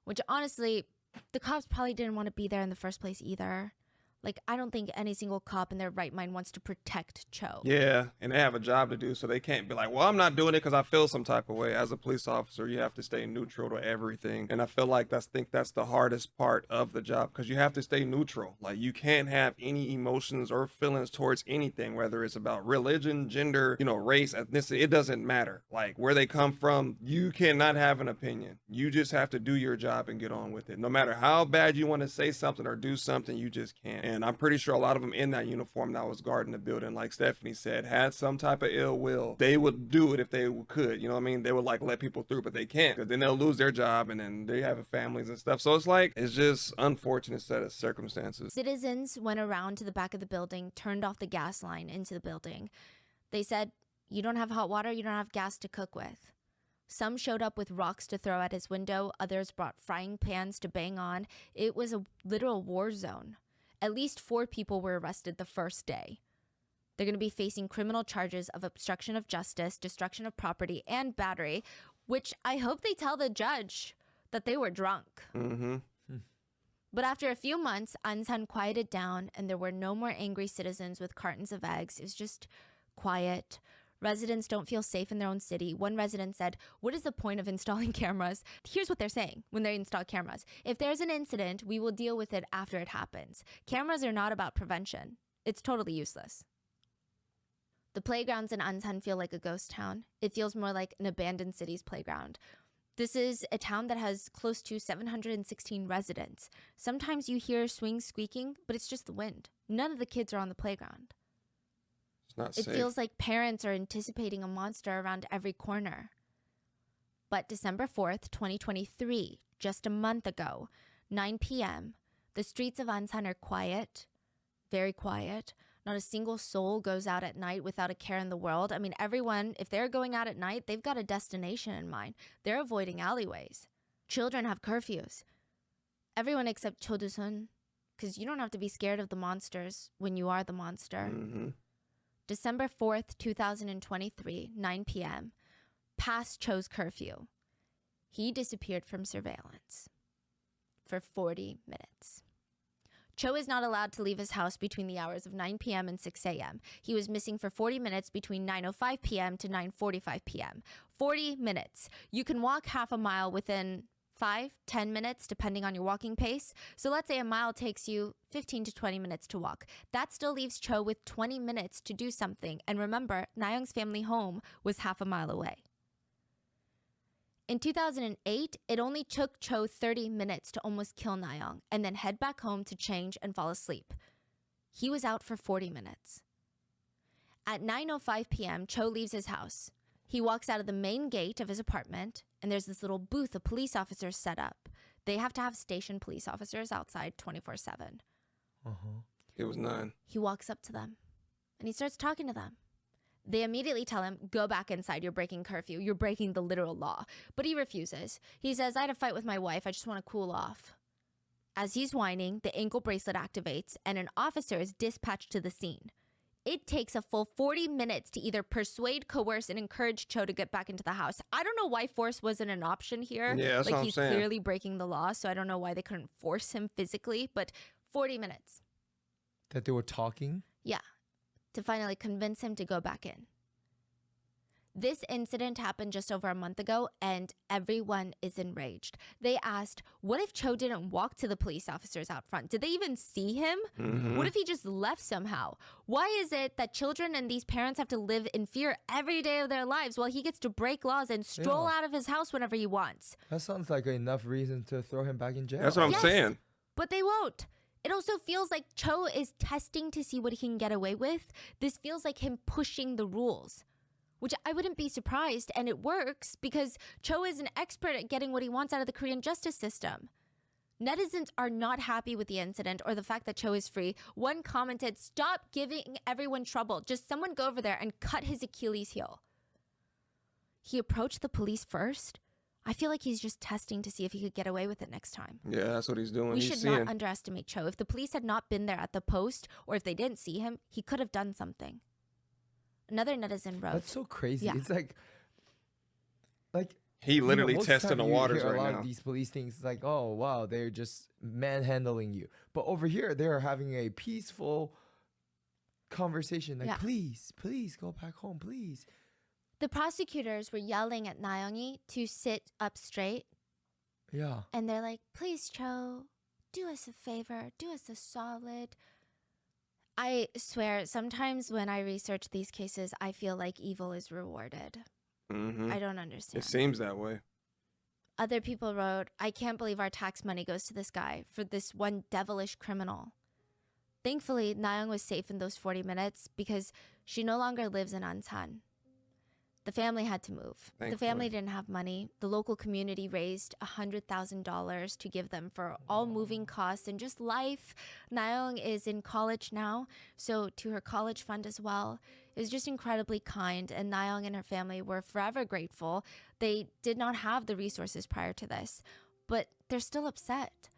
which honestly, the cops probably didn't want to be there in the first place either. Like, I don't think any single cop in their right mind wants to protect Cho. Yeah, and they have a job to do, so they can't be like, well, I'm not doing it because I feel some type of way. As a police officer, you have to stay neutral to everything. And I feel like that's the hardest part of the job, because you have to stay neutral. Like, you can't have any emotions or feelings towards anything, whether it's about religion, gender, race, ethnicity. It doesn't matter. Like, where they come from, you cannot have an opinion. You just have to do your job and get on with it. No matter how bad you want to say something or do something, you just can't. And I'm pretty sure a lot of them in that uniform that was guarding the building, like Stephanie said, had some type of ill will. They would do it if they could, They would like let people through, but they can't, because then they'll lose their job and then they have families and stuff. So it's just unfortunate set of circumstances. Citizens went around to the back of the building, turned off the gas line into the building. They said, you don't have hot water, you don't have gas to cook with. Some showed up with rocks to throw at his window. Others brought frying pans to bang on. It was a literal war zone. At least 4 people were arrested the first day. They're going to be facing criminal charges of obstruction of justice, destruction of property, and battery, which I hope they tell the judge that they were drunk. Mm-hmm. But after a few months, Ansan quieted down, and there were no more angry citizens with cartons of eggs. It was just quiet. Residents don't feel safe in their own city. One resident said, what is the point of installing cameras? Here's what they're saying when they install cameras. If there's an incident, we will deal with it after it happens. Cameras are not about prevention. It's totally useless. The playgrounds in Ansan feel like a ghost town. It feels more like an abandoned city's playground. This is a town that has close to 716 residents. Sometimes you hear swings squeaking, but it's just the wind. None of the kids are on the playground. It feels like parents are anticipating a monster around every corner. But December 4th, 2023, just a month ago, 9 p.m., the streets of Ansan are quiet, very quiet. Not a single soul goes out at night without a care in the world. Everyone, if they're going out at night, they've got a destination in mind. They're avoiding alleyways. Children have curfews. Everyone except Chodusun, because you don't have to be scared of the monsters when you are the monster. Mm-hmm. December 4th, 2023, 9 p.m., past Cho's curfew. He disappeared from surveillance for 40 minutes. Cho is not allowed to leave his house between the hours of 9 p.m. and 6 a.m. He was missing for 40 minutes between 9:05 p.m. to 9:45 p.m. 40 minutes. You can walk half a mile within 5-10 minutes, depending on your walking pace. So let's say a mile takes you 15 to 20 minutes to walk. That still leaves Cho with 20 minutes to do something. And remember, Nayoung's family home was half a mile away. In 2008, it only took Cho 30 minutes to almost kill Nayoung and then head back home to change and fall asleep. He was out for 40 minutes. At 9:05 p.m., Cho leaves his house. He walks out of the main gate of his apartment, and there's this little booth of police officers set up. They have to have stationed police officers outside 24/7. It was 9. He walks up to them, and he starts talking to them. They immediately tell him, go back inside, you're breaking curfew, you're breaking the literal law. But he refuses. He says, I had a fight with my wife, I just want to cool off. As he's whining, the ankle bracelet activates, and an officer is dispatched to the scene. It takes a full 40 minutes to either persuade, coerce, and encourage Cho to get back into the house. I don't know why force wasn't an option here. Yeah, that's what I'm saying. He's clearly breaking the law, so I don't know why they couldn't force him physically, but 40 minutes. That they were talking? Yeah, to finally convince him to go back in. This incident happened just over a month ago, and everyone is enraged. They asked, what if Cho didn't walk to the police officers out front? Did they even see him? What if he just left somehow? Why is it that children and these parents have to live in fear every day of their lives while he gets to break laws and stroll out of his house whenever he wants? That sounds like enough reason to throw him back in jail. That's what I'm saying. But they won't. It also feels like Cho is testing to see what he can get away with. This feels like him pushing the rules, which I wouldn't be surprised, and it works because Cho is an expert at getting what he wants out of the Korean justice system. Netizens are not happy with the incident or the fact that Cho is free. One commented, "Stop giving everyone trouble. Just someone go over there and cut his Achilles heel." He approached the police first. I feel like he's just testing to see if he could get away with it next time. Yeah, that's what he's doing. We should not underestimate Cho. If the police had not been there at the post, or if they didn't see him, he could have done something. Another netizen wrote, "That's so crazy." Yeah. It's like he literally testing the waters right now. A lot now. of these police things, it's like, oh wow, they're just manhandling you. But over here, they're having a peaceful conversation. Like, please go back home, please. The prosecutors were yelling at Nayoungi to sit up straight. Yeah. And they're like, "Please, Cho, do us a favor, do us a solid." I swear, sometimes when I research these cases, I feel like evil is rewarded. I don't understand. It seems that way. Other people wrote, "I can't believe our tax money goes to this guy for this one devilish criminal." Thankfully, Nayoung was safe in those 40 minutes because she no longer lives in Ansan. The family had to move. The family didn't have money. The local community raised $100,000 to give them for all moving costs and just life. Nayoung is in college now, so to her college fund as well. It was just incredibly kind, and Nayoung and her family were forever grateful. They did not have the resources prior to this, but they're still upset.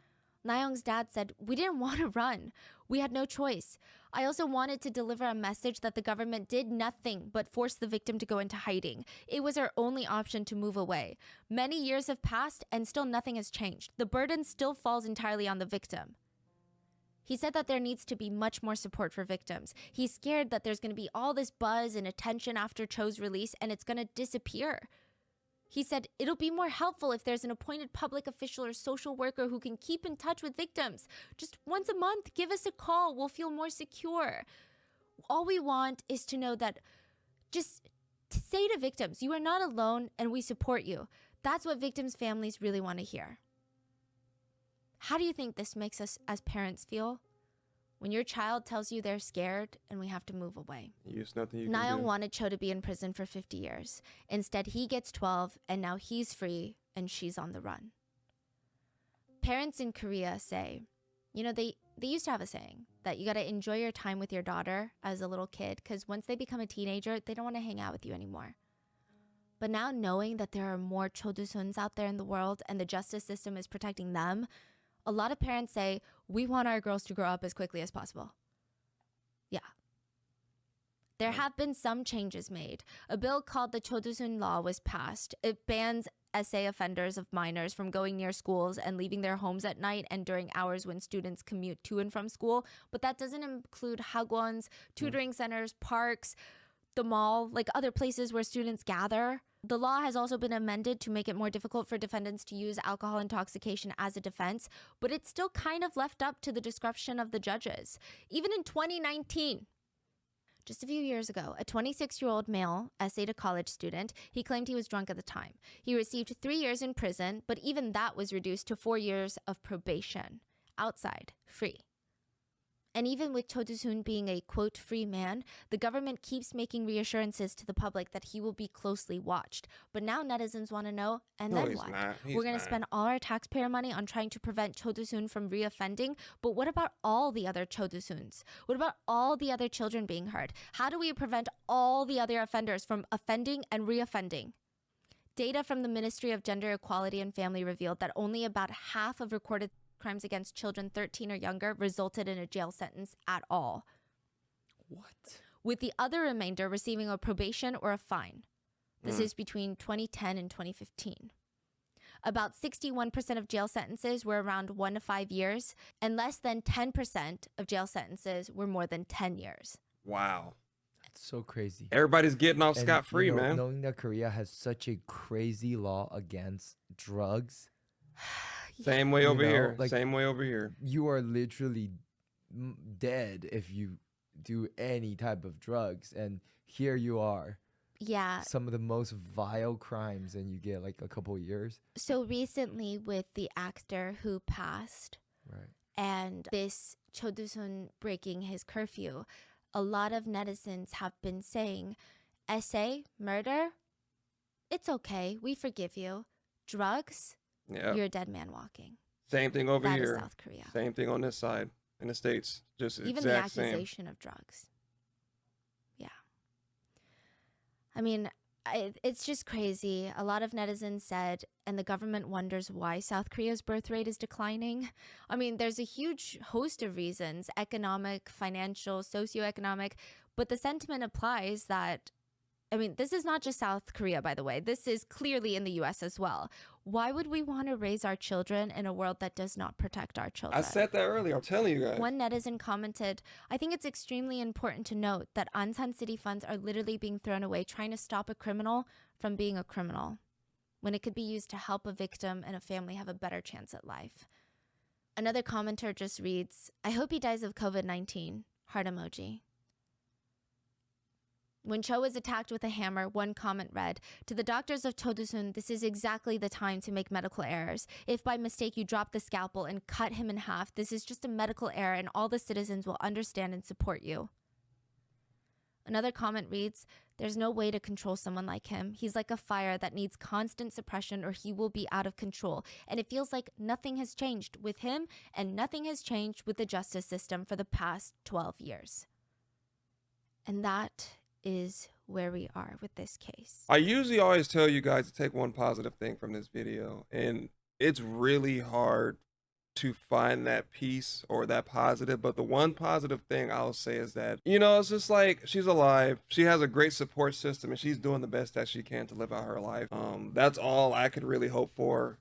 Nayoung's dad said, "We didn't want to run. We had no choice. I also wanted to deliver a message that the government did nothing but force the victim to go into hiding. It was our only option to move away. Many years have passed and still nothing has changed. The burden still falls entirely on the victim." He said that there needs to be much more support for victims. He's scared that there's going to be all this buzz and attention after Cho's release and it's going to disappear. He said, "It'll be more helpful if there's an appointed public official or social worker who can keep in touch with victims. Just once a month, give us a call. We'll feel more secure. All we want is to know that, just to say to victims, you are not alone and we support you." That's what victims' families really want to hear. How do you think this makes us as parents feel? When your child tells you they're scared and we have to move away. There's nothing you can Nayoung do. wanted Cho to be in prison for 50 years. Instead, he gets 12 and now he's free and she's on the run. Parents in Korea say, they used to have a saying that you got to enjoy your time with your daughter as a little kid because once they become a teenager, they don't want to hang out with you anymore. But now knowing that there are more Cho Do-suns out there in the world and the justice system is protecting them, a lot of parents say, we want our girls to grow up as quickly as possible. Yeah. There have been some changes made. A bill called the Cho Do-sun law was passed. It bans SA offenders of minors from going near schools and leaving their homes at night and during hours when students commute to and from school. But that doesn't include hagwons, tutoring centers, parks, the mall, like other places where students gather. The law has also been amended to make it more difficult for defendants to use alcohol intoxication as a defense, but it's still kind of left up to the discretion of the judges. Even in 2019, just a few years ago, a 26-year-old male essayed a college student. He claimed he was drunk at the time. He received 3 years in prison, but even that was reduced to 4 years of probation. Outside, free. And even with Cho Do-sun being a, quote, free man, the government keeps making reassurances to the public that he will be closely watched. But now netizens want to know, and then what? We're going to spend all our taxpayer money on trying to prevent Cho Do-sun from reoffending, but what about all the other Cho Do-suns? What about all the other children being hurt? How do we prevent all the other offenders from offending and reoffending? Data from the Ministry of Gender Equality and Family revealed that only about half of recorded crimes against children 13 or younger resulted in a jail sentence at all. What? With the other remainder receiving a probation or a fine. This is between 2010 and 2015. About 61% of jail sentences were around 1 to 5 years, and less than 10% of jail sentences were more than 10 years. Wow. It's so crazy. Everybody's getting off And, scot-free, you know, man. knowing that Korea has such a crazy law against drugs, Same way you over know, here. like, Same way over here. you are literally dead if you do any type of drugs. And here you are, Yeah. some of the most vile crimes, and you get like a couple years. So recently with the actor who passed Right. and this Cho Do-sun breaking his curfew, a lot of netizens have been saying, essay, murder, it's okay. We forgive you. Drugs, Yeah. you're a dead man walking. Same thing over That is here. South Korea. Same thing on this side in the States. Just Even the exact same. accusation of drugs. Yeah. I mean, it's just crazy. A lot of netizens said, and the government wonders why South Korea's birth rate is declining. I mean, there's a huge host of reasons, economic, financial, socioeconomic, but the sentiment applies that, I mean, this is not just South Korea, by the way. This is clearly in the US as well. Why would we want to raise our children in a world that does not protect our children? I said that earlier. I'm telling you guys. One netizen commented, I think it's extremely important to note that Ansan city funds are literally being thrown away trying to stop a criminal from being a criminal, when it could be used to help a victim and a family have a better chance at life. Another commenter just reads, I hope he dies of COVID-19. Heart emoji. When Cho was attacked with a hammer, one comment read, to the doctors of Cho Do-sun, this is exactly the time to make medical errors. If by mistake you drop the scalpel and cut him in half, this is just a medical error and all the citizens will understand and support you. Another comment reads, there's no way to control someone like him. He's like a fire that needs constant suppression or he will be out of control. And it feels like nothing has changed with him and nothing has changed with the justice system for the past 12 years. And that is where we are with this case. I usually always tell you guys to take one positive thing from this video, and it's really hard to find that piece or that positive, but the one positive thing I'll say is that, you know, it's just like she's alive, she has a great support system, and she's doing the best that she can to live out her life. That's all I could really hope for.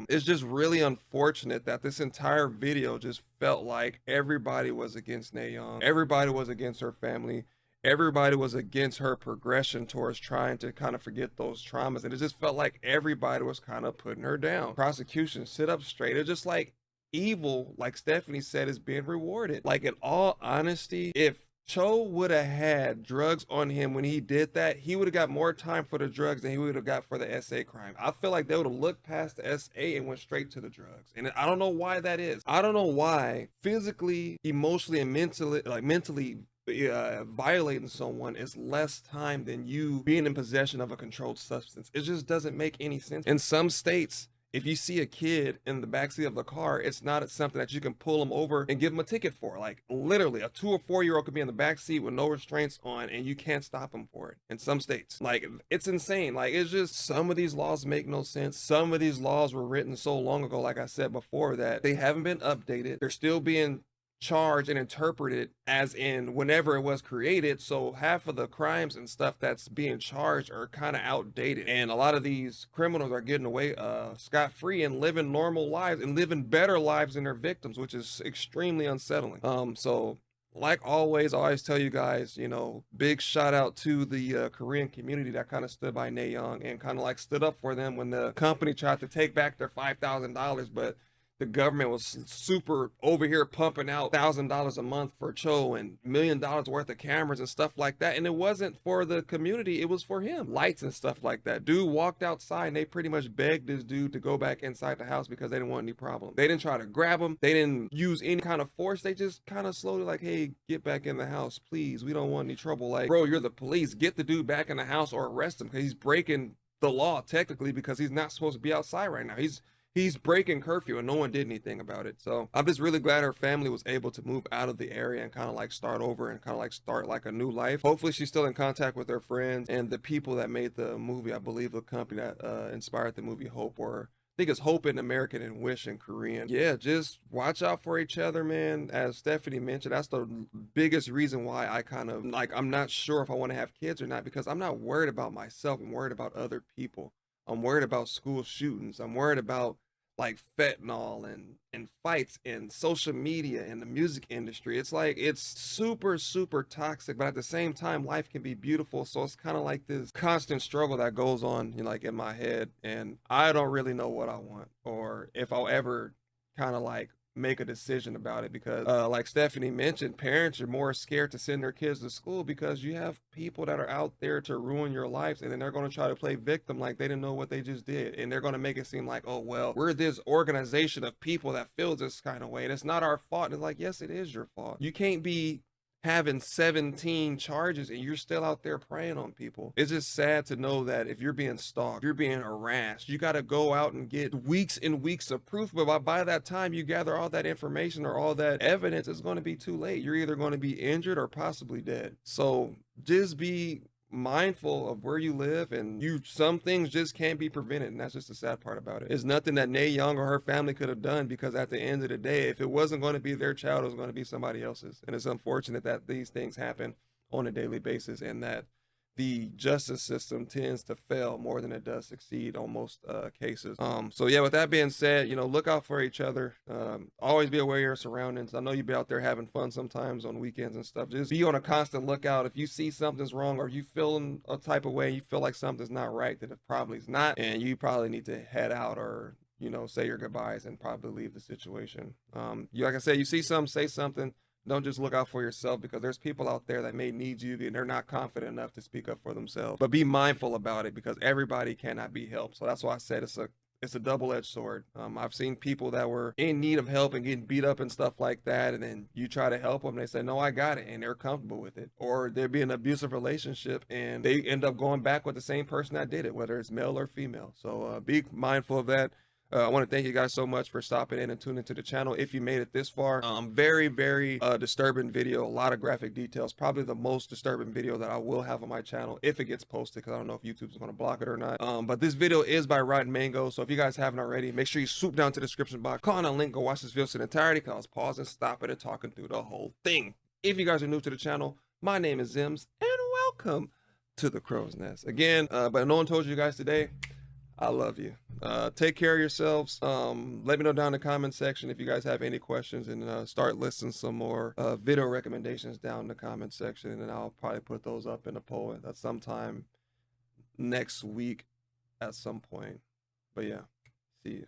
It's just really unfortunate that this entire video just felt like everybody was against Nayeon, everybody was against her family, everybody was against her progression towards trying to kind of forget those traumas. And it just felt like everybody was kind of putting her down. Prosecution, sit up straight. It's just like evil, like Stephanie said, is being rewarded. Like, in all honesty, if Cho would have had drugs on him when he did that, he would have got more time for the drugs than he would have got for the SA crime. I feel like they would have looked past the SA and went straight to the drugs. And I don't know why that is. I don't know why physically, emotionally, and mentally violating someone is less time than you being in possession of a controlled substance. It just doesn't make any sense. In some states, if you see a kid in the backseat of the car, it's not something that you can pull them over and give them a ticket for. Like, literally, a 2 or 4 year old could be in the backseat with no restraints on, and you can't stop them for it. In some states, like, it's insane. Like, it's just, some of these laws make no sense. Some of these laws were written so long ago, like I said before, that they haven't been updated. They're still being charged and interpreted as in whenever it was created. So half of the crimes and stuff that's being charged are kind of outdated, and a lot of these criminals are getting away scot-free and living normal lives and living better lives than their victims, which is extremely unsettling. So like always, I always tell you guys, you know, big shout out to the Korean community that kind of stood by Nayeon and kind of like stood up for them when the company tried to take back their $5,000, but the government was super over here pumping out $1,000 a month for Cho and $1 million worth of cameras and stuff like that. And it wasn't for the community, it was for him. Lights and stuff like that. Dude walked outside and they pretty much begged this dude to go back inside the house because they didn't want any problem. They didn't try to grab him. They didn't use any kind of force. They just kind of slowly like, hey, get back in the house, please. We don't want any trouble. Like, bro, you're the police. Get the dude back in the house or arrest him because he's breaking the law technically because he's not supposed to be outside right now. He's breaking curfew and no one did anything about it. So I'm just really glad her family was able to move out of the area and kind of like start over and kind of like start like a new life. Hopefully she's still in contact with her friends and the people that made the movie. I believe the company that inspired the movie Hope, or I think it's Hope in American and Wish in Korean. Yeah, just watch out for each other, man. As Stephanie mentioned, that's the biggest reason why I kind of like, I'm not sure if I want to have kids or not, because I'm not worried about myself. I'm worried about other people. I'm worried about school shootings. I'm worried about like fentanyl and fights in social media and the music industry. It's like it's super, super toxic, but at the same time, life can be beautiful. So it's kind of like this constant struggle that goes on, you know, like in my head, and I don't really know what I want or if I'll ever kind of like make a decision about it, because like Stephanie mentioned, parents are more scared to send their kids to school because you have people that are out there to ruin your lives, and then they're going to try to play victim like they didn't know what they just did, and they're going to make it seem like, oh well, we're this organization of people that feels this kind of way and it's not our fault. And it's like, yes, it is your fault. You can't be having 17 charges and you're still out there preying on people. It's just sad to know that if you're being stalked, you're being harassed, you got to go out and get weeks and weeks of proof, but by that time you gather all that information or all that evidence, it's going to be too late. You're either going to be injured or possibly dead. So just be mindful of where you live, and some things just can't be prevented, and that's just the sad part about it. It's nothing that Nay Young or her family could have done, because at the end of the day, if it wasn't going to be their child, it was going to be somebody else's. And it's unfortunate that these things happen on a daily basis, and that the justice system tends to fail more than it does succeed on most cases. So yeah, with that being said, you know, look out for each other. Always be aware of your surroundings. I know you be out there having fun sometimes on weekends and stuff. Just be on a constant lookout. If you see something's wrong, or you feeling a type of way, you feel like something's not right, that it probably is not, and you probably need to head out, or, you know, say your goodbyes and probably leave the situation. Like I said, you see something, say something. Don't just look out for yourself, because there's people out there that may need you and they're not confident enough to speak up for themselves. But be mindful about it, because everybody cannot be helped. So that's why I said it's a double-edged sword. I've seen people that were in need of help and getting beat up and stuff like that, and then you try to help them, they say, no, I got it, and they're comfortable with it. Or there be an abusive relationship and they end up going back with the same person that did it, whether it's male or female. So be mindful of that. I want to thank you guys so much for stopping in and tuning into the channel. If you made it this far, very, very disturbing video, a lot of graphic details, probably the most disturbing video that I will have on my channel if it gets posted, because I don't know if YouTube's going to block it or not. But this video is by Rotten Mango, so if you guys haven't already, make sure you swoop down to the description box, click on a link, go watch this video in entirety, because I was pausing, stopping, and talking through the whole thing. If you guys are new to the channel, my name is Zems, and welcome to the Crow's Nest. Again, but no one told you guys today, I love you. Take care of yourselves. Let me know down in the comment section if you guys have any questions, and start listing some more video recommendations down in the comment section, and then I'll probably put those up in a poll at sometime next week at some point. But yeah, see you.